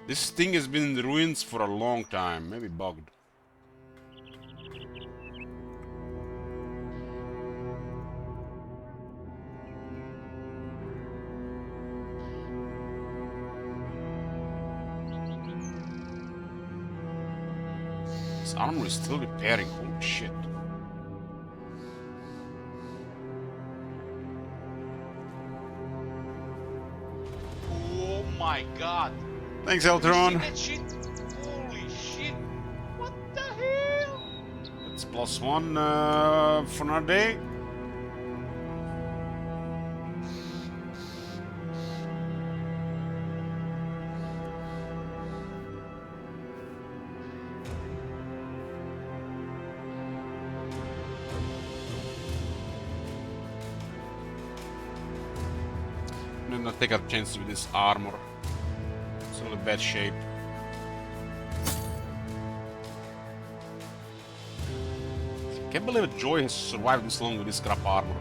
This thing has been in the ruins for a long time, maybe bugged. This armor is still repairing, holy shit. Oh my god. Thanks, You see Eltron. that shit? Holy shit. What the hell? That's +1 for another day. not take a chance with this armor. It's in a bad shape. Can't believe Joy has survived this long with this crap armor.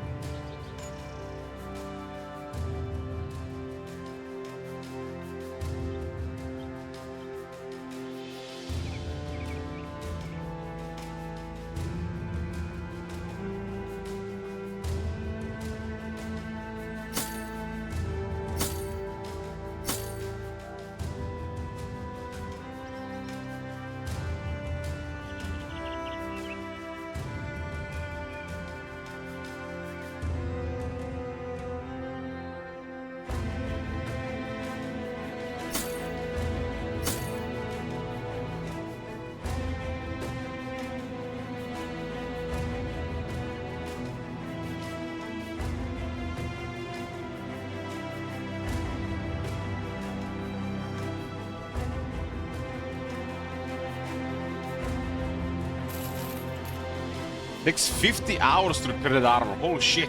Takes 50 hours to repair that armor. Holy shit.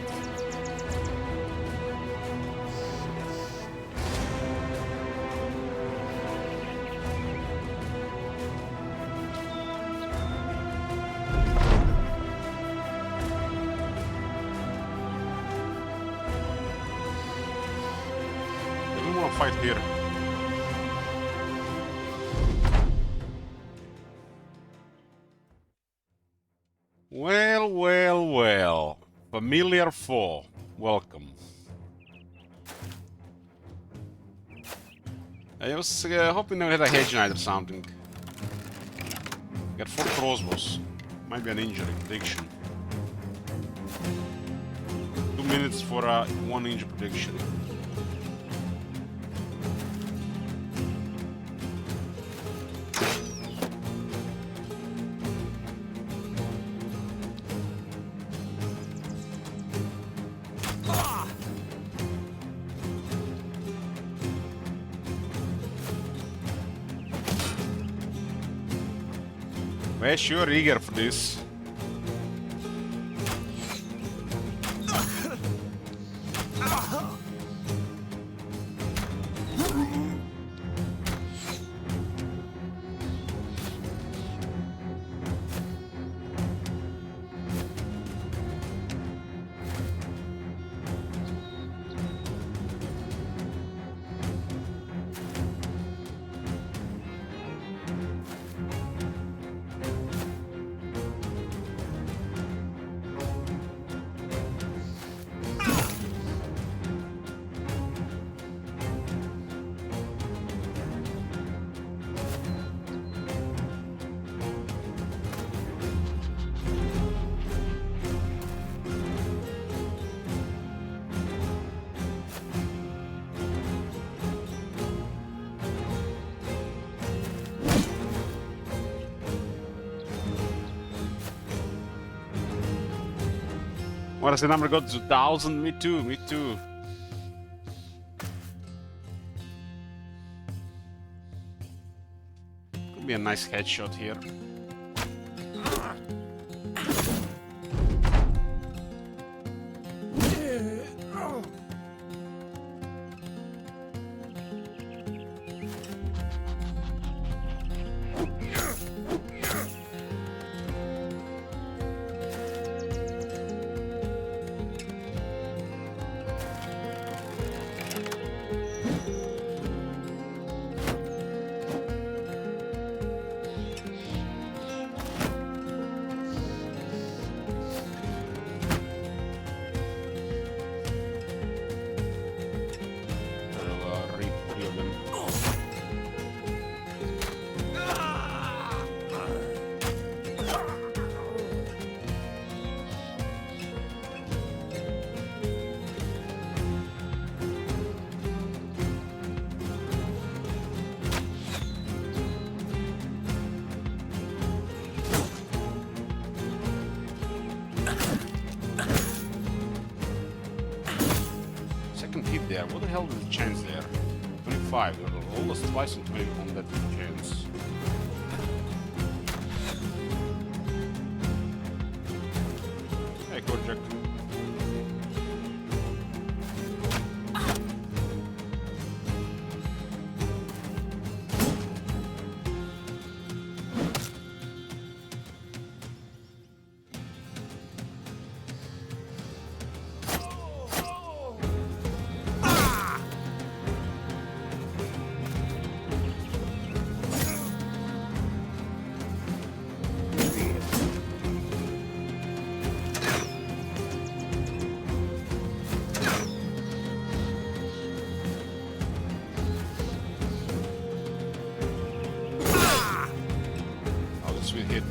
I don't want to fight here. Well, well, well. Familiar foe. Welcome. I was hoping I had a hedge knight or something. Got 4 crossbows. Might be an injury prediction. 2 minutes for a 1 injury prediction. Well, sure, eager for this. What is the number? Got to 1,000? Me too, me too. Could be a nice headshot here. There. What the hell is the chance there? 25. You're almost twice on 20 on that chance. Hey, Kojak. Sweet hit.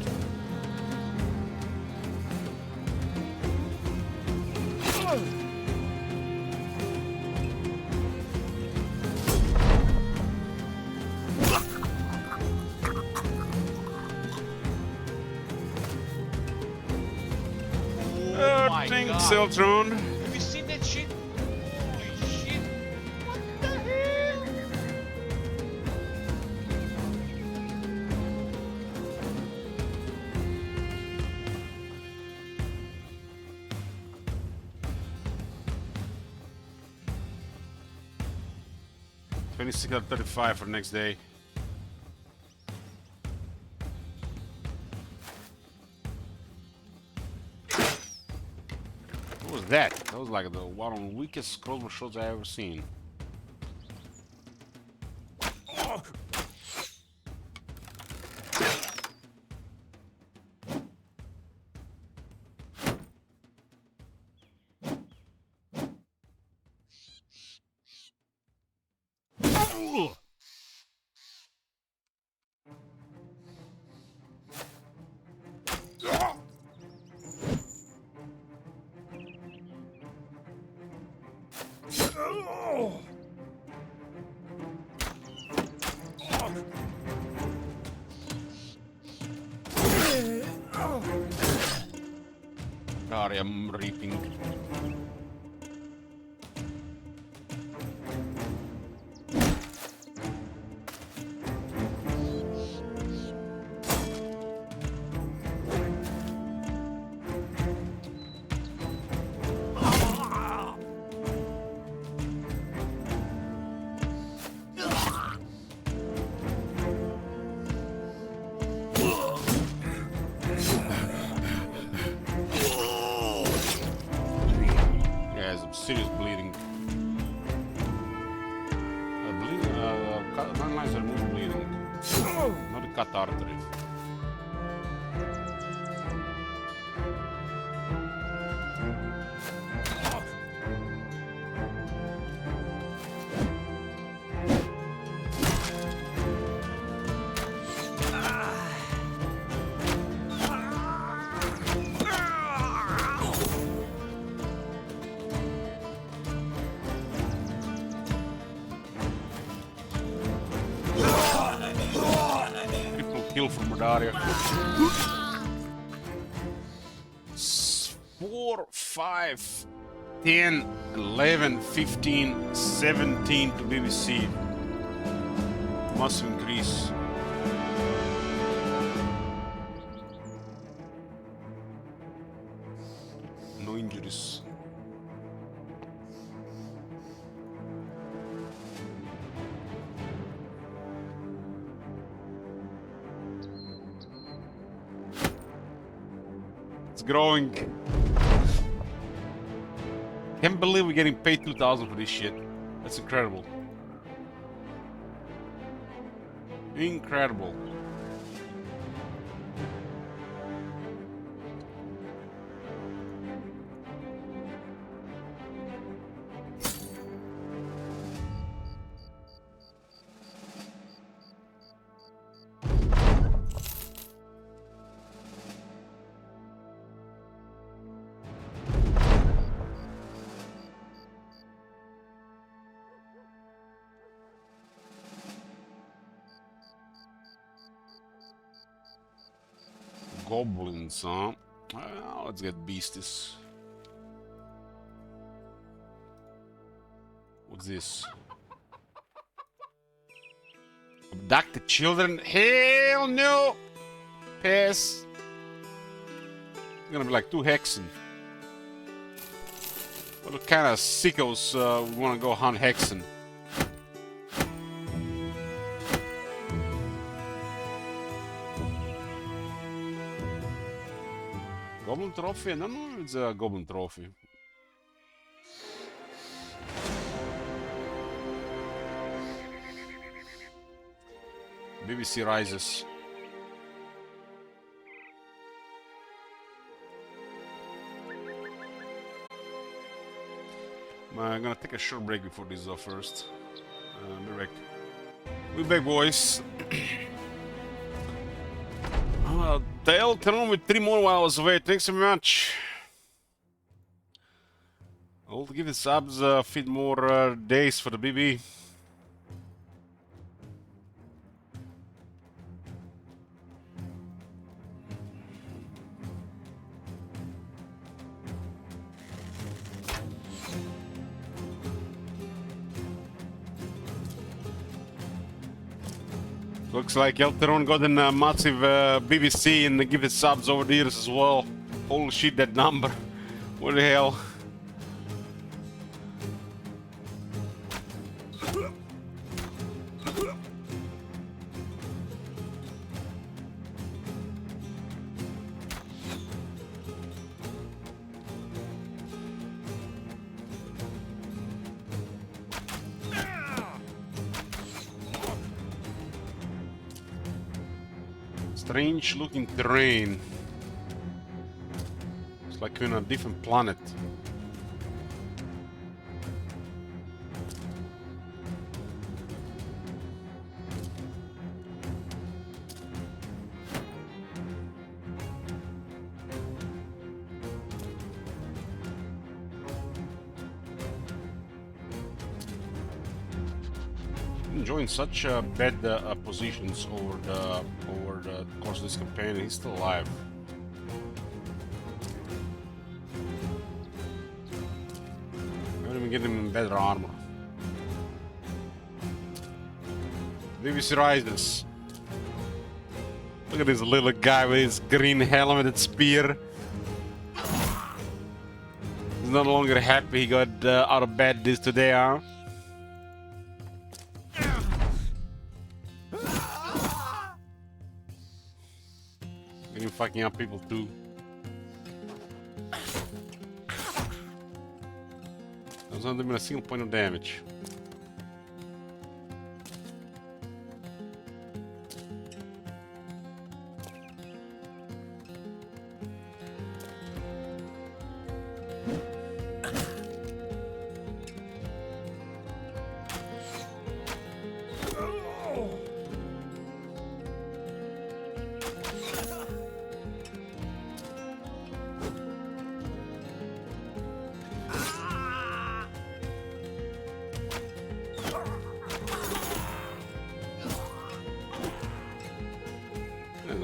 Oh my Think god. Celtron. Have you seen that shit? Holy shit. What the hell? $26.35 for next day. What was that? That was like the one of the weakest crossbow shots I ever seen. Sorry, I'm reaping. Serious bleeding. Nine lines are more bleeding. Not a cut artery. Kill from Mordaria. 4, 5, 10, 11, 15, 17 to BBC. Must increase. No injuries. Growing. Can't believe we're getting paid 2,000 for this shit. That's incredible. Incredible. Goblins, huh? Well, let's get beasties. What's this? Abducted children? Hell no! Pass. It's gonna be like 2 hexen. What kind of sickos we wanna go hunt hexen? Goblin trophy? I don't know if it's a goblin trophy. BBC rises. I'm gonna take a short break before this first. Be back. We're back, boys. Dale, turn on with 3 more while I was away. Thanks so much. I'll give the subs a few more days for the BB. Looks like Elteron got a massive BBC and give his subs over the years as well. Holy shit, that number. What the hell? Strange looking terrain. It's like we're on a different planet. Enjoying such bad positions over the course of this campaign. He's still alive. I haven't even get him in better armor. BBC Rises. Look at this little guy with his green helmeted spear. He's no longer happy he got out of bed this today, huh? You're fucking up people too. There's not even a single point of damage.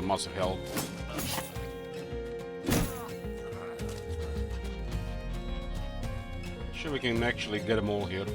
Must have helped. Sure, we can actually get them all here.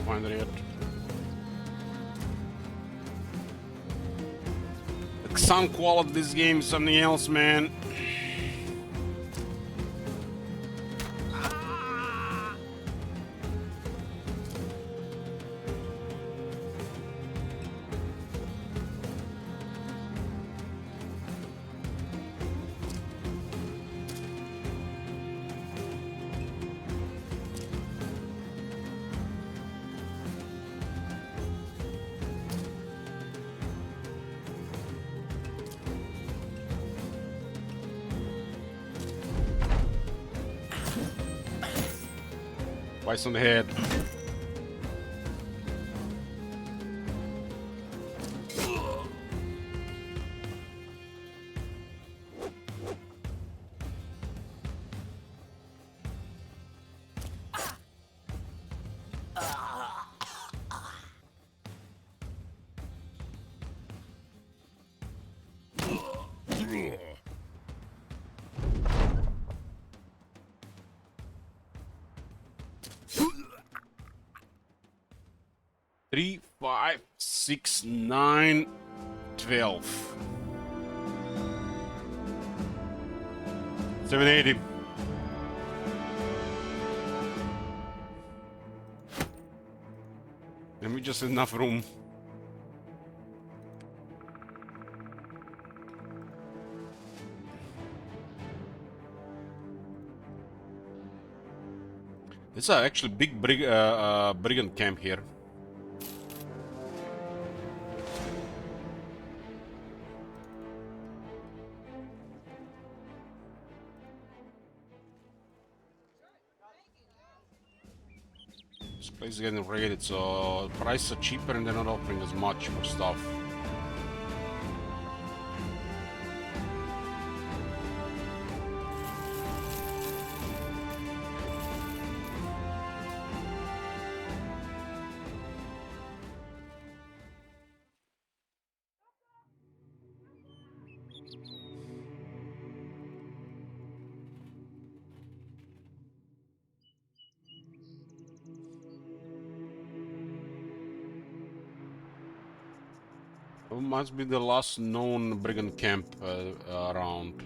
Find it yet. The sound quality of this game is something else, man. Twice on the head. 5, 6, 9, 12. 780. And we just have enough room. This is actually big brigand camp here. This place is getting raided, so prices are cheaper and they're not offering as much for stuff. It must be the last known brigand camp around.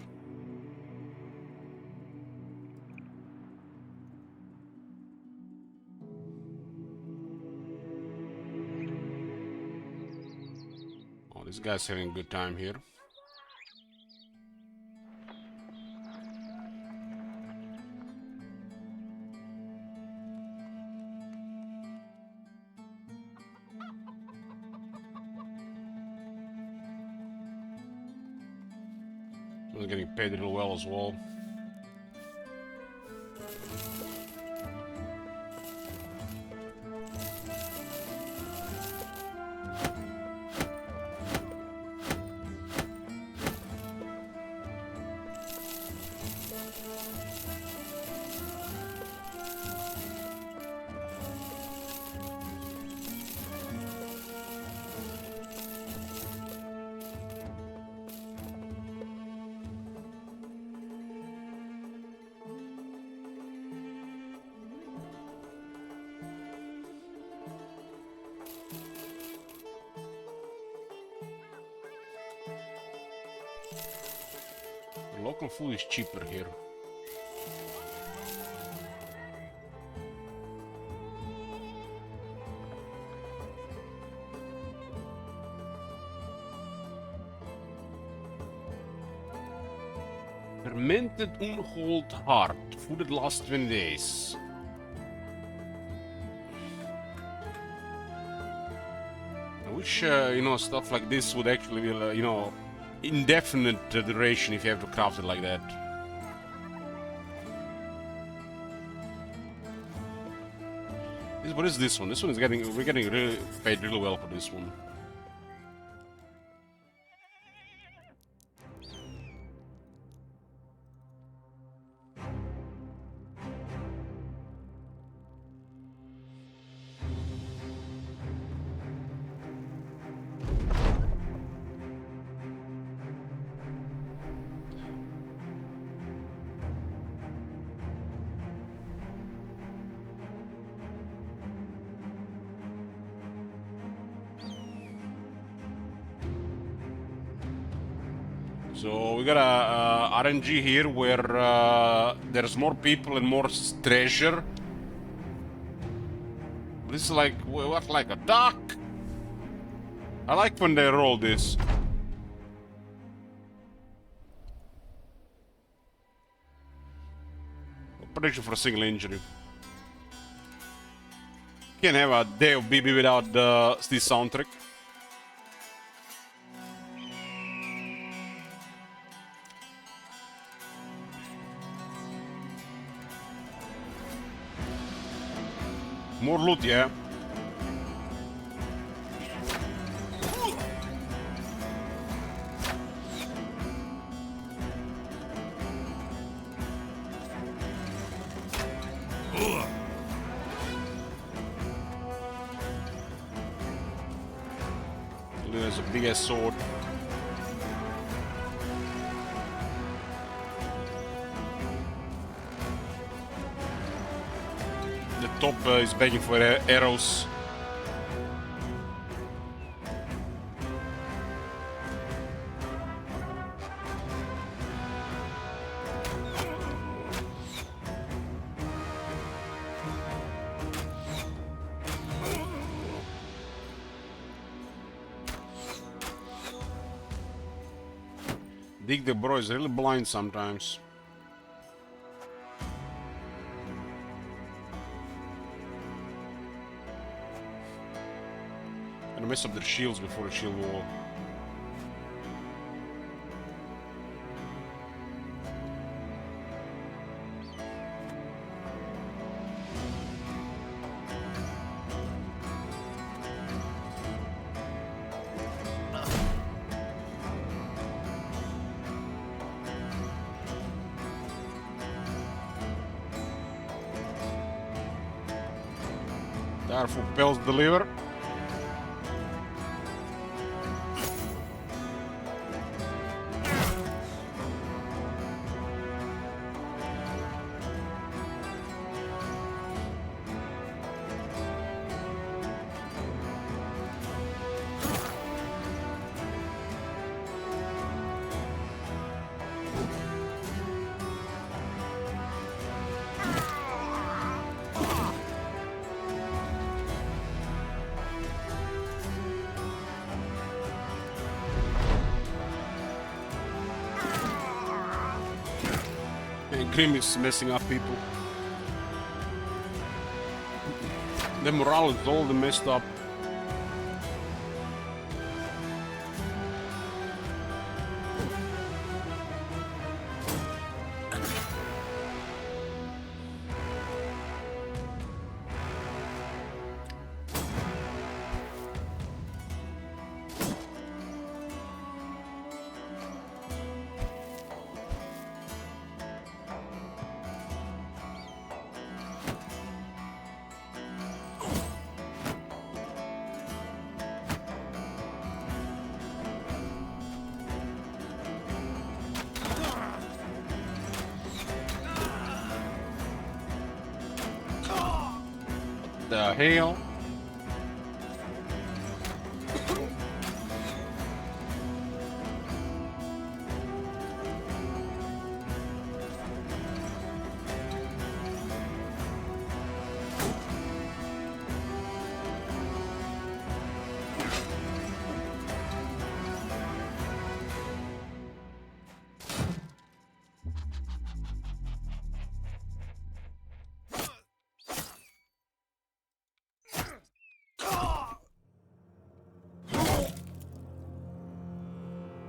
Oh, this guy's having a good time here. He's getting paid real well as well. The local food is cheaper here. Fermented unhold heart. Food that lasts 20 days. I wish, you know, stuff like this would actually be, you know, indefinite duration if you have to craft it like that. What is this one? This one is we're getting really paid really well for this one. So we got a RNG here where there's more people and more treasure. This is like, what, like a duck? I like when they roll this. Prediction for a single injury. Can't have a day of BB without this soundtrack. More loot, yeah. There's a big ass sword. The top is begging for arrows. Dig the bro is really blind sometimes. Gonna mess up their shields before the shield wall. Daarvoor Pels deliver. And Grim is messing up people. The morale is all messed up. The hell?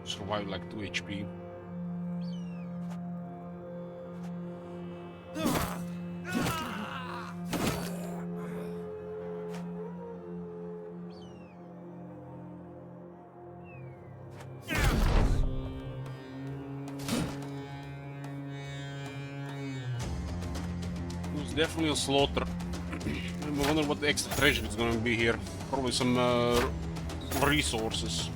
Survive like 2 HP. It's definitely a slaughter. I wonder what the extra treasure is going to be here. Probably some resources.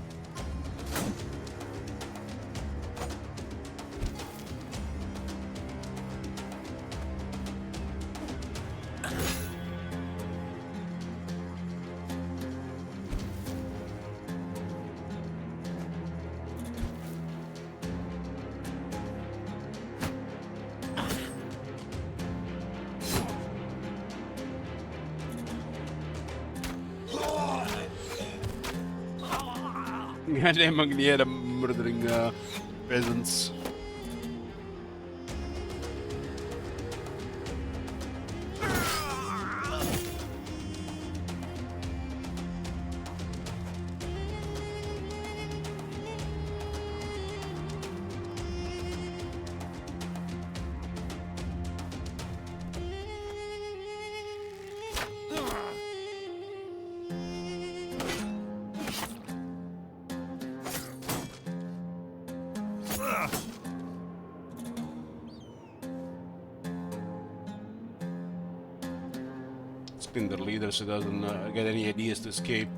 Goddamn Magnietta murdering peasants. Spin their leader so he doesn't get any ideas to escape.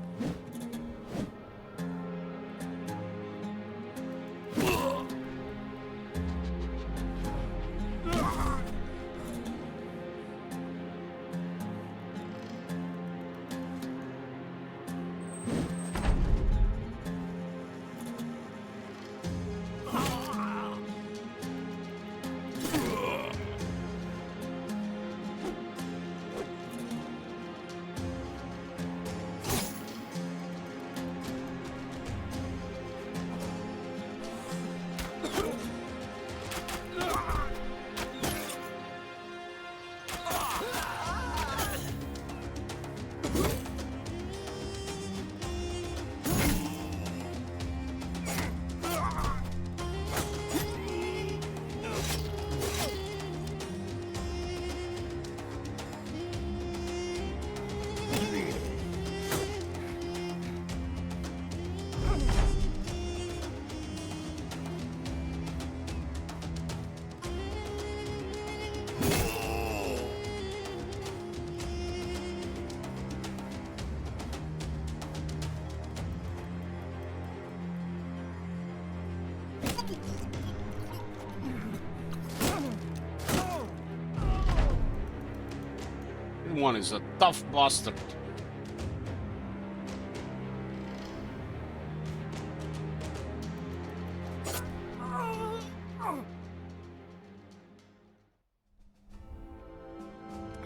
one is a tough bastard.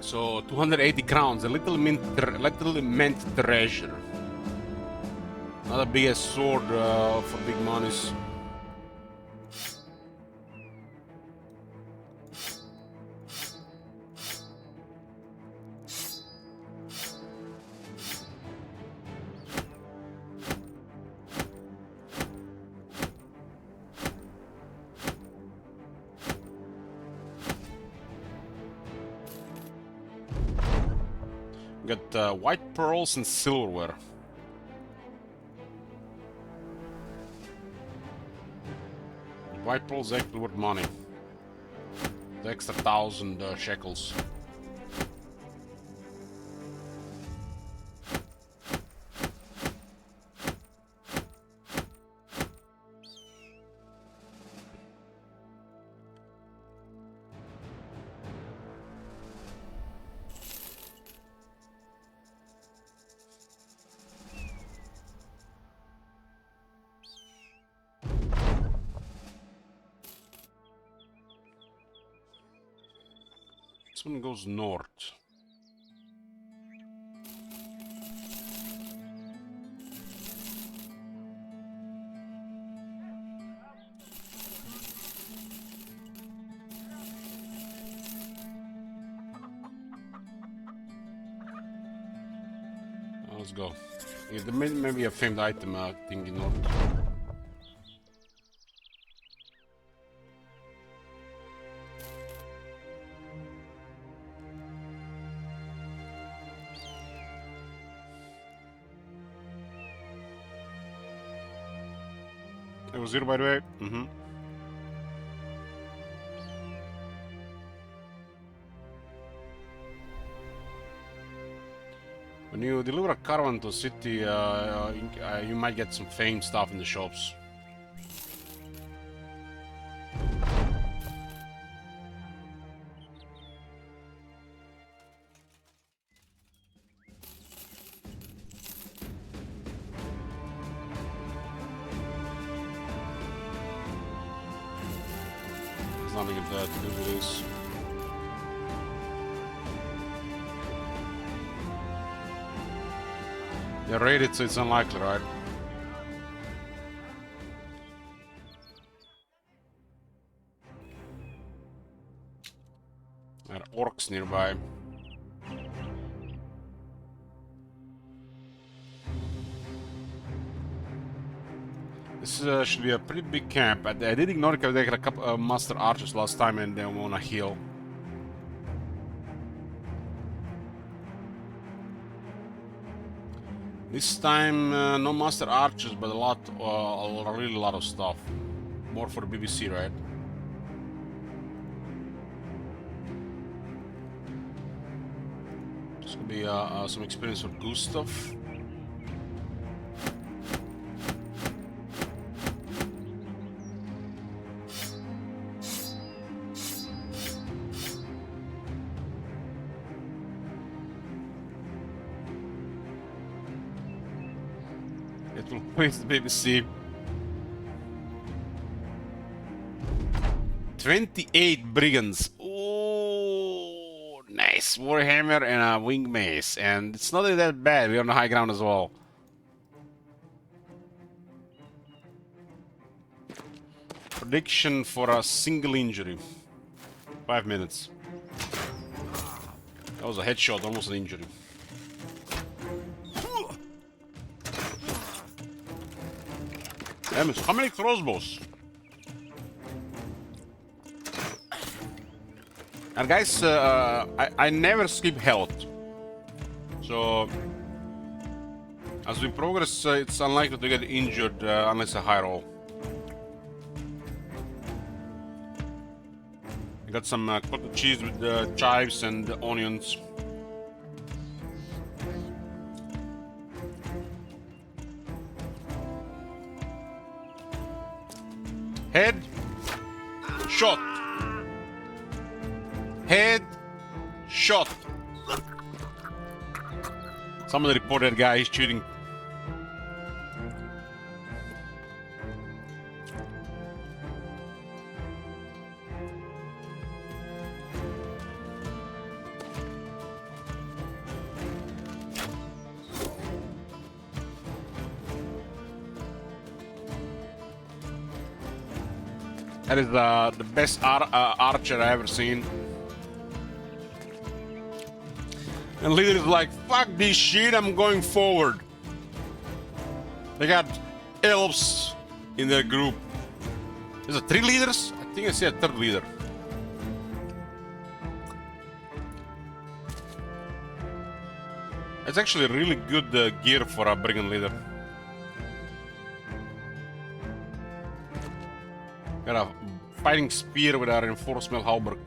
So 280 crowns, a little mint treasure. Not a big sword for big monies. Got white pearls and silverware. White pearls actually worth money. The extra 1,000 shekels. This one goes north. Let's go. Yeah, there may be a famed item thing in north. It was 0 by the way. When you deliver a caravan to a city, you might get some fame stuff in the shops. There's nothing to do with this. They're raided, so it's unlikely, right? There are orcs nearby. This should be a pretty big camp. I did ignore it because they had a couple of master archers last time and they were on a hill. This time, no master archers, but a really lot of stuff. More for the BBC, right? This could be some experience for Gustav. It will please the BBC. 28 brigands. Oh, nice warhammer and a wing mace, and it's not that bad. We're on the high ground as well. Prediction for a single injury. 5 minutes. That was a headshot, almost an injury. Damn it, how many crossbows? And guys, I never skip health. So, as we progress, it's unlikely to get injured unless a high roll. I got some cottage cheese with chives and onions. Head shot. Head shot. Someone reported guy is cheating. That is the best archer I ever seen. And leader is like, fuck this shit, I'm going forward. They got elves in their group. Is it 3 leaders? I think I see a 3rd leader. It's actually really good gear for a brigand leader. Got a fighting spear with a reinforcement halberd.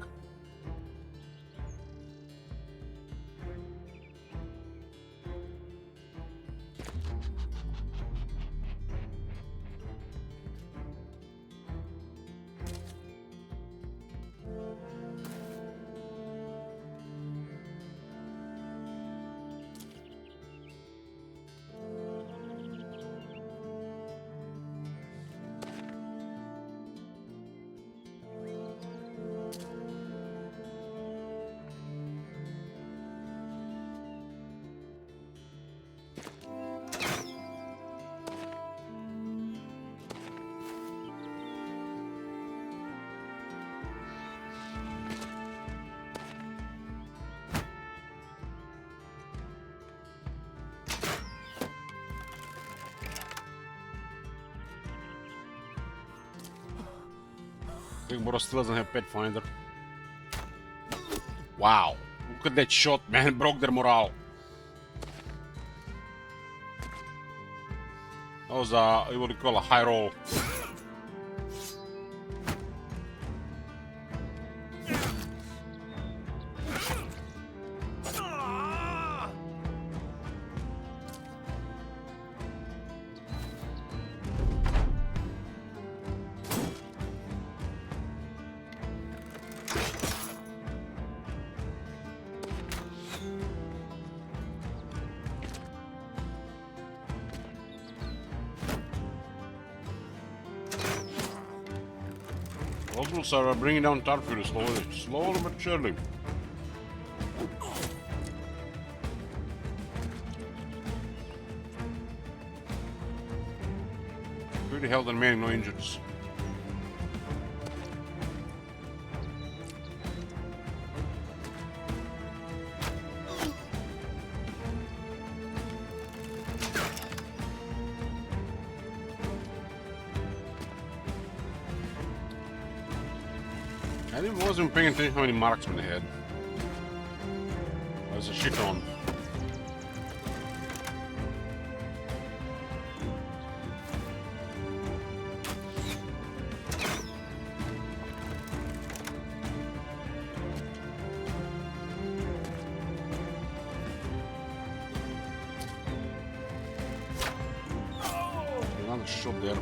Big Brother still doesn't have Pet Finder. Wow. Look at that shot, man. Broke their morale. That was what do you call a high roll. Locals are bringing down Tarfur slowly but surely. Pretty health and man, no injuries. I wasn't paying attention how many marksmen they had. There's a shit on. Another shot there.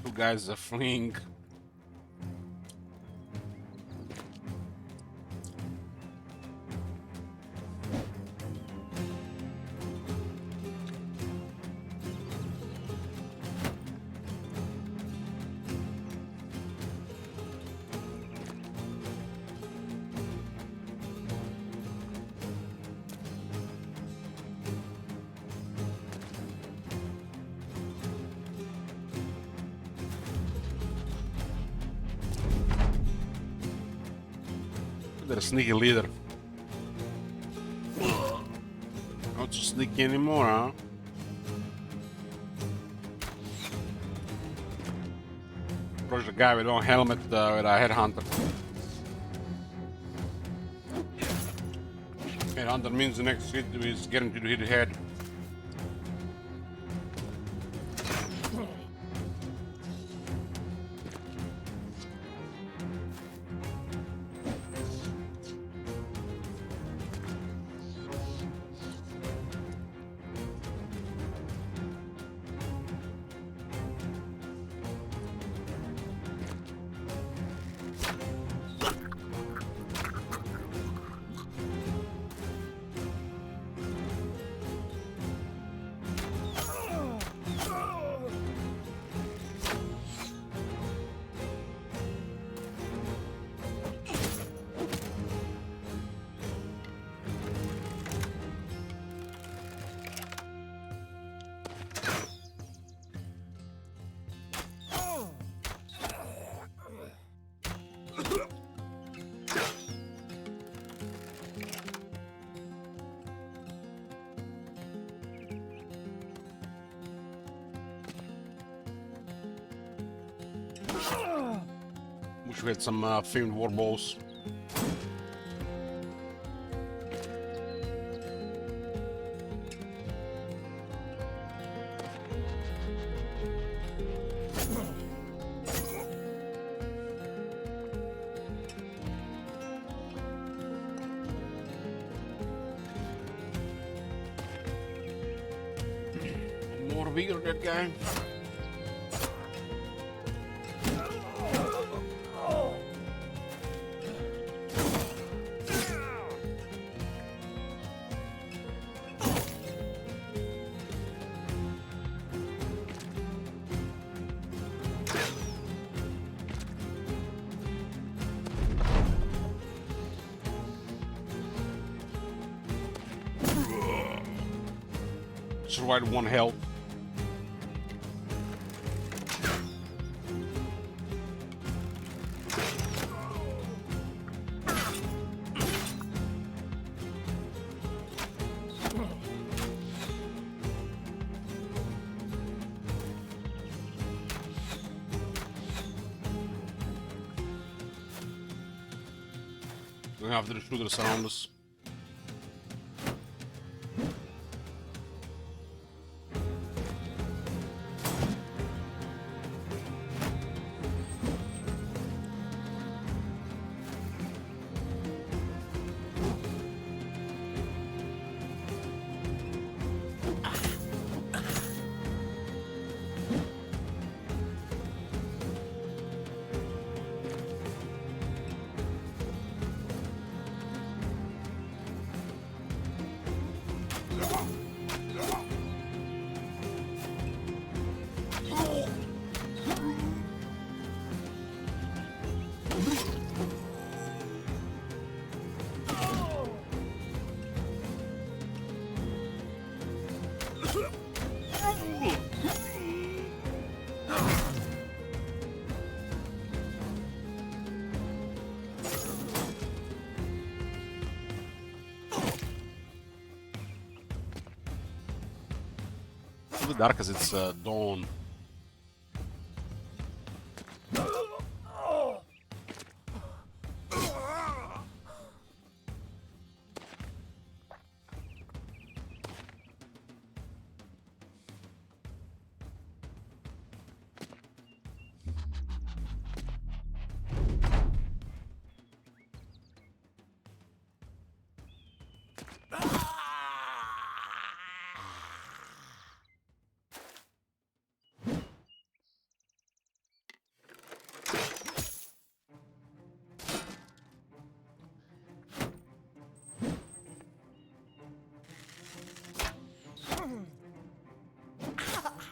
Two guys are fleeing. They're a sneaky leader. Not so sneaky anymore, huh? approach the guy with no helmet with a headhunter. Headhunter means the next hit is guaranteed to hit the head. Wish we had some famed war balls. More vigor, that guy. Survived 1 health. We have the shooters around us. It's a bit dark as it's dawn.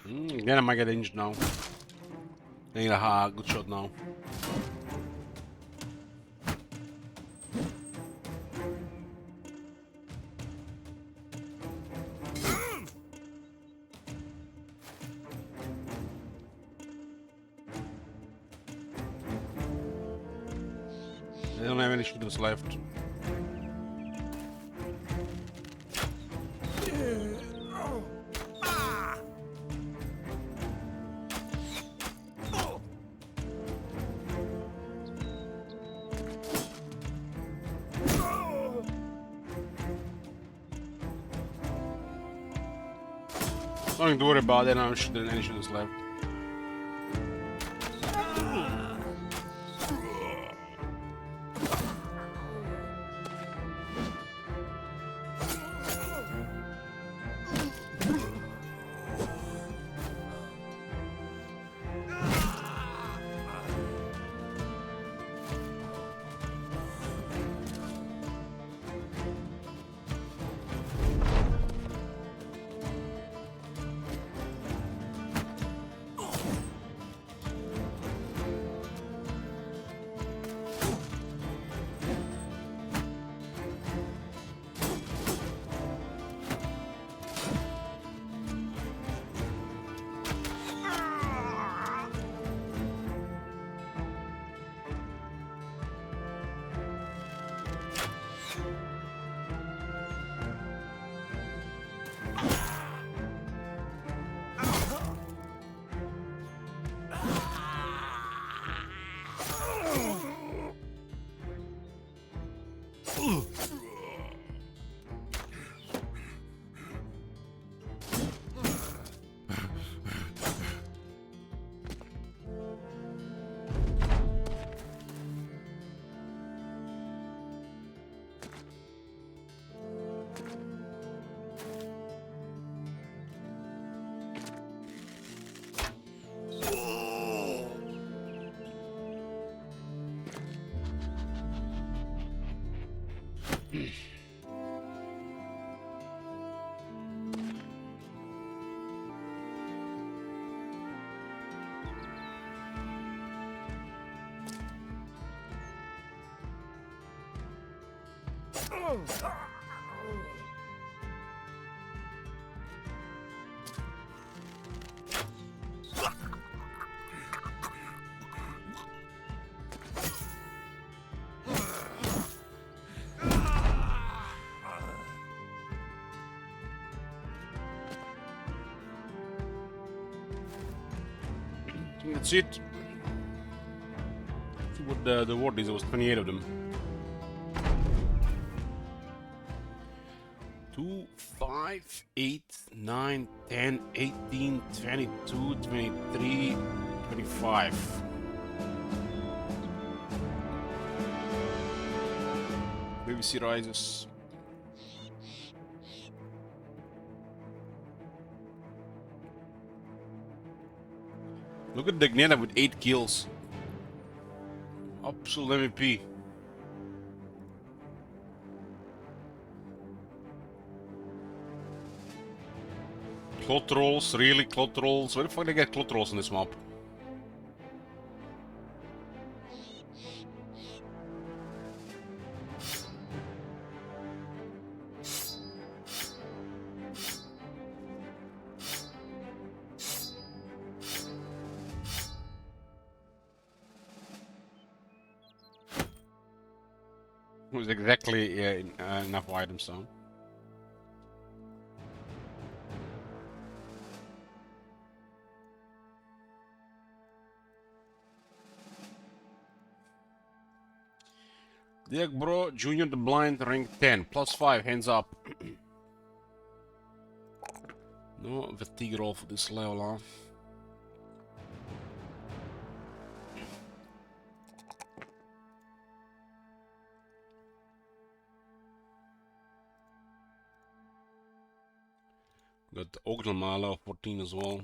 Again, I might get injured now. I need a good shot now. I don't have any shooters left. Nothing to worry about. Then I'm shooting any shooters left. That's it. See what the word is. There was 28 of them. 2, 5, 8, 9, 10, 18, 22, 23, 25. BBC rises. Look at Dagneta with 8 kills. Absolute MVP. Clot rolls, really? Clot rolls? Where the fuck did they get clot rolls in this map? It was exactly enough items down. Diak Bro, Junior the Blind, rank 10, +5, hands up. No fatigue roll for this level, huh? Got the Ognamala 14 as well.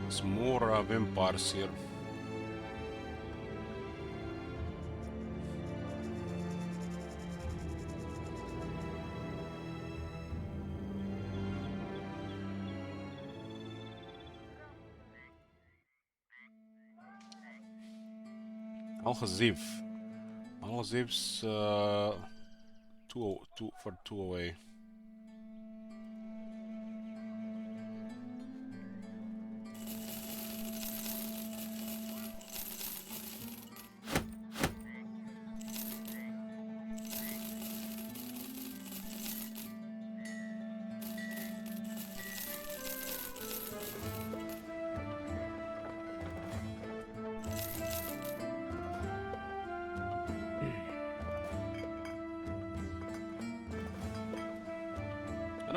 Some more vampires here. Al-Khazif. Al-Khazif's 2 away.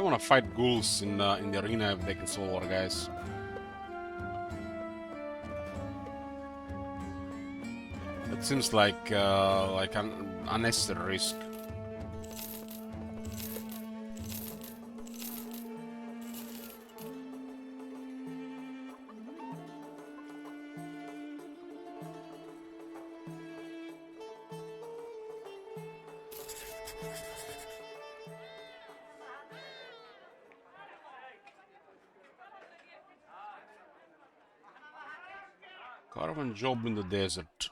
don't want to fight ghouls in the arena if they can solo our guys. It seems like an unnecessary risk. Caravan job in the desert.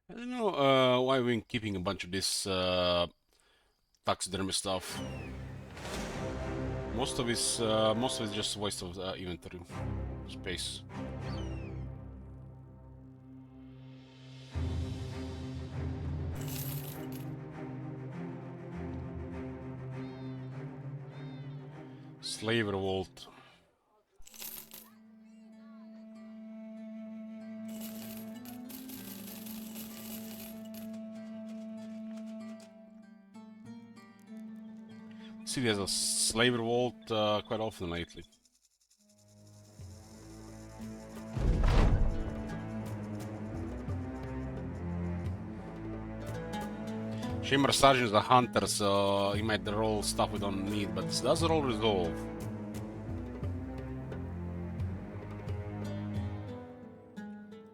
I don't know why we've been keeping a bunch of this taxidermy stuff. Most of it's just a waste of inventory space. Slave revolt. See, there's a slave revolt quite often lately. Shimmer Sergeant is a hunter, so he might roll stuff we don't need, but does roll resolve.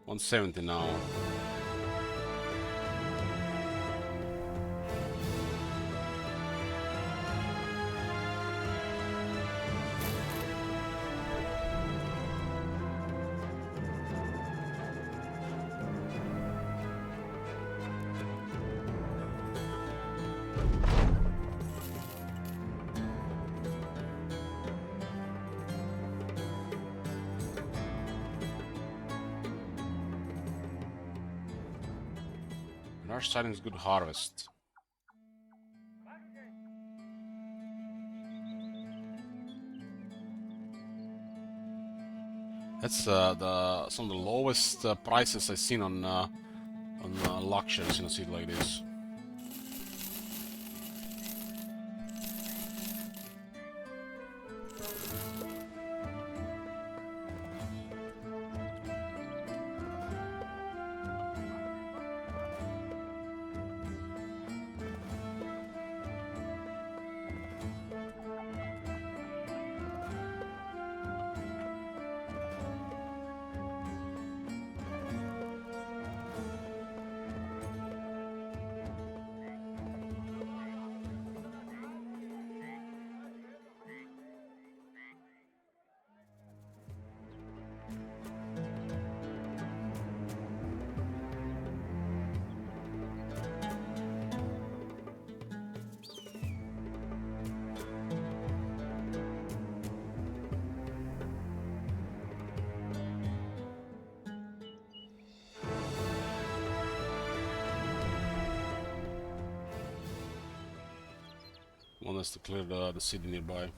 $170 now. Rush Silence Good Harvest. That's some of the lowest prices I've seen on luxuries in a city like this. One has to clear the city nearby.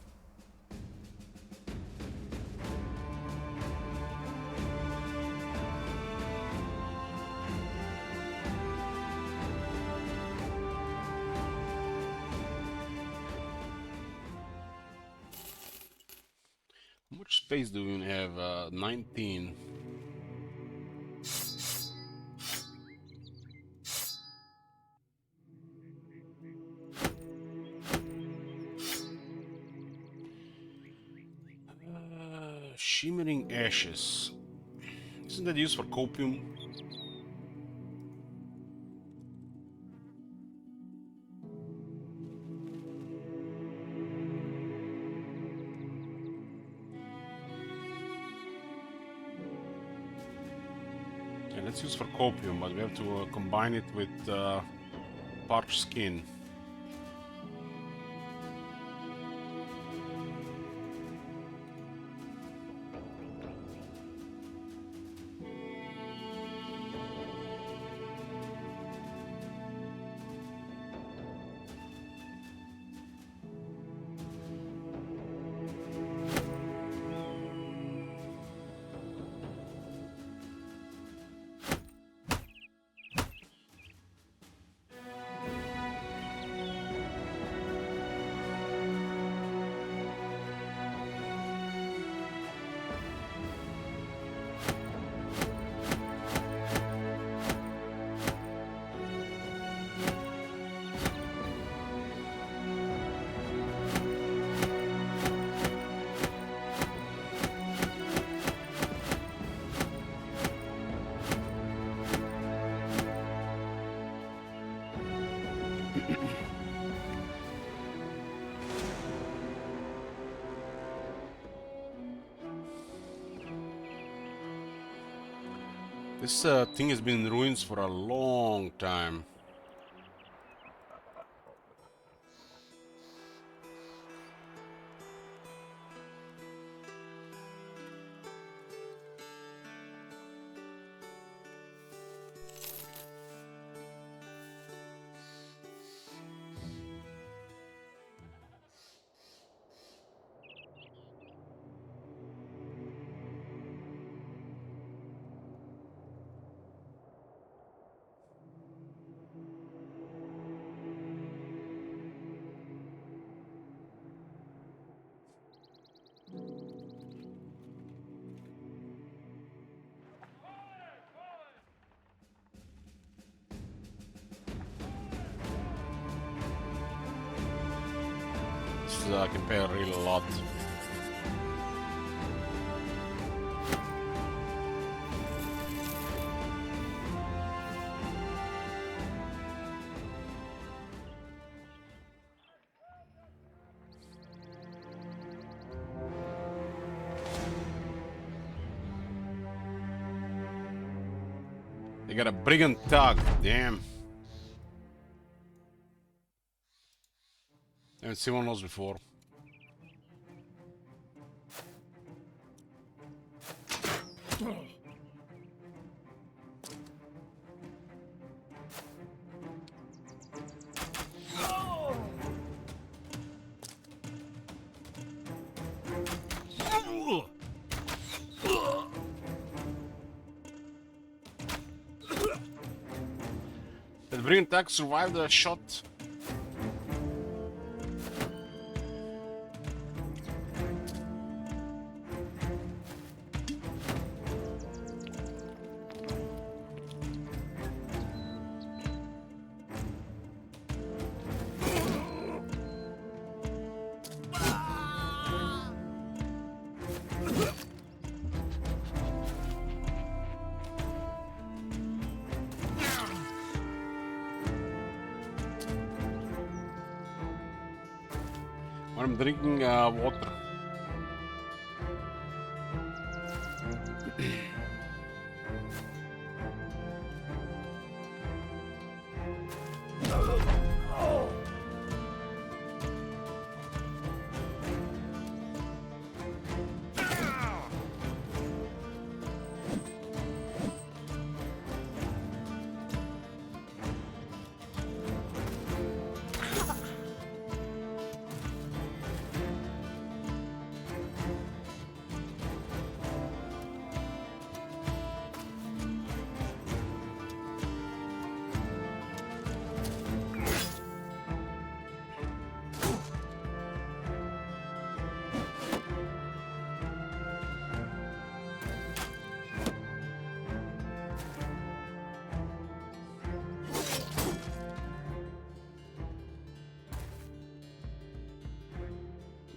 How much space do we have? 19. Shimmering ashes. Isn't that used for copium? Yeah, that's used for copium, but we have to combine it with parched skin. This thing has been in ruins for a long time. I can pay really a lot. They got a brigand tug, damn. Haven't seen one of those before. Did the brigand tug survive the shot? I'm drinking water.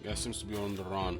Guy seems to be on the run.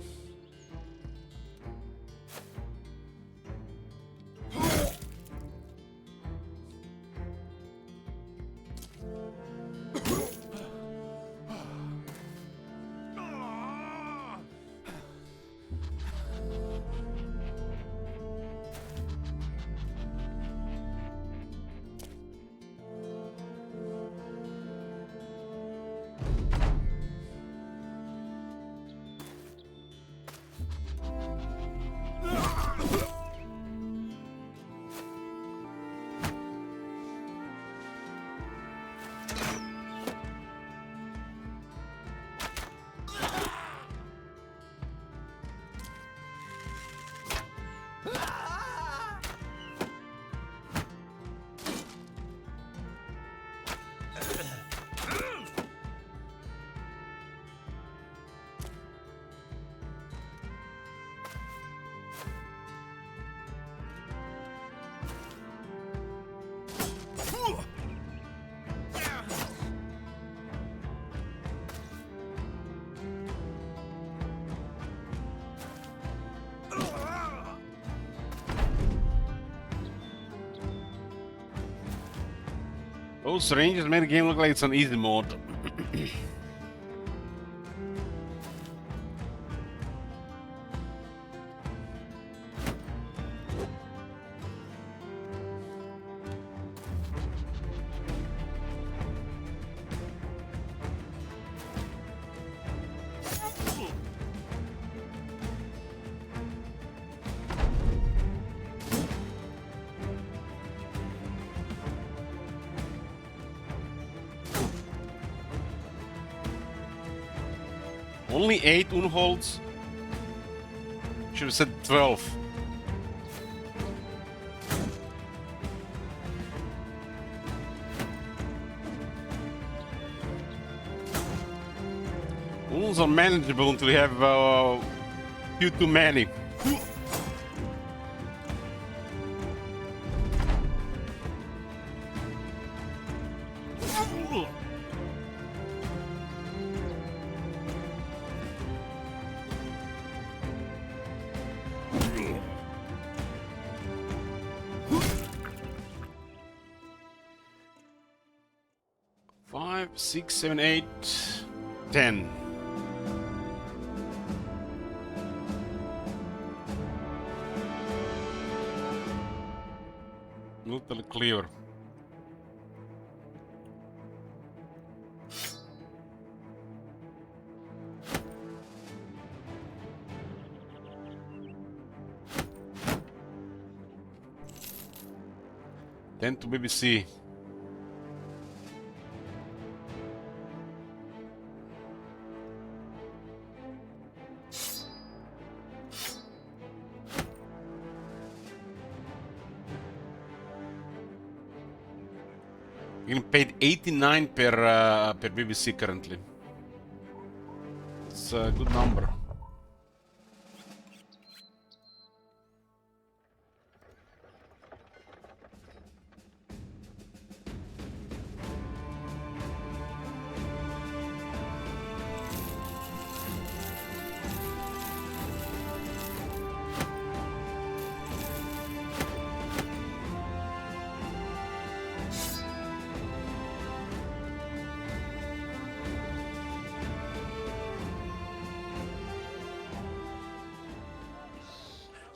Those ranges make the game look like it's on easy mode. Only 8 unholds? Should have said 12. Unholds are manageable until you have few too many. Five, 6, 7, 8, 10. Totally clear. Then to BBC. Getting paid 89 per BBC currently. It's a good number.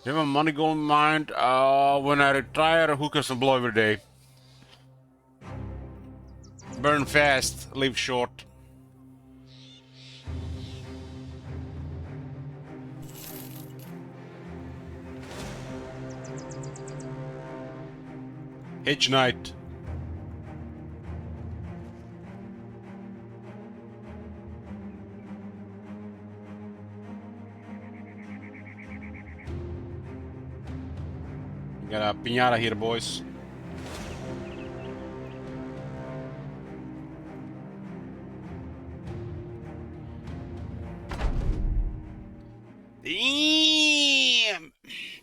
You have a money goal in mind? When I retire, hookers and blow every day. Burn fast, live short. Hedge Knight. Got a piñata here, boys. Damn!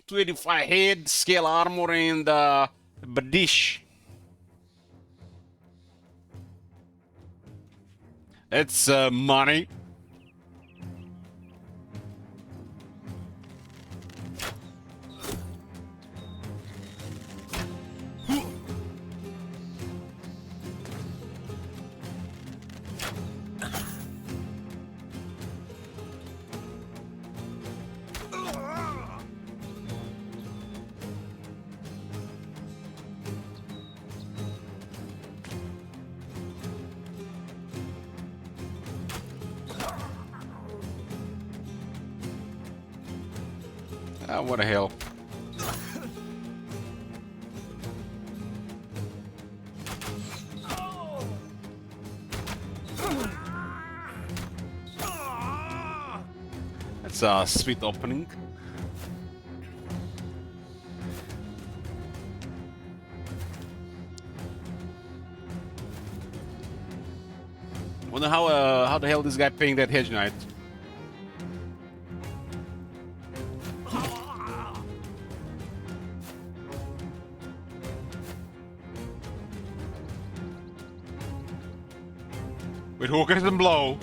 285 head, scale armor, and Badish. That's money. What the hell? That's a sweet opening. Wonder how the hell this guy paying that Hedge Knight? With hookers and blow.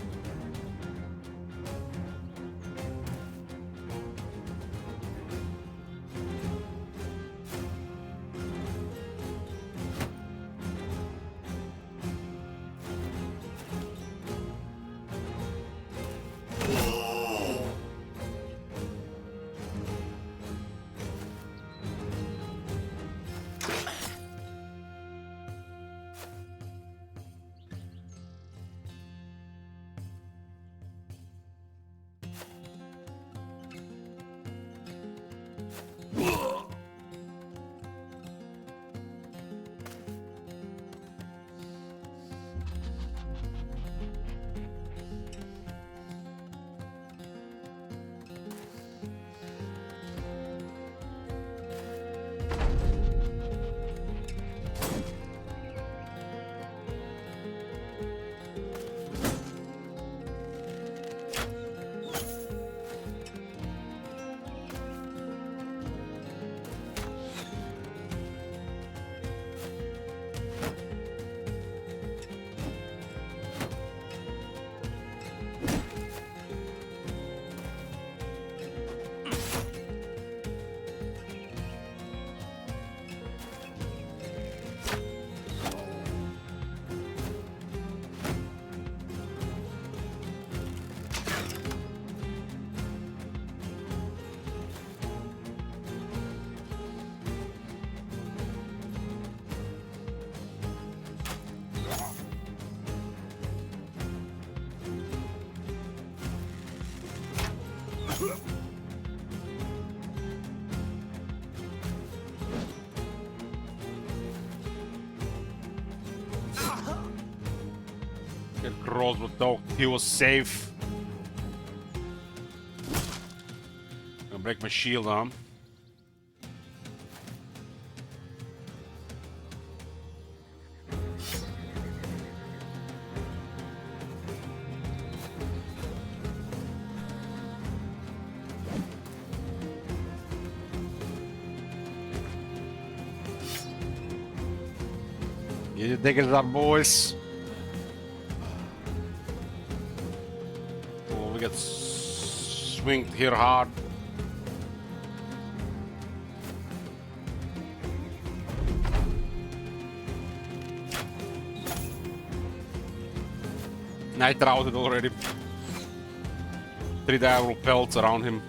Get cross, but though he was safe. Gonna break my shield arm. Get your diggers up, boys. Oh, we get swinged here hard. Night routed already. 3 diagonal pelts around him.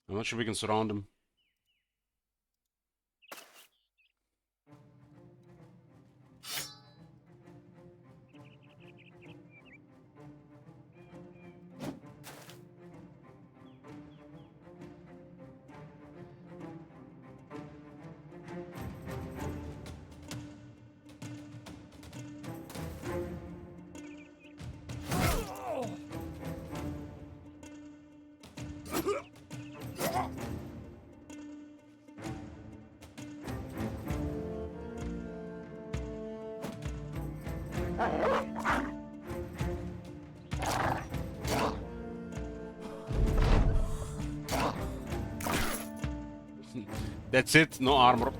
I'm not sure we can surround him. That's it, no armor.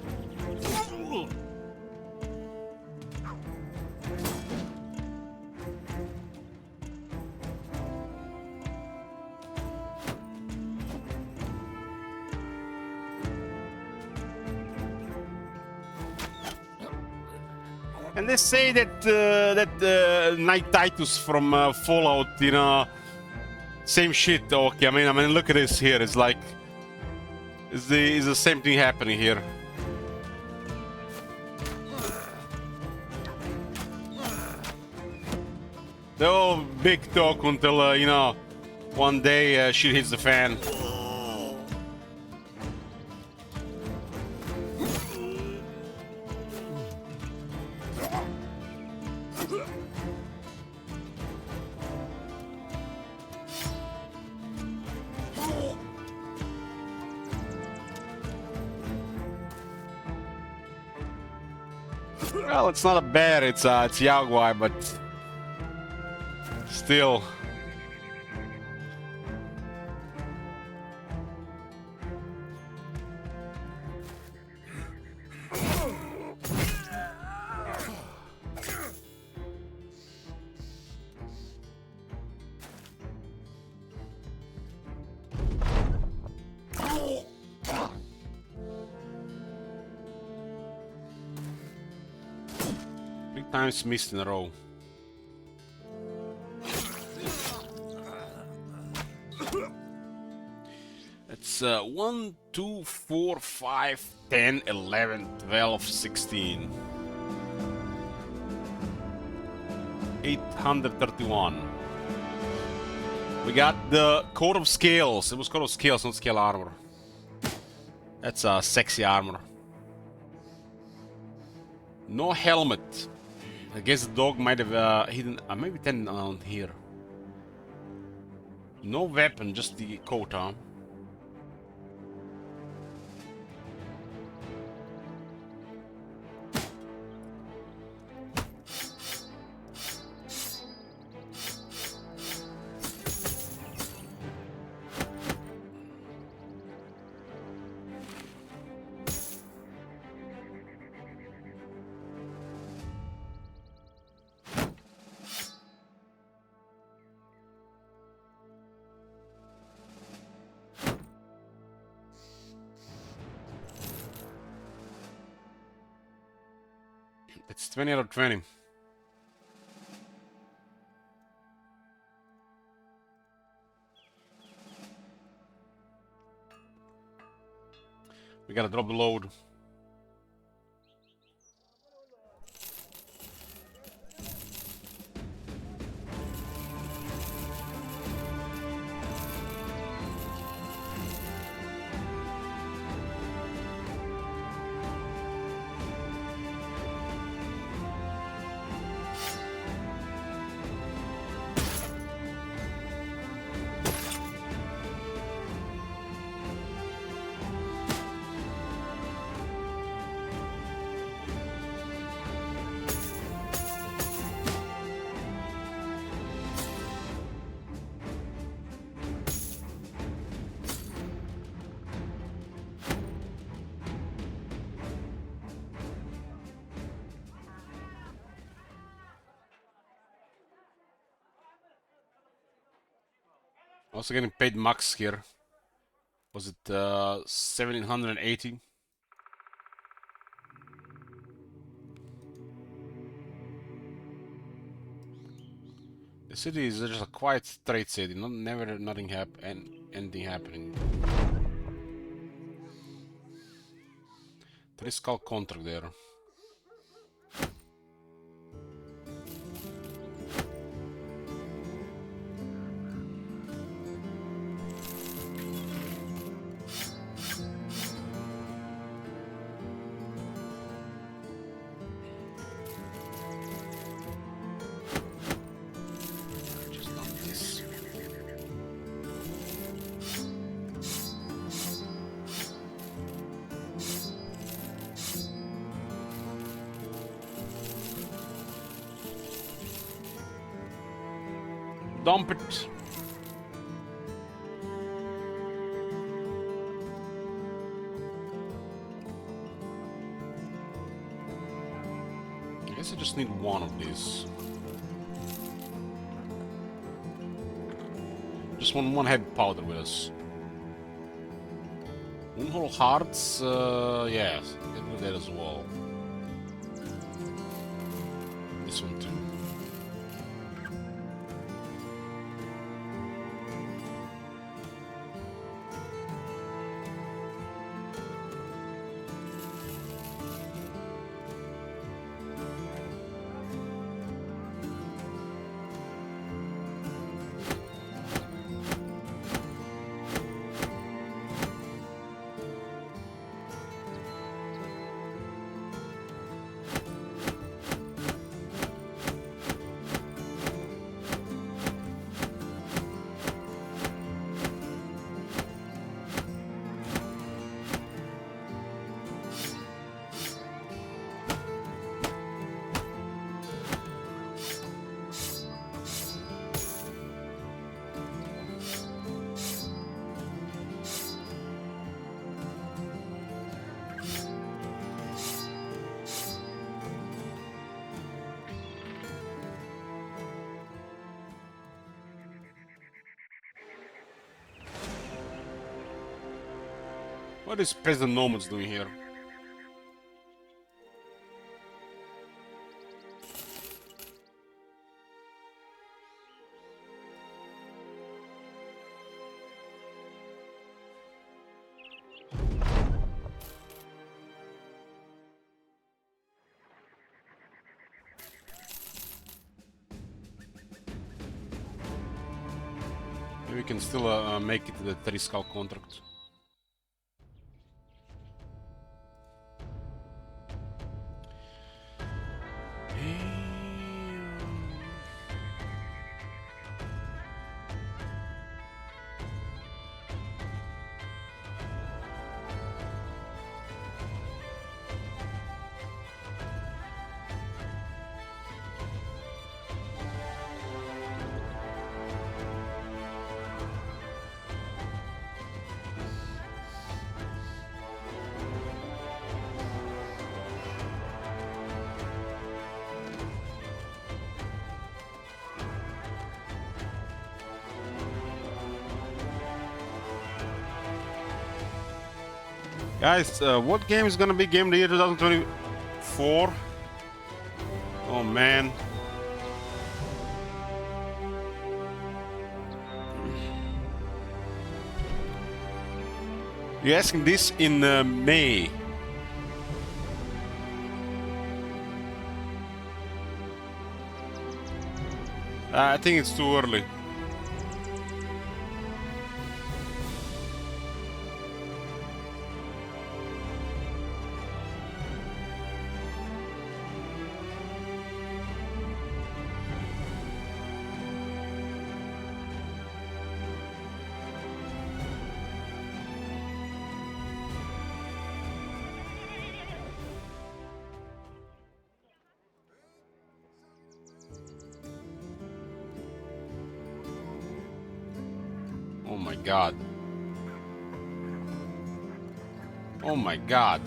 And they say that Knight Titus from Fallout, you know, same shit. Okay, I mean, look at this here. It's like, is the same thing happening here? They're all big talk until you know, one day shit hits the fan. Well, it's not a bear, it's Jaguar, but still. Times missed in a row. It's 1, 2, 4, 5, 10, 11, 12, 16. 831. We got the Coat of Scales. It was Coat of Scales, not Scale Armor. That's a sexy armor. No helmet. I guess the dog might have hidden maybe 10 around here. No weapon, just the coat, huh? It's 20 out of 20. We gotta drop the load. Also getting paid max here. Was it 1780? The city is just a quiet trade city. Nothing anything happening. 3 skull contract there. Dump it. I guess I just need one of these. Just one heavy powder with us. Moonhole hearts, yes, get rid of that as well. This one too. What is President Nomads doing here? Maybe we can still make it to the 3 skull contract. Guys, what game is gonna be Game of the Year 2024? Oh man. You're asking this in May. I think it's too early. Oh my god. Oh my god.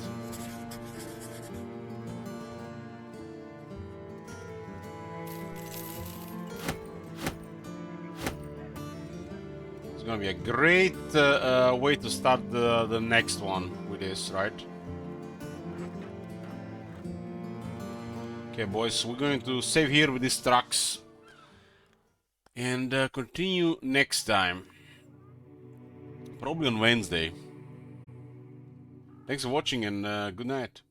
It's gonna be a great way to start the next one with this, right? Okay, boys, we're going to save here with these trucks and continue next time. Probably on Wednesday. Thanks for watching and good night.